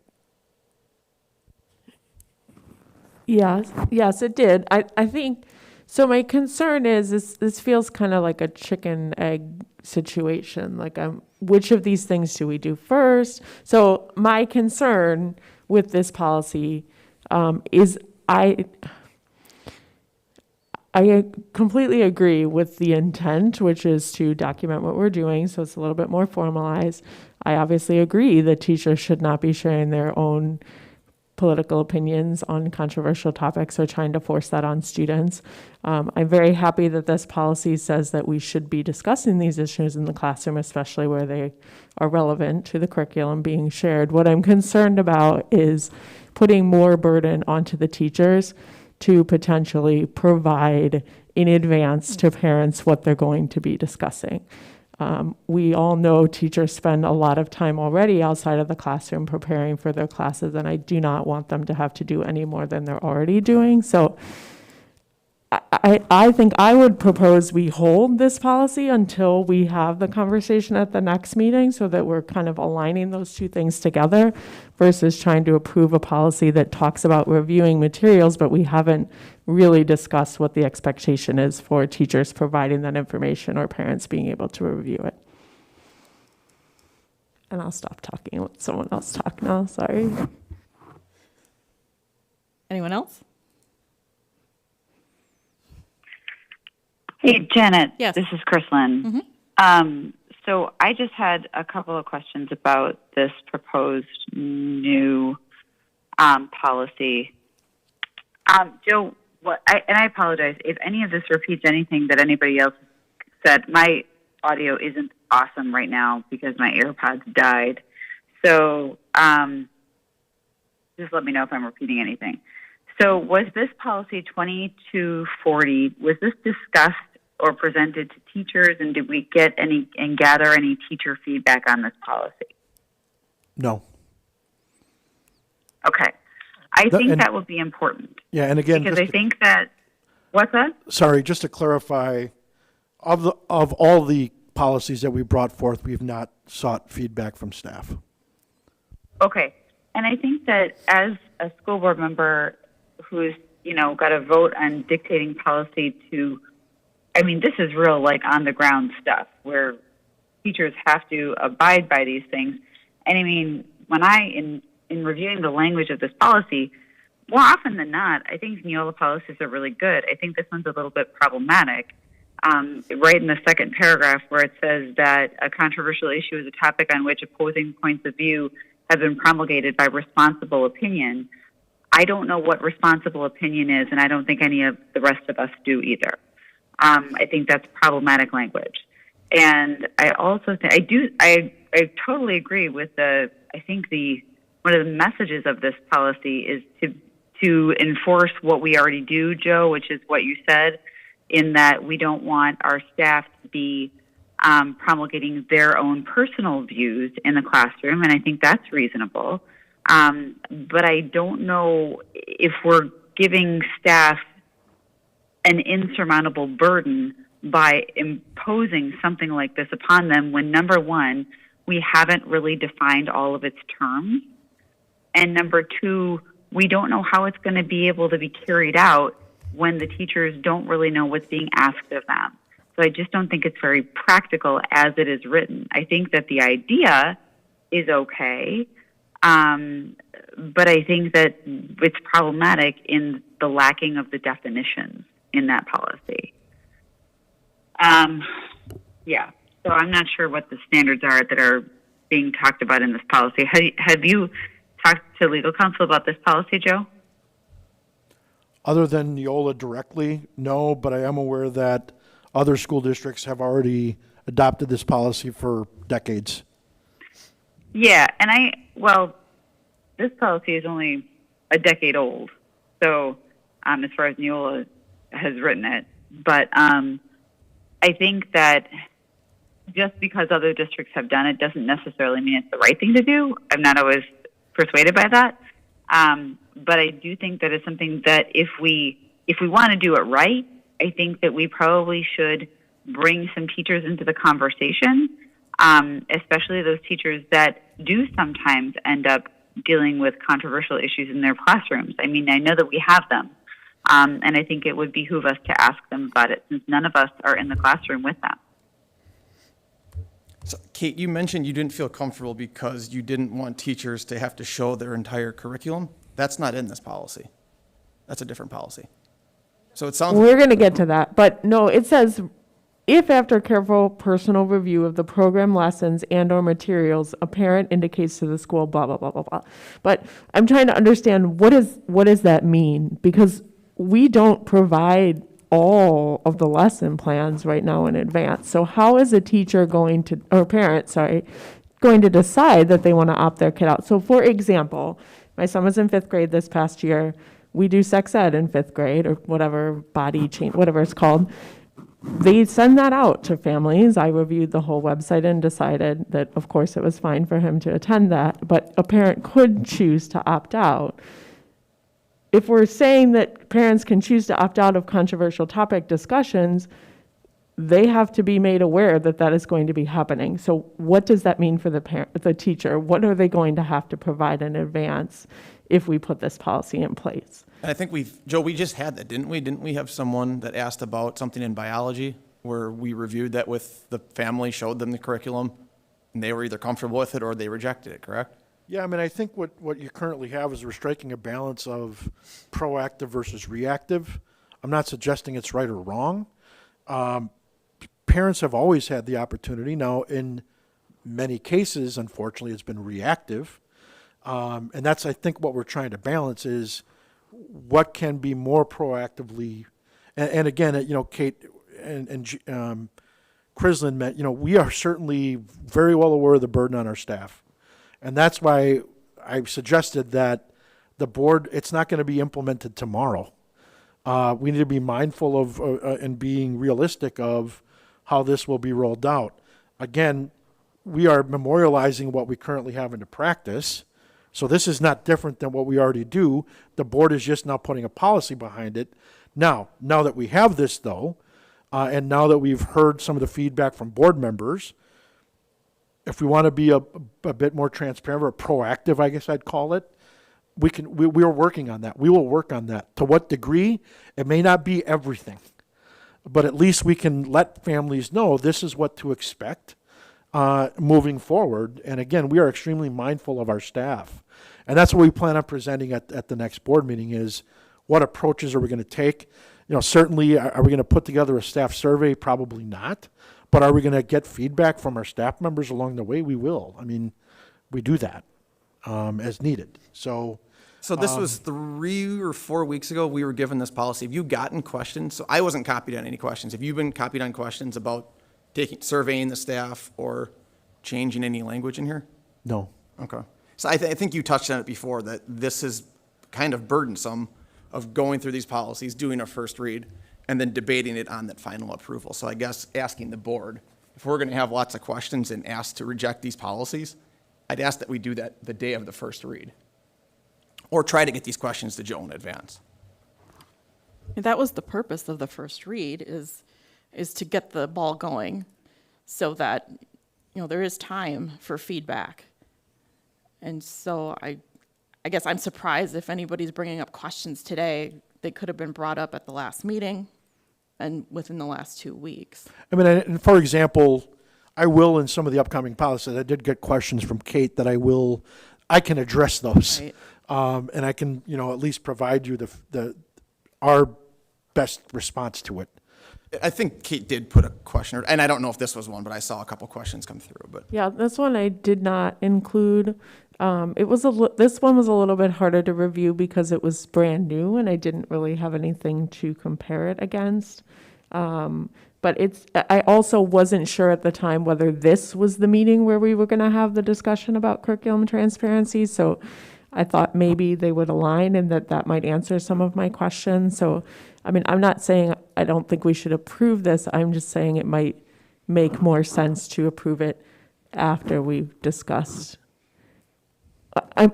Yes, it did. I think, so my concern is this feels kind of like a chicken egg situation. Like, which of these things do we do first? So my concern with this policy is I completely agree with the intent, which is to document what we're doing, so it's a little bit more formalized. I obviously agree that teachers should not be sharing their own political opinions on controversial topics or trying to force that on students. I'm very happy that this policy says that we should be discussing these issues in the classroom, especially where they are relevant to the curriculum being shared. What I'm concerned about is putting more burden onto the teachers to potentially provide in advance to parents what they're going to be discussing. We all know teachers spend a lot of time already outside of the classroom preparing for their classes, and I do not want them to have to do any more than they're already doing. So I think I would propose we hold this policy until we have the conversation at the next meeting, so that we're kind of aligning those two things together versus trying to approve a policy that talks about reviewing materials, but we haven't really discussed what the expectation is for teachers providing that information or parents being able to review it. And I'll stop talking and let someone else talk now, sorry. Anyone else? Hey, Janet. Yes. This is Chrislyn. So I just had a couple of questions about this proposed new policy. Joe, and I apologize if any of this repeats anything that anybody else said. My audio isn't awesome right now because my AirPods died. So just let me know if I'm repeating anything. So was this policy 2240, was this discussed or presented to teachers, and did we get any and gather any teacher feedback on this policy? No. Okay. I think that would be important. Yeah, and again, because I think that, what's that? Sorry, just to clarify, of all the policies that we brought forth, we've not sought feedback from staff. Okay. And I think that as a school board member who's, got to vote on dictating policy to, this is real, like, on-the-ground stuff where teachers have to abide by these things. And when in reviewing the language of this policy, more often than not, I think Neola policies are really good. I think this one's a little bit problematic. Right in the second paragraph where it says that a controversial issue is a topic on which opposing points of view have been promulgated by responsible opinion. I don't know what responsible opinion is, and I don't think any of the rest of us do either. I think that's problematic language. And I also think, I totally agree with one of the messages of this policy is to enforce what we already do, Joe, which is what you said, in that we don't want our staff to be promulgating their own personal views in the classroom, and I think that's reasonable. But I don't know if we're giving staff an insurmountable burden by imposing something like this upon them when, number one, we haven't really defined all of its terms, and number two, we don't know how it's going to be able to be carried out when the teachers don't really know what's being asked of them. So I just don't think it's very practical as it is written. I think that the idea is okay, but I think that it's problematic in the lacking of the definitions in that policy. So I'm not sure what the standards are that are being talked about in this policy. Have you talked to legal counsel about this policy, Joe? Other than Neola directly, no, but I am aware that other school districts have already adopted this policy for decades. Yeah, and this policy is only a decade old, so as far as Neola has written it. But I think that just because other districts have done it doesn't necessarily mean it's the right thing to do. I'm not always persuaded by that. But I do think that it's something that if we want to do it right, I think that we probably should bring some teachers into the conversation, especially those teachers that do sometimes end up dealing with controversial issues in their classrooms. I mean, I know that we have them, and I think it would behoove us to ask them about it since none of us are in the classroom with them. So, Kate, you mentioned you didn't feel comfortable because you didn't want teachers to have to show their entire curriculum. That's not in this policy. That's a different policy. So it sounds We're going to get to that, but no, it says, if after careful personal review of the program lessons and or materials, a parent indicates to the school, blah, blah, blah, blah, blah. But I'm trying to understand, what does that mean? Because we don't provide all of the lesson plans right now in advance. So how is a teacher going to, or parent, sorry, going to decide that they want to opt their kid out? So for example, my son was in 5th grade this past year. We do sex ed in 5th grade, or whatever, body change, whatever it's called. They send that out to families. I reviewed the whole website and decided that, of course, it was fine for him to attend that, but a parent could choose to opt out. If we're saying that parents can choose to opt out of controversial topic discussions, they have to be made aware that that is going to be happening. So what does that mean for the teacher? What are they going to have to provide in advance if we put this policy in place? And I think Joe, we just had that, didn't we? Didn't we have someone that asked about something in biology where we reviewed that with the family, showed them the curriculum, and they were either comfortable with it or they rejected it, correct? Yeah, I mean, I think what you currently have is we're striking a balance of proactive versus reactive. I'm not suggesting it's right or wrong. Parents have always had the opportunity. Now, in many cases, unfortunately, it's been reactive. And that's, I think, what we're trying to balance is what can be more proactively. And again, Kate and Crislin meant, we are certainly very well aware of the burden on our staff. And that's why I suggested that the board, it's not going to be implemented tomorrow. We need to be mindful of and being realistic of how this will be rolled out. Again, we are memorializing what we currently have into practice. So this is not different than what we already do. The board is just now putting a policy behind it. Now that we have this, though, and now that we've heard some of the feedback from board members, if we want to be a bit more transparent or proactive, I guess I'd call it, we are working on that. We will work on that. To what degree? It may not be everything, but at least we can let families know this is what to expect moving forward. And again, we are extremely mindful of our staff. And that's what we plan on presenting at the next board meeting is what approaches are we going to take? Certainly, are we going to put together a staff survey? Probably not. But are we going to get feedback from our staff members along the way? We will. I mean, we do that as needed. So this was 3 or 4 weeks ago, we were given this policy. Have you gotten questions? So I wasn't copied on any questions. Have you been copied on questions about surveying the staff or changing any language in here? No. Okay. So I think you touched on it before, that this is kind of burdensome of going through these policies, doing a first read, and then debating it on that final approval. So I guess asking the board, if we're going to have lots of questions and ask to reject these policies, I'd ask that we do that the day of the first read, or try to get these questions to Joe in advance. That was the purpose of the first read, is to get the ball going so that, there is time for feedback. And so I guess I'm surprised if anybody's bringing up questions today. They could have been brought up at the last meeting and within the last 2 weeks. I mean, and for example, I will in some of the upcoming policies, I did get questions from Kate that I can address those. Right. And I can, at least provide you our best response to it. I think Kate did put a question, and I don't know if this was one, but I saw a couple questions come through. But Yeah, this one I did not include. This one was a little bit harder to review because it was brand new and I didn't really have anything to compare it against. But I also wasn't sure at the time whether this was the meeting where we were going to have the discussion about curriculum transparency. So I thought maybe they would align and that might answer some of my questions. So, I mean, I'm not saying I don't think we should approve this. I'm just saying it might make more sense to approve it after we've discussed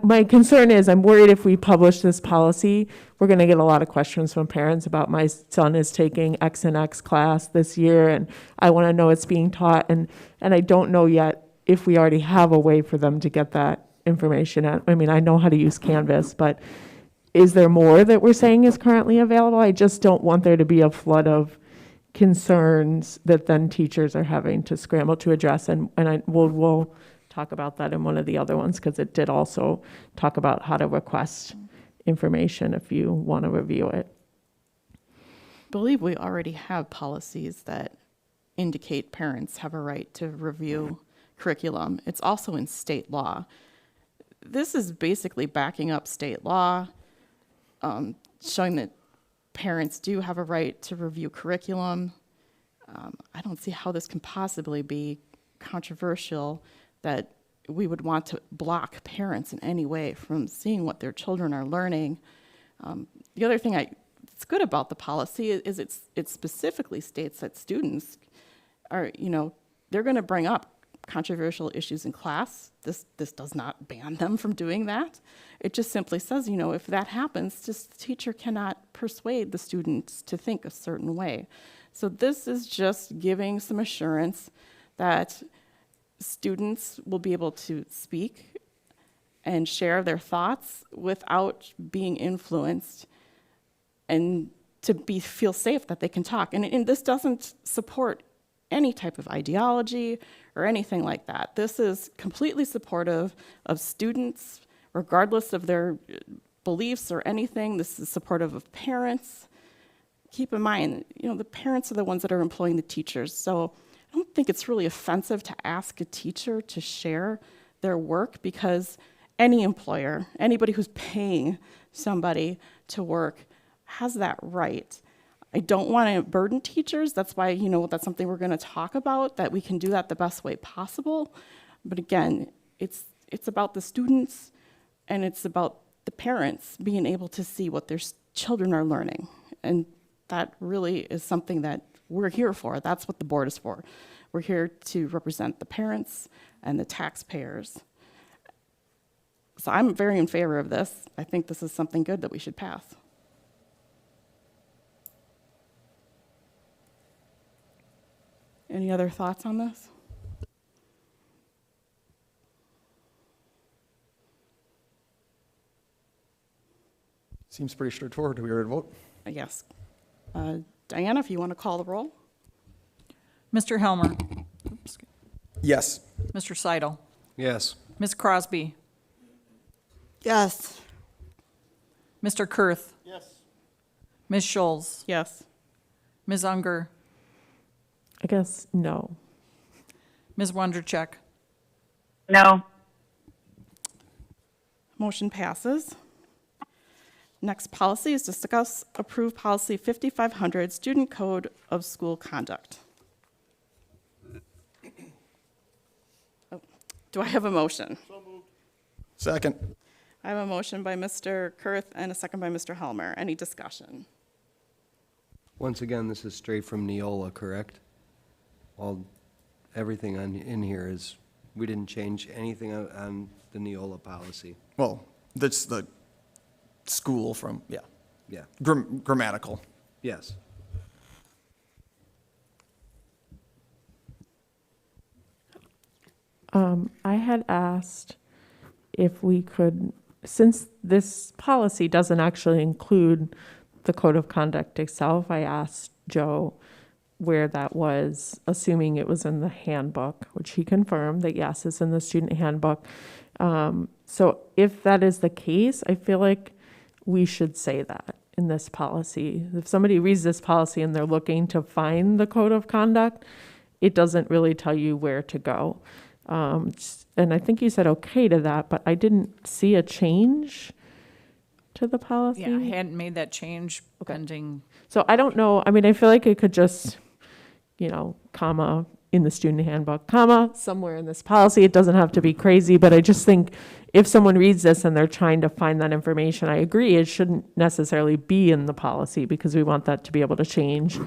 my concern is I'm worried if we publish this policy, we're going to get a lot of questions from parents about my son is taking X and X class this year, and I want to know it's being taught. And I don't know yet if we already have a way for them to get that information. I mean, I know how to use Canvas, but is there more that we're saying is currently available? I just don't want there to be a flood of concerns that then teachers are having to scramble to address. And we'll talk about that in one of the other ones, because it did also talk about how to request information if you want to review it. I believe we already have policies that indicate parents have a right to review curriculum. It's also in state law. This is basically backing up state law, showing that parents do have a right to review curriculum. I don't see how this can possibly be controversial, that we would want to block parents in any way from seeing what their children are learning. The other thing that's good about the policy is it specifically states that students are, they're going to bring up controversial issues in class. This does not ban them from doing that. It just simply says, if that happens, just the teacher cannot persuade the students to think a certain way. So this is just giving some assurance that students will be able to speak and share their thoughts without being influenced, and to feel safe that they can talk. And this doesn't support any type of ideology or anything like that. This is completely supportive of students, regardless of their beliefs or anything. This is supportive of parents. Keep in mind, the parents are the ones that are employing the teachers. So I don't think it's really offensive to ask a teacher to share their work, because any employer, anybody who's paying somebody to work, has that right. I don't want to burden teachers. That's why, that's something we're going to talk about, that we can do that the best way possible. But again, it's about the students, and it's about the parents being able to see what their children are learning. And that really is something that we're here for. That's what the board is for. We're here to represent the parents and the taxpayers. So I'm very in favor of this. I think this is something good that we should pass. Any other thoughts on this? Seems pretty straightforward. Do we ready to vote? Yes. Diana, if you want to call the roll. Mr. Helmer, Yes. Mr. Seidel, Yes. Ms. Crosby, Yes. Mr. Kurth, Yes. Ms. Scholes, Yes. Ms. Unger, I guess no. Ms. Wondercheck, No. Motion passes. Next policy is discuss approve policy 5500, Student Code of School Conduct. Oh, do I have a motion? Second. I have a motion by Mr. Kurth and a second by Mr. Helmer. Any discussion? Once again, this is straight from Neola, correct? Everything in here is, we didn't change anything on the Neola policy. Well, that's the school from, yeah. Yeah. Grammatical. Yes. I had asked if we could, since this policy doesn't actually include the code of conduct itself, I asked Joe where that was, assuming it was in the handbook, which he confirmed that yes, it's in the student handbook. So if that is the case, I feel like we should say that in this policy. If somebody reads this policy and they're looking to find the code of conduct, it doesn't really tell you where to go. And I think you said okay to that, but I didn't see a change to the policy. yeah, I hadn't made that change pending. So I don't know, I mean, I feel like it could just, comma, in the student handbook, comma, somewhere in this policy. It doesn't have to be crazy, but I just think if someone reads this and they're trying to find that information, I agree, it shouldn't necessarily be in the policy, because we want that to be able to change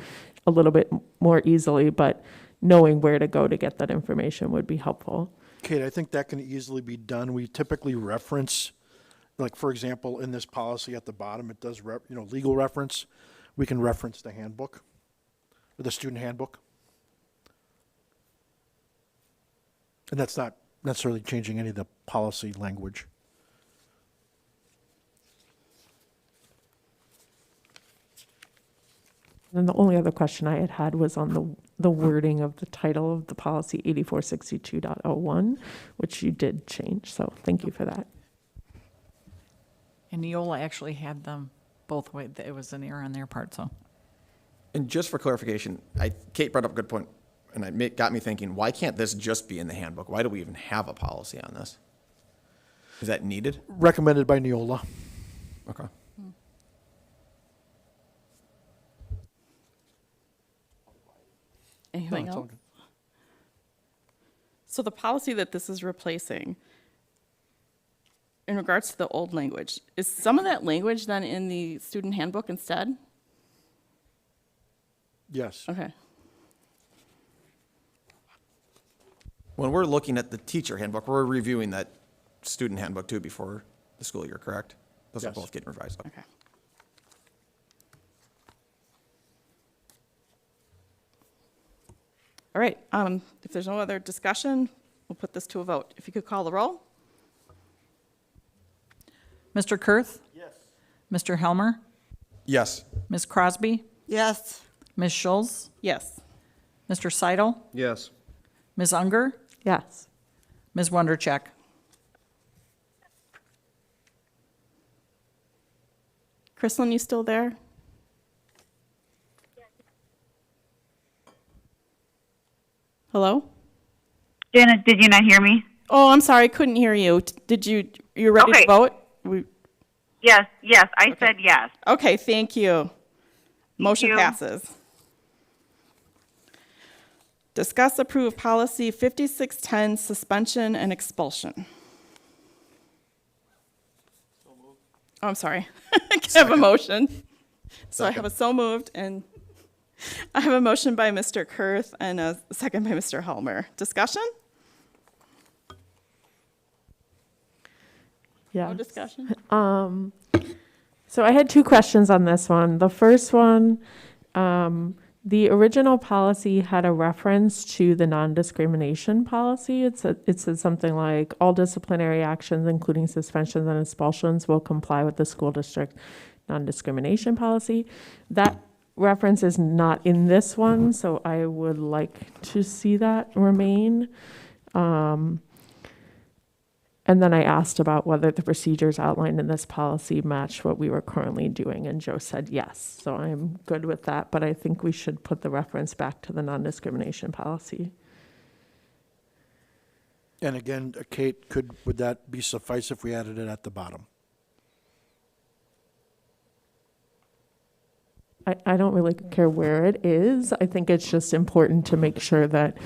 a little bit more easily, but knowing where to go to get that information would be helpful. Kate, I think that can easily be done. We typically reference, like, for example, in this policy at the bottom, it does, legal reference. We can reference the handbook, or the student handbook. And that's not necessarily changing any of the policy language. And the only other question I had was on the wording of the title of the policy 8462.01, which you did change. So thank you for that. And Neola actually had them both ways. It was an error on their part, so. And just for clarification, Kate brought up a good point, and it got me thinking, why can't this just be in the handbook? Why do we even have a policy on this? Is that needed? Recommended by Neola. Okay. Anything No, it's all else? good. So the policy that this is replacing, in regards to the old language, is some of that language then in the student handbook instead? Yes. Okay. When we're looking at the teacher handbook, we're reviewing that student handbook too before the school year, correct? Those are Yes. both getting revised. Okay. All right, if there's no other discussion, we'll put this to a vote. If you could call the roll? Mr. Kurth? Yes. Mr. Helmer? Yes. Ms. Crosby? Yes. Ms. Schulz? Yes. Mr. Seidel? Yes. Ms. Unger? Yes. Ms. Wondercheck? Chrislyn, you still there? Hello? Janet, did you not hear me? Oh, I'm sorry, I couldn't hear you. You ready to Okay. vote? Yes, I said yes. Okay, thank you. Motion you. passes. Discuss approve policy 5610, suspension and expulsion. Oh, I'm sorry. I have a motion. So I have a so moved, and I have a motion by Mr. Kurth and a second by Mr. Helmer. Discussion? Yeah. No discussion? So I had two questions on this one. The first one, the original policy had a reference to the non-discrimination policy. It said something like, all disciplinary actions, including suspensions and expulsions, will comply with the school district non-discrimination policy. That reference is not in this one, so I would like to see that remain. And then I asked about whether the procedures outlined in this policy match what we were currently doing, and Joe said yes. So I'm good with that, but I think we should put the reference back to the non-discrimination policy. And again, Kate, would that be suffice if we added it at the bottom? I don't really care where it is. I think it's just important to make sure that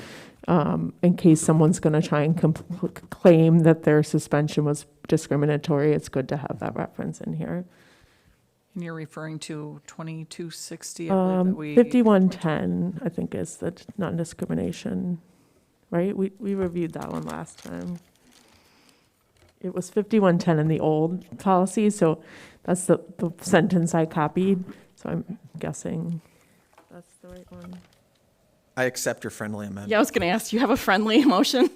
in case someone's going to try and claim that their suspension was discriminatory, it's good to have that reference in here. And you're referring to 2260, I believe that we. 5110, I think, is the non-discrimination, right? We reviewed that one last time. It was 5110 in the old policy, so that's the sentence I copied. So I'm guessing that's the right one. I accept your friendly amendment. Yeah, I was going to ask, you have a friendly motion?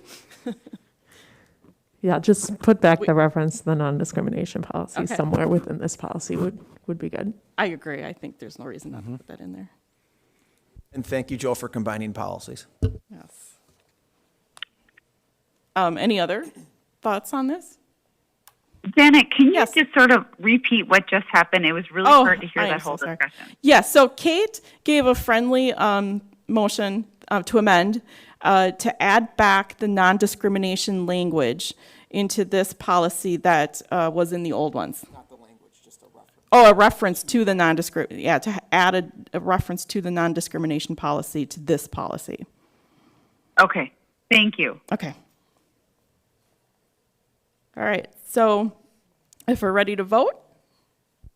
Yeah, just put back the reference to the non-discrimination policy Okay. somewhere within this policy would be good. I agree. I think there's no reason not to put that in there. And thank you, Joe, for combining policies. Yes. Any other thoughts on this? Janet, can you just sort of repeat what just happened? It was really hard to hear I am that so whole sorry. discussion. Yeah, so Kate gave a friendly motion to amend to add back the non-discrimination language into this policy that was in the old ones. Not the language, just a reference. Oh, a reference to the to add a reference to the non-discrimination policy to this policy. Okay, thank you. Okay. All right, so if we're ready to vote,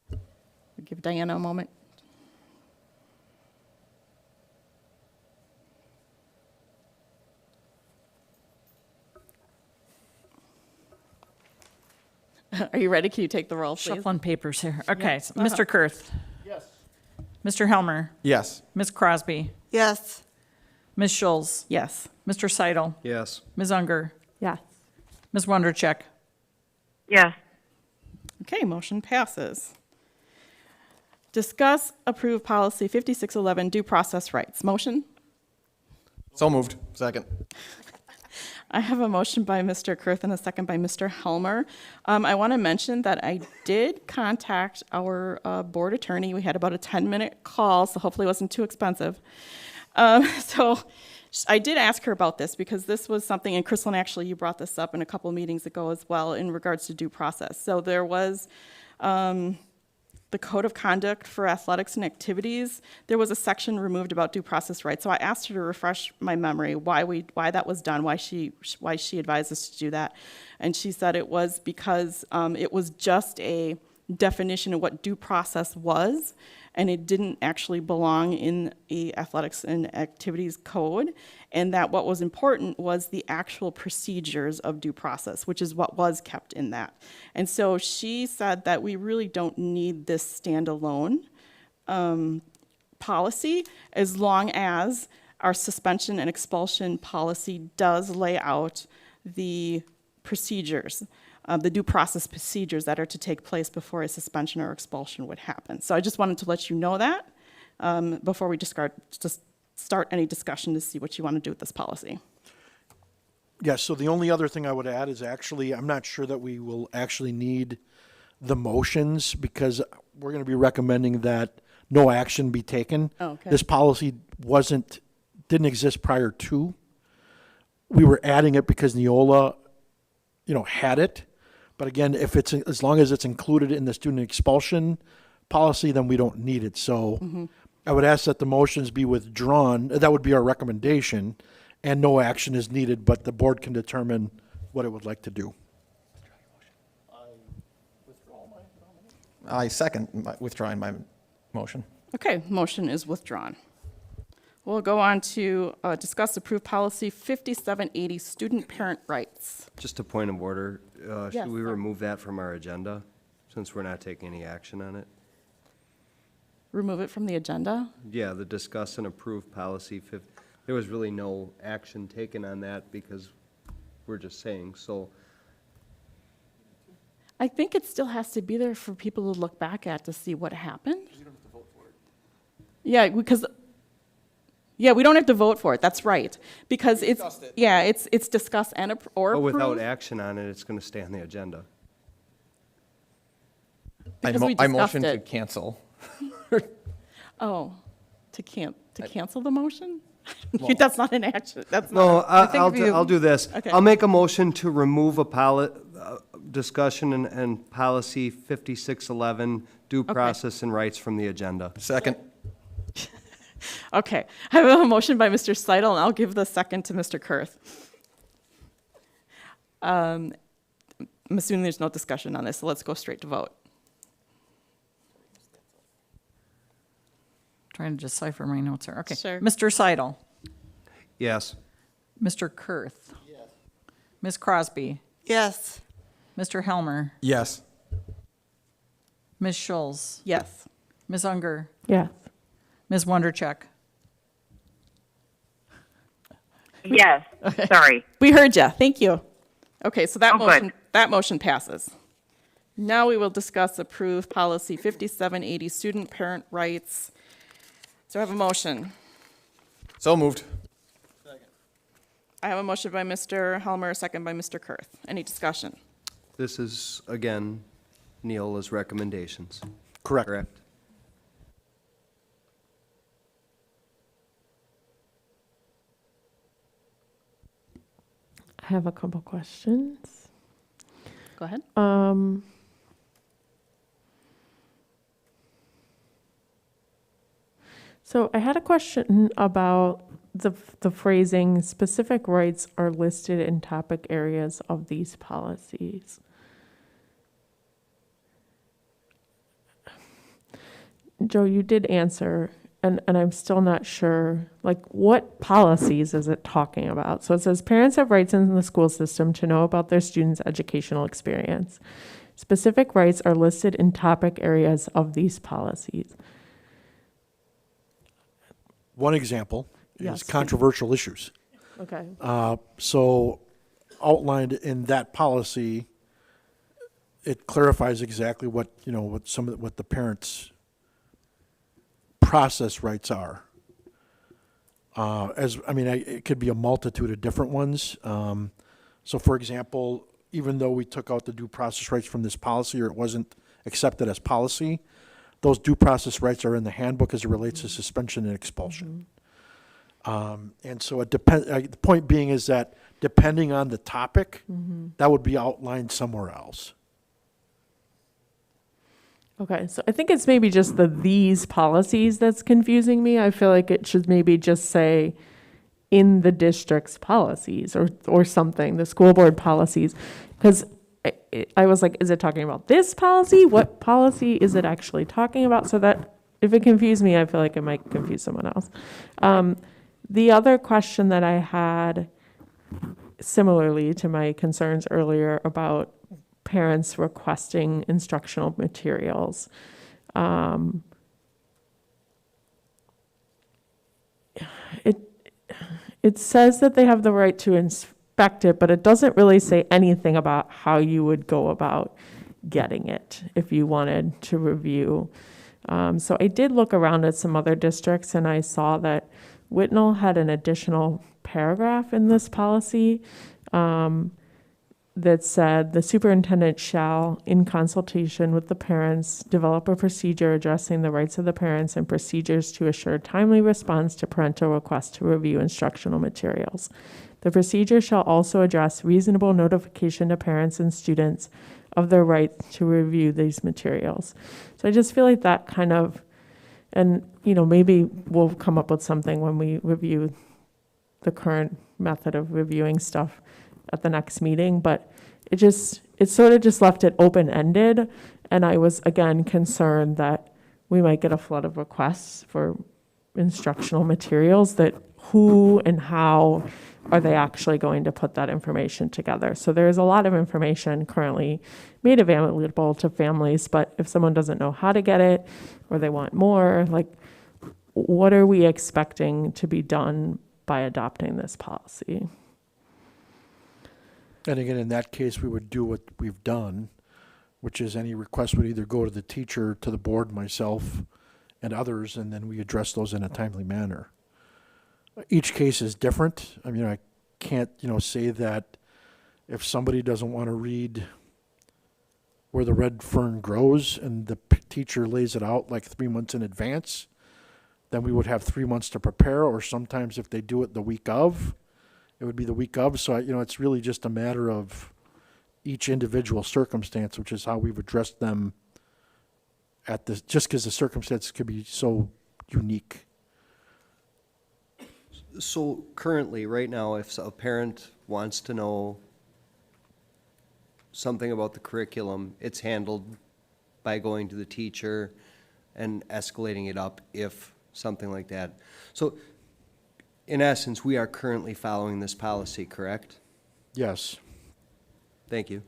we'll give Diana a moment. Are you ready? Can you take the roll, please? Shuffling papers here. Okay, Yeah. so Mr. Kurth. Yes. Mr. Helmer. Yes. Ms. Crosby. Yes. Ms. Schulz. Yes. Mr. Seidel. Yes. Ms. Unger. Yes. Ms. Wondercheck. Yes. Okay, motion passes. Discuss, approve policy 5611, due process rights. Motion? So moved. Second. I have a motion by Mr. Kurth and a second by Mr. Helmer. I want to mention that I did contact our board attorney. We had about a 10-minute call, so hopefully it wasn't too expensive. So I did ask her about this because this was something, and Crystal, actually you brought this up in a couple meetings ago as well in regards to due process. So there was the code of conduct for athletics and activities. There was a section removed about due process rights. So I asked her to refresh my memory why that was done, why she advised us to do that. And she said it was because it was just a definition of what due process was, and it didn't actually belong in the athletics and activities code, and that what was important was the actual procedures of due process, which is what was kept in that. And so she said that we really don't need this standalone policy as long as our suspension and expulsion policy does lay out the procedures, the due process procedures that are to take place before a suspension or expulsion would happen. So I just wanted to let you know that before we just start any discussion to see what you want to do with this policy. Yes, so the only other thing I would add is actually, I'm not sure that we will actually need the motions because we're going to be recommending that no action be taken. Oh, okay. This policy didn't exist prior to. We were adding it because Neola, had it. But again, if it's, as long as it's included in the student expulsion policy, then we don't need it. So I would ask that the motions be withdrawn. That would be our recommendation, and no action is needed, but the board can determine what it would like to do. I second withdrawing my motion. Okay, motion is withdrawn. We'll go on to discuss approved policy 5780, student parent rights. Just a point of order, Yes, should we sir. remove that from our agenda, since we're not taking any action on it? Remove it from the agenda? Yeah, the discuss and approve policy, there was really no action taken on that because we're just saying, so. I think it still has to be there for people to look back at to see what happened. You don't have to vote for it. Yeah, because, yeah, we don't have to vote for it, that's right. Because it's, discussed it. yeah, it's discuss and or But approve. without action on it, it's gonna stay on the agenda. Because we I discussed motion to it. cancel. Oh, to cancel the motion? That's not an action, that's No, not. I'll do this. Okay. I'll make a motion to remove discussion and policy 5611, due process and rights from the agenda. Second. Okay, I have a motion by Mr. Seidel, and I'll give the second to Mr. Kurth. I'm assuming there's no discussion on this, so let's go straight to vote. Trying to decipher my notes here. Okay. Sure. Mr. Seidel. Yes. Mr. Kurth. Yes. Ms. Crosby. Yes. Mr. Helmer. Yes. Ms. Schulz. Yes. Ms. Unger. Yes. Ms. Wondercheck. Yes. Sorry. We heard you, thank you. Okay, so that Oh, good. that motion passes. Now we will discuss approve policy 5780, student parent rights. So I have a motion. So moved. I have a motion by Mr. Helmer, a second by Mr. Kurth. Any discussion? This is, again, Neola's recommendations. Correct. Correct. I have a couple questions. Go ahead. So I had a question about the phrasing, specific rights are listed in topic areas of these policies. Joe, you did answer and I'm still not sure, like, what policies is it talking about? So it says parents have rights in the school system to know about their students' educational experience. Specific rights are listed in topic areas of these policies. One example Yes, is please. controversial issues. Okay. So outlined in that policy, it clarifies exactly what, what the parents' process rights are. It could be a multitude of different ones. So for example, even though we took out the due process rights from this policy, or it wasn't accepted as policy, those due process rights are in the handbook as it relates to suspension and expulsion. And so it depends. The point being is that depending on the topic, that would be outlined somewhere else. Okay, so I think it's maybe just these policies that's confusing me. I feel like it should maybe just say in the district's policies or something, the school board policies, because I was like, is it talking about this policy? What policy is it actually talking about? So that if it confused me, I feel like it might confuse someone else. The other question that I had, similarly to my concerns earlier about parents requesting instructional materials. It says that they have the right to inspect it, but it doesn't really say anything about how you would go about getting it if you wanted to review. So I did look around at some other districts, and I saw that Whitnall had an additional paragraph in this policy that said the superintendent shall, in consultation with the parents, develop a procedure addressing the rights of the parents and procedures to assure timely response to parental requests to review instructional materials. The procedure shall also address reasonable notification to parents and students of their right to review these materials. So I just feel like that kind of, and maybe we'll come up with something when we review the current method of reviewing stuff at the next meeting, but it sort of just left it open-ended. And I was, again, concerned that we might get a flood of requests for instructional materials, that who and how are they actually going to put that information together? So there's a lot of information currently made available to families, but if someone doesn't know how to get it or they want more, like, what are we expecting to be done by adopting this policy? And again, in that case, we would do what we've done, which is any request would either go to the teacher, to the board, myself, and others, and then we address those in a timely manner. Each case is different. I can't, say that if somebody doesn't want to read Where the Red Fern Grows and the teacher lays it out like 3 months in advance, then we would have 3 months to prepare, or sometimes if they do it the week of, it would be the week of. So, it's really just a matter of each individual circumstance, which is how we've addressed them at this, just because the circumstances could be so unique. So currently, right now, if a parent wants to know something about the curriculum, it's handled by going to the teacher and escalating it up if something like that. So in essence, we are currently following this policy, correct? Yes. Thank you.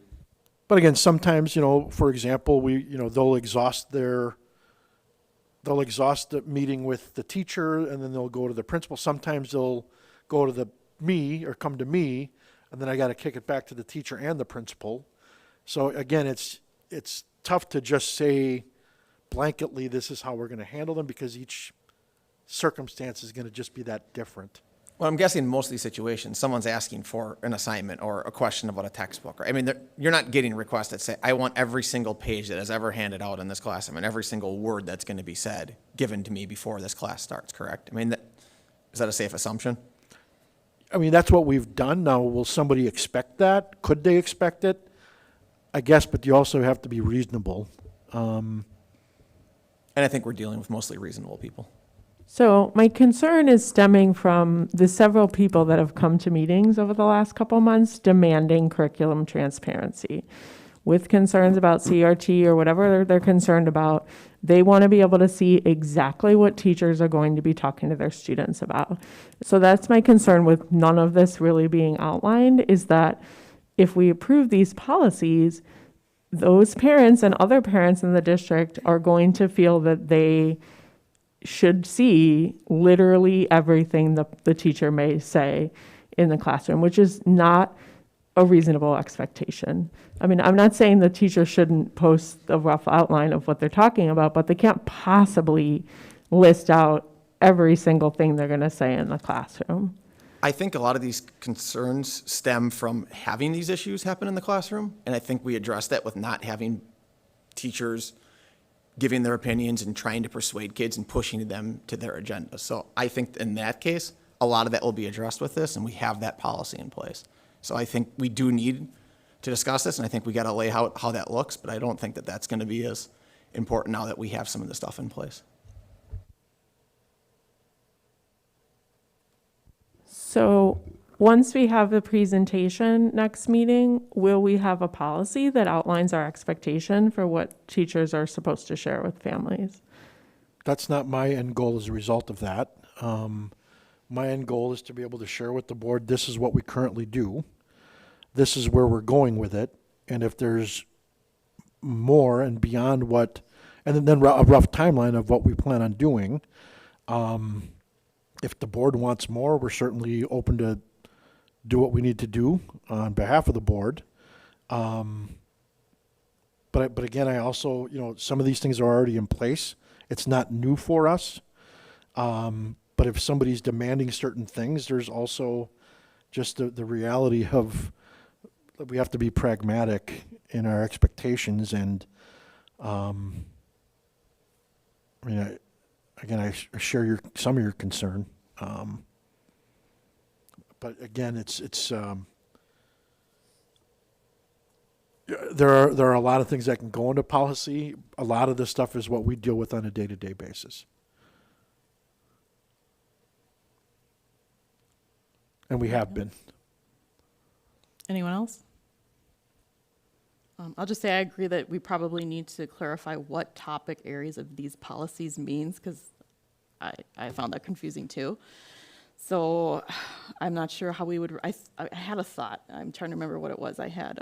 But again, sometimes, for example, they'll exhaust the meeting with the teacher, and then they'll go to the principal. Sometimes they'll go to me or come to me, and then I got to kick it back to the teacher and the principal. So again, it's tough to just say blanketly, this is how we're going to handle them, because each circumstance is going to just be that different. Well, I'm guessing in most of these situations, someone's asking for an assignment or a question about a textbook. You're not getting requests that say, I want every single page that is ever handed out in this class. Every single word that's going to be said given to me before this class starts, correct? Is that a safe assumption? That's what we've done. Now, will somebody expect that? Could they expect it? I guess, but you also have to be reasonable. And I think we're dealing with mostly reasonable people. So my concern is stemming from the several people that have come to meetings over the last couple months demanding curriculum transparency. with concerns about CRT or whatever they're concerned about, they want to be able to see exactly what teachers are going to be talking to their students about. So that's my concern with none of this really being outlined, is that if we approve these policies, those parents and other parents in the district are going to feel that they should see literally everything the teacher may say in the classroom, which is not a reasonable expectation. I mean, I'm not saying the teacher shouldn't post a rough outline of what they're talking about, but they can't possibly list out every single thing they're going to say in the classroom. I think a lot of these concerns stem from having these issues happen in the classroom, and I think we address that with not having teachers giving their opinions and trying to persuade kids and pushing them to their agenda. So I think in that case, a lot of that will be addressed with this, and we have that policy in place. So I think we do need to discuss this, and I think we got to lay out how that looks, but I don't think that that's going to be as important now that we have some of the stuff in place. So once we have the presentation next meeting, will we have a policy that outlines our expectation for what teachers are supposed to share with families? That's not my end goal as a result of that. My end goal is to be able to share with the board, this is what we currently do. This is where we're going with it. And if there's more and beyond what, and then a rough timeline of what we plan on doing. If the board wants more, we're certainly open to do what we need to do on behalf of the board. But again, I also, some of these things are already in place. It's not new for us. But if somebody's demanding certain things, there's also just the reality of that we have to be pragmatic in our expectations. And I share some of your concern. But again, there are a lot of things that can go into policy. A lot of this stuff is what we deal with on a day-to-day basis. And we have been. Anyone else? I'll just say I agree that we probably need to clarify what topic areas of these policies means, because I found that confusing too. So I'm not sure how we would, I had a thought. I'm trying to remember what it was I had.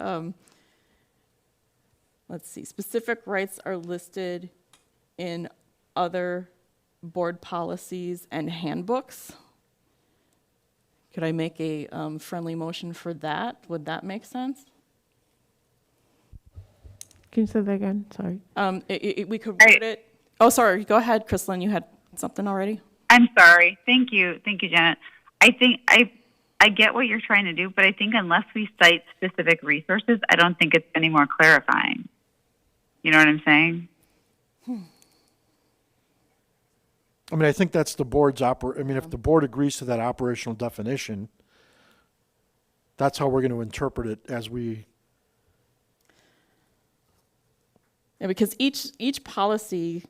Let's see, specific rights are listed in other board policies and handbooks. Could I make a friendly motion for that? Would that make sense? Can you say that again? Sorry. We could word it. Oh, sorry. Go ahead, Chrislyn. You had something already? I'm sorry. Thank you, Janet. I think I get what you're trying to do, but I think unless we cite specific resources, I don't think it's any more clarifying. You know what I'm saying? I mean, I think that's the board's if the board agrees to that operational definition, that's how we're going to interpret it as we. Yeah, because each policy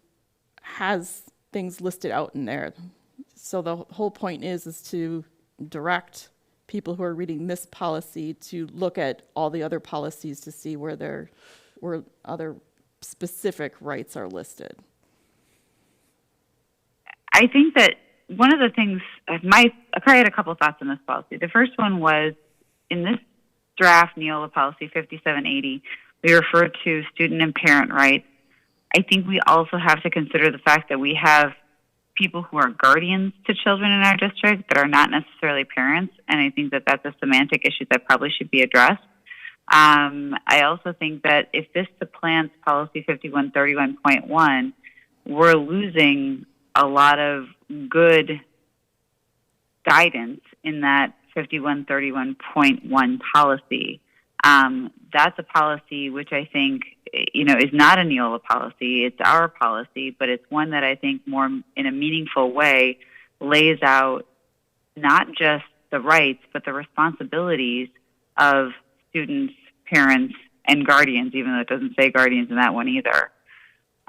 has things listed out in there. So the whole point is to direct people who are reading this policy to look at all the other policies to see where other specific rights are listed. I think that one of the things, I probably had a couple thoughts on this policy. The first one was, in this draft Neola policy 5780, we refer to student and parent rights. I think we also have to consider the fact that we have people who are guardians to children in our district that are not necessarily parents, and I think that that's a semantic issue that probably should be addressed. I also think that if this supplants policy 5131.1, we're losing a lot of good guidance in that 5131.1 policy. That's a policy which I think, is not a Neola policy. It's our policy, but it's one that I think more in a meaningful way lays out not just the rights, but the responsibilities of students, parents, and guardians, even though it doesn't say guardians in that one either.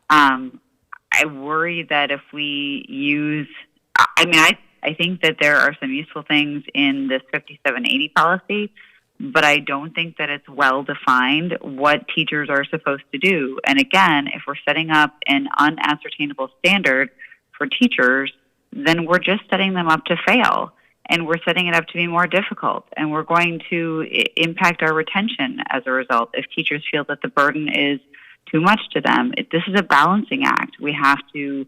I worry that if we use, I think that there are some useful things in this 5780 policy, but I don't think that it's well defined what teachers are supposed to do. And again, if we're setting up an unascertainable standard for teachers, then we're just setting them up to fail. And we're setting it up to be more difficult. And we're going to impact our retention as a result if teachers feel that the burden is too much to them. This is a balancing act we have to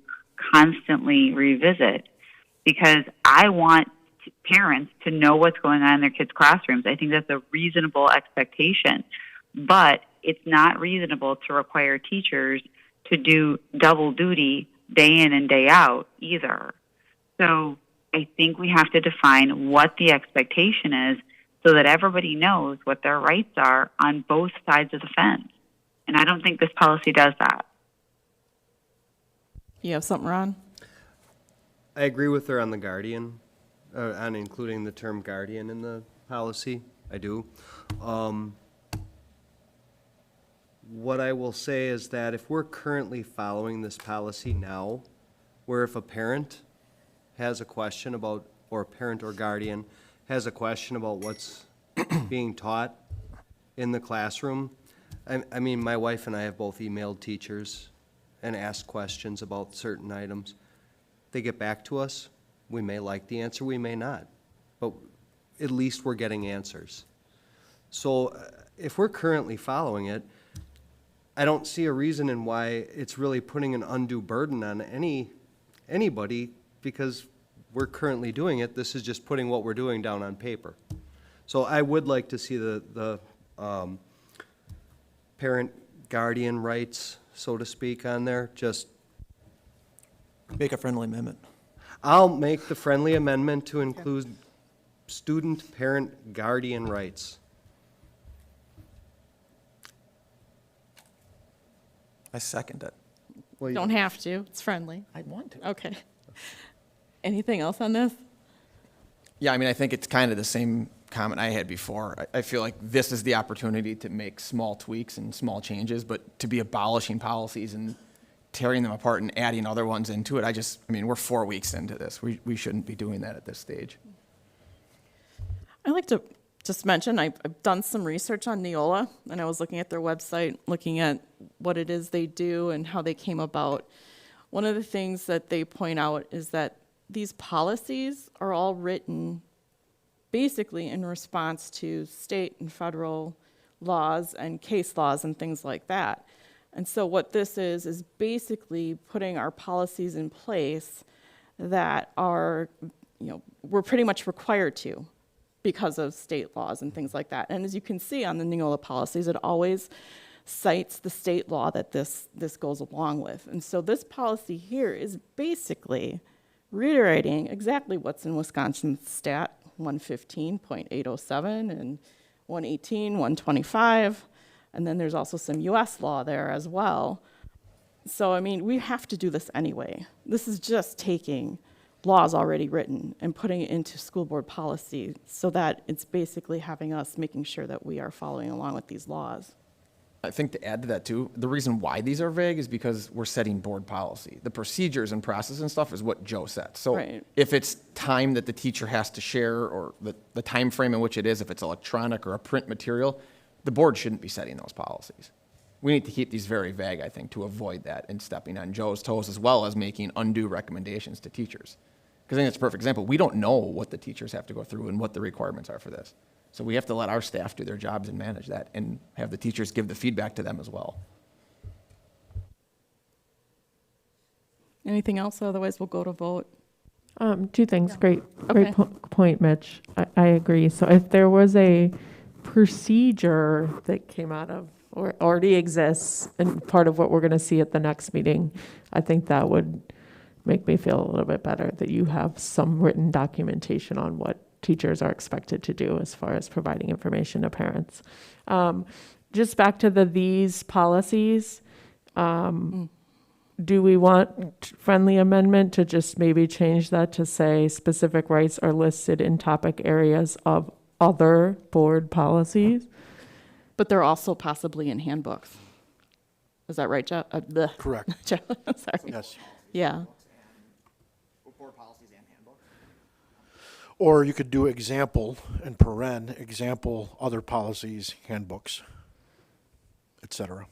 constantly revisit, because I want parents to know what's going on in their kids' classrooms. I think that's a reasonable expectation. But it's not reasonable to require teachers to do double duty day in and day out either. So I think we have to define what the expectation is so that everybody knows what their rights are on both sides of the fence. And I don't think this policy does that. You have something, Ron? I agree with her on the guardian, on including the term guardian in the policy. I do. What I will say is that if we're currently following this policy now, where if a parent has a question about, or a parent or guardian has a question about what's being taught in the classroom, I mean, my wife and I have both emailed teachers and asked questions about certain items. They get back to us. We may like the answer, we may not, but at least we're getting answers. So if we're currently following it, I don't see a reason in why it's really putting an undue burden on anybody, because we're currently doing it. This is just putting what we're doing down on paper. So I would like to see the parent guardian rights, so to speak, on there. Just Make a friendly amendment. I'll make the friendly amendment to include student parent guardian rights. I second it. You don't have to. It's friendly. I want to. Okay. Anything else on this? Yeah, I mean, I think it's kind of the same comment I had before. I feel like this is the opportunity to make small tweaks and small changes, but to be abolishing policies and tearing them apart and adding other ones into it, I mean, we're 4 weeks into this. We shouldn't be doing that at this stage. I'd like to just mention, I've done some research on Neola, and I was looking at their website, looking at what it is they do and how they came about. One of the things that they point out is that these policies are all written basically in response to state and federal laws and case laws and things like that. And so what this is basically putting our policies in place that are, we're pretty much required to because of state laws and things like that. And as you can see on the Neola policies, it always cites the state law that this goes along with. And so this policy here is basically reiterating exactly what's in Wisconsin Stat 115.807 and 118, 125. And then there's also some US law there as well. So, I mean, we have to do this anyway. This is just taking laws already written and putting it into school board policy so that it's basically having us making sure that we are following along with these laws. I think to add to that too, the reason why these are vague is because we're setting board policy. The procedures and process and stuff is what Joe sets. So Right. if it's time that the teacher has to share, or the time frame in which it is, if it's electronic or a print material, the board shouldn't be setting those policies. We need to keep these very vague, I think, to avoid that and stepping on Joe's toes, as well as making undue recommendations to teachers. Because I think it's a perfect example. We don't know what the teachers have to go through and what the requirements are for this. So we have to let our staff do their jobs and manage that, and have the teachers give the feedback to them as well. Anything else? Otherwise, we'll go to vote. Two things. Great Okay. point, Mitch. I agree. So if there was a procedure that came out of, or already exists, and part of what we're going to see at the next meeting, I think that would make me feel a little bit better that you have some written documentation on what teachers are expected to do as far as providing information to parents. Just back to these policies, do we want friendly amendment to just maybe change that to say specific rights are listed in topic areas of other board policies? But they're also possibly in handbooks. Is that right, Jeff? Correct. Jeff, sorry. Yes. Yeah. Or you could do example and paren, example, other policies, handbooks, et cetera.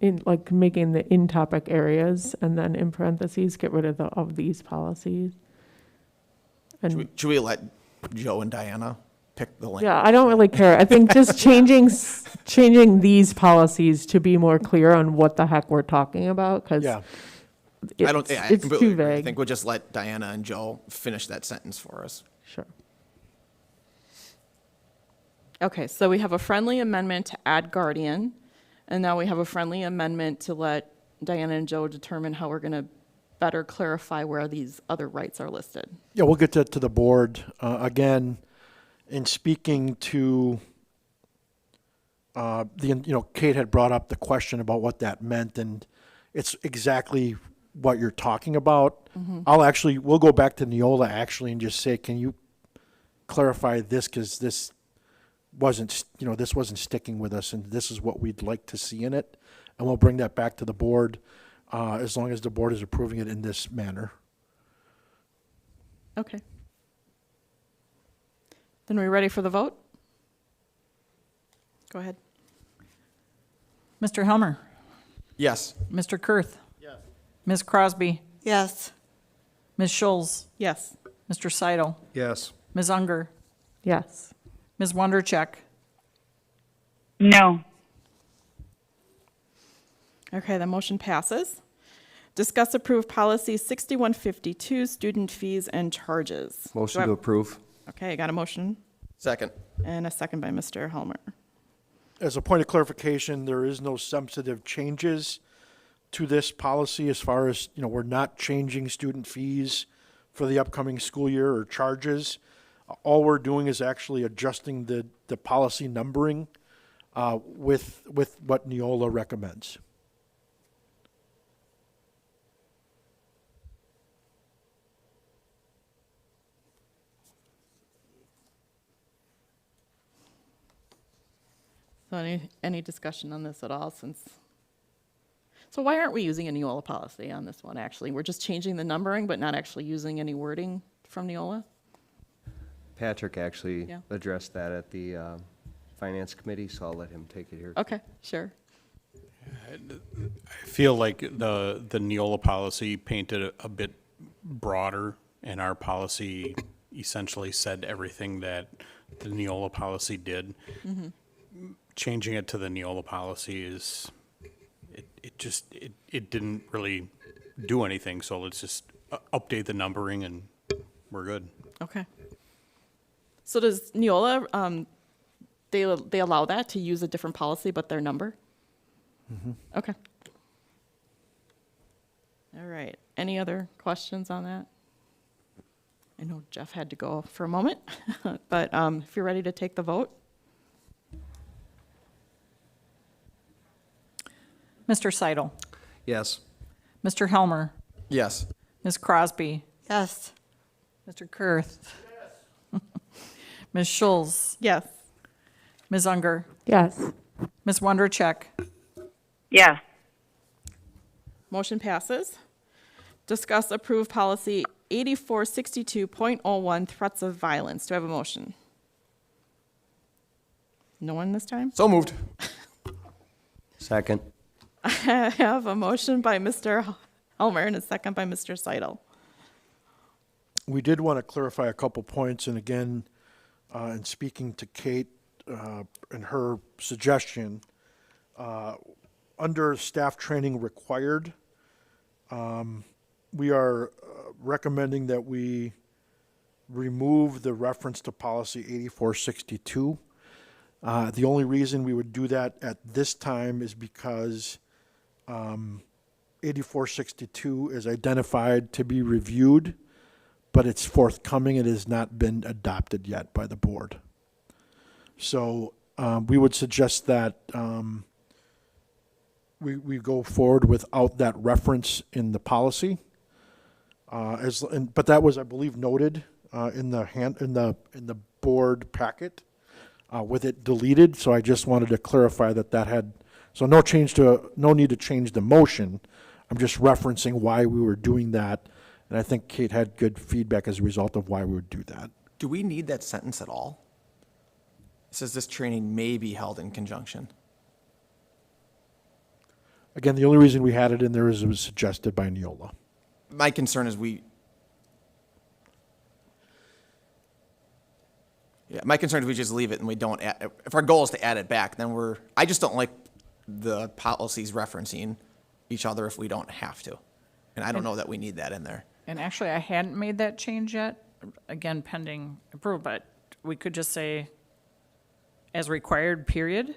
In, like, making the in-topic areas, and then in parentheses, get rid of these policies. And Should we let Joe and Diana pick the link? yeah, I don't really care. I think just changing these policies to be more clear on what the heck we're talking about, because Yeah. I it's completely too agree. I vague. think we'll just let Diana and Joe finish that sentence for us. Sure. Okay, so we have a friendly amendment to add guardian, and now we have a friendly amendment to let Diana and Joe determine how we're going to better clarify where these other rights are listed. Yeah, we'll get that to the board. Again, in speaking to Kate had brought up the question about what that meant, and it's exactly what you're talking about. We'll go back to Neola actually and just say, can you clarify this, because this wasn't sticking with us, and this is what we'd like to see in it, and we'll bring that back to the board as long as the board is approving it in this manner. Okay. Then we're ready for the vote? Go ahead. Mr. Helmer, Yes. Mr. Kurth. Yes. Ms. Crosby, Yes. Ms. Schulz, Yes. Mr. Seidel, Yes. Ms. Unger, Yes. Ms. Wondercheck, No. Okay, the motion passes. Discuss approve policy 6152, student fees and charges. Motion to approve. Okay, I got a motion Second. and a second by Mr. Helmer. As a point of clarification, there is no substantive changes to this policy as far as, we're not changing student fees for the upcoming school year or charges. All we're doing is actually adjusting the policy numbering with what Neola recommends. So any discussion on this at all so why aren't we using a Neola policy on this one, actually? We're just changing the numbering, but not actually using any wording from Neola? Patrick actually Yeah. addressed that at the Finance Committee, so I'll let him take it here. Okay, sure. I feel like the Neola policy painted a bit broader, and our policy essentially said everything that the Neola policy did. Changing it to the Neola policy it didn't really do anything, so let's just update the numbering and we're good. Okay. So does Neola, they allow that to use a different policy but their number? Okay. All right. Any other questions on that? I know Jeff had to go for a moment, but if you're ready to take the vote. Mr. Seidel, Yes. Mr. Helmer, Yes. Ms. Crosby, Yes. Mr. Kurth, Ms. Schulz, Yes. Ms. Unger, Yes. Ms. Wondercheck, Yes. Motion passes. Discuss approve policy 8462.01, threats of violence. Do I have a motion? No one this time? So moved. Second. I have a motion by Mr. Helmer and a second by Mr. Seidel. We did want to clarify a couple points, and again, in speaking to Kate and her suggestion, under staff training required, we are recommending that we remove the reference to policy 8462. The only reason we would do that at this time is because 8462 is identified to be reviewed, but it's forthcoming. It has not been adopted yet by the board. So we would suggest that we go forward without that reference in the policy. But that was, I believe, noted in the board packet with it deleted. So I just wanted to clarify that had. So no need to change the motion. I'm just referencing why we were doing that, and I think Kate had good feedback as a result of why we would do that. Do we need that sentence at all? It says this training may be held in conjunction. Again, the only reason we had it in there is it was suggested by Neola. My concern is my concern is we just leave it and we don't add, if our goal is to add it back, then I just don't like the policies referencing each other if we don't have to. And I don't know that we need that in there. And actually, I hadn't made that change yet, again, pending approval, but we could just say, as required, period.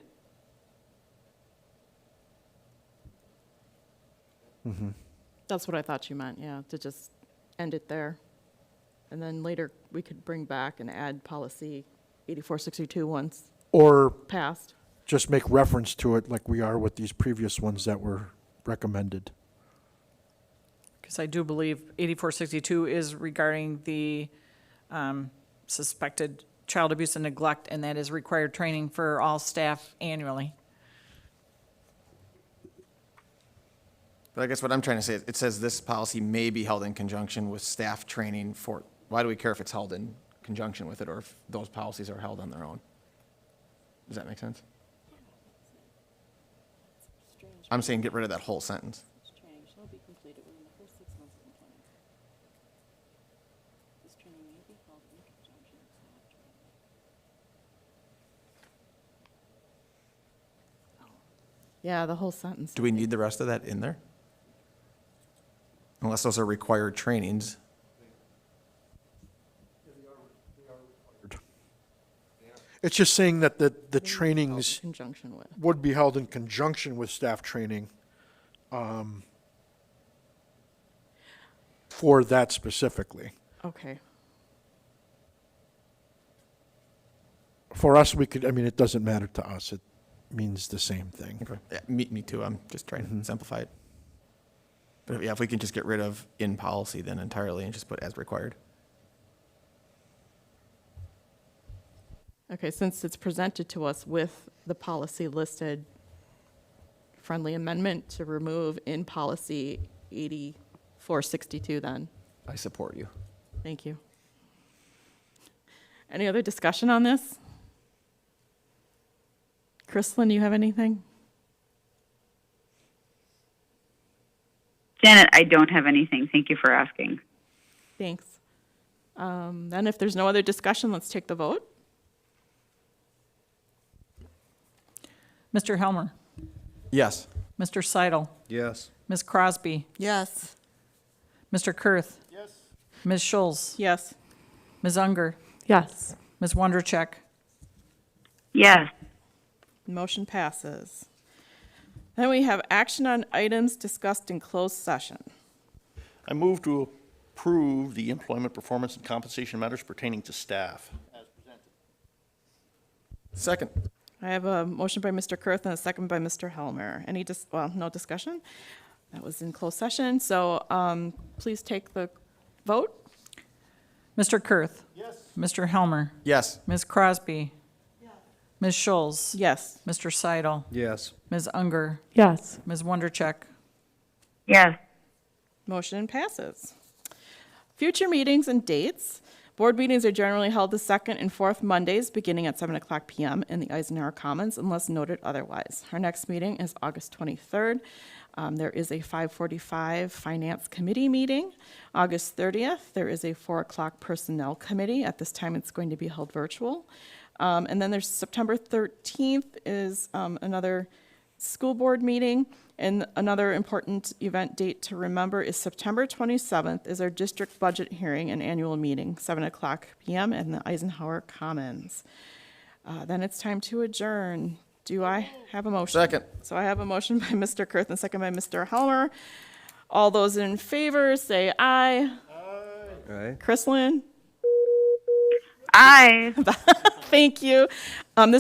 That's what I thought you meant, yeah, to just end it there. And then later, we could bring back and add policy 8462 once Or passed. just make reference to it like we are with these previous ones that were recommended. Because I do believe 8462 is regarding the suspected child abuse and neglect, and that is required training for all staff annually. But I guess what I'm trying to say, it says this policy may be held in conjunction with staff training for, why do we care if it's held in conjunction with it or if those policies are held on their own? Does that make sense? I'm saying get rid of that whole sentence. Training shall be completed within the first 6 months of employment. This training may be held in conjunction with staff training. Yeah, the whole sentence. Do we need the rest of that in there? Unless those are required trainings. It's just saying that the trainings Conjunction with. would be held in conjunction with staff training for that specifically. Okay. For us, we could, I mean, it doesn't matter to us. It means the same thing. Okay. Yeah, me too. I'm just trying to simplify it. But yeah, if we can just get rid of in policy then entirely and just put as required. Okay, since it's presented to us with the policy listed, friendly amendment to remove in policy 8462 then. I support you. Thank you. Any other discussion on this? Chrislyn, you have anything? Janet, I don't have anything. Thank you for asking. Thanks. Then if there's no other discussion, let's take the vote. Mr. Helmer, Yes. Mr. Seidel, Yes. Ms. Crosby, Yes. Mr. Kurth. Yes. Ms. Schulz, Yes. Ms. Unger, Yes. Ms. Wondercheck. Yes. Motion passes. Then we have action on items discussed in closed session. I move to approve the employment performance and compensation matters pertaining to staff. As presented. Second. I have a motion by Mr. Kurth and a second by Mr. Helmer. No discussion? That was in closed session, so please take the vote. Mr. Kurth. Yes. Mr. Helmer, Yes. Ms. Crosby. Ms. Schulz. Yes. Mr. Seidel, Yes. Ms. Unger, Yes. Ms. Wondercheck. Yes. Motion passes. Future meetings and dates. Board meetings are generally held the second and fourth Mondays, beginning at 7 o'clock p.m. in the Eisenhower Commons, unless noted otherwise. Our next meeting is August 23rd. There is a 5:45 Finance Committee meeting. August 30th, there is a 4 o'clock Personnel Committee. At this time, it's going to be held virtual. And then there's September 13th is another school board meeting. And another important event date to remember is September 27th is our district budget hearing and annual meeting, 7 o'clock p.m. in the Eisenhower Commons. Then it's time to adjourn. Do I have a motion? Second. So I have a motion by Mr. Kurth and second by Mr. Helmer. All those in favor say aye. All right. Chrislyn? Aye. Thank you.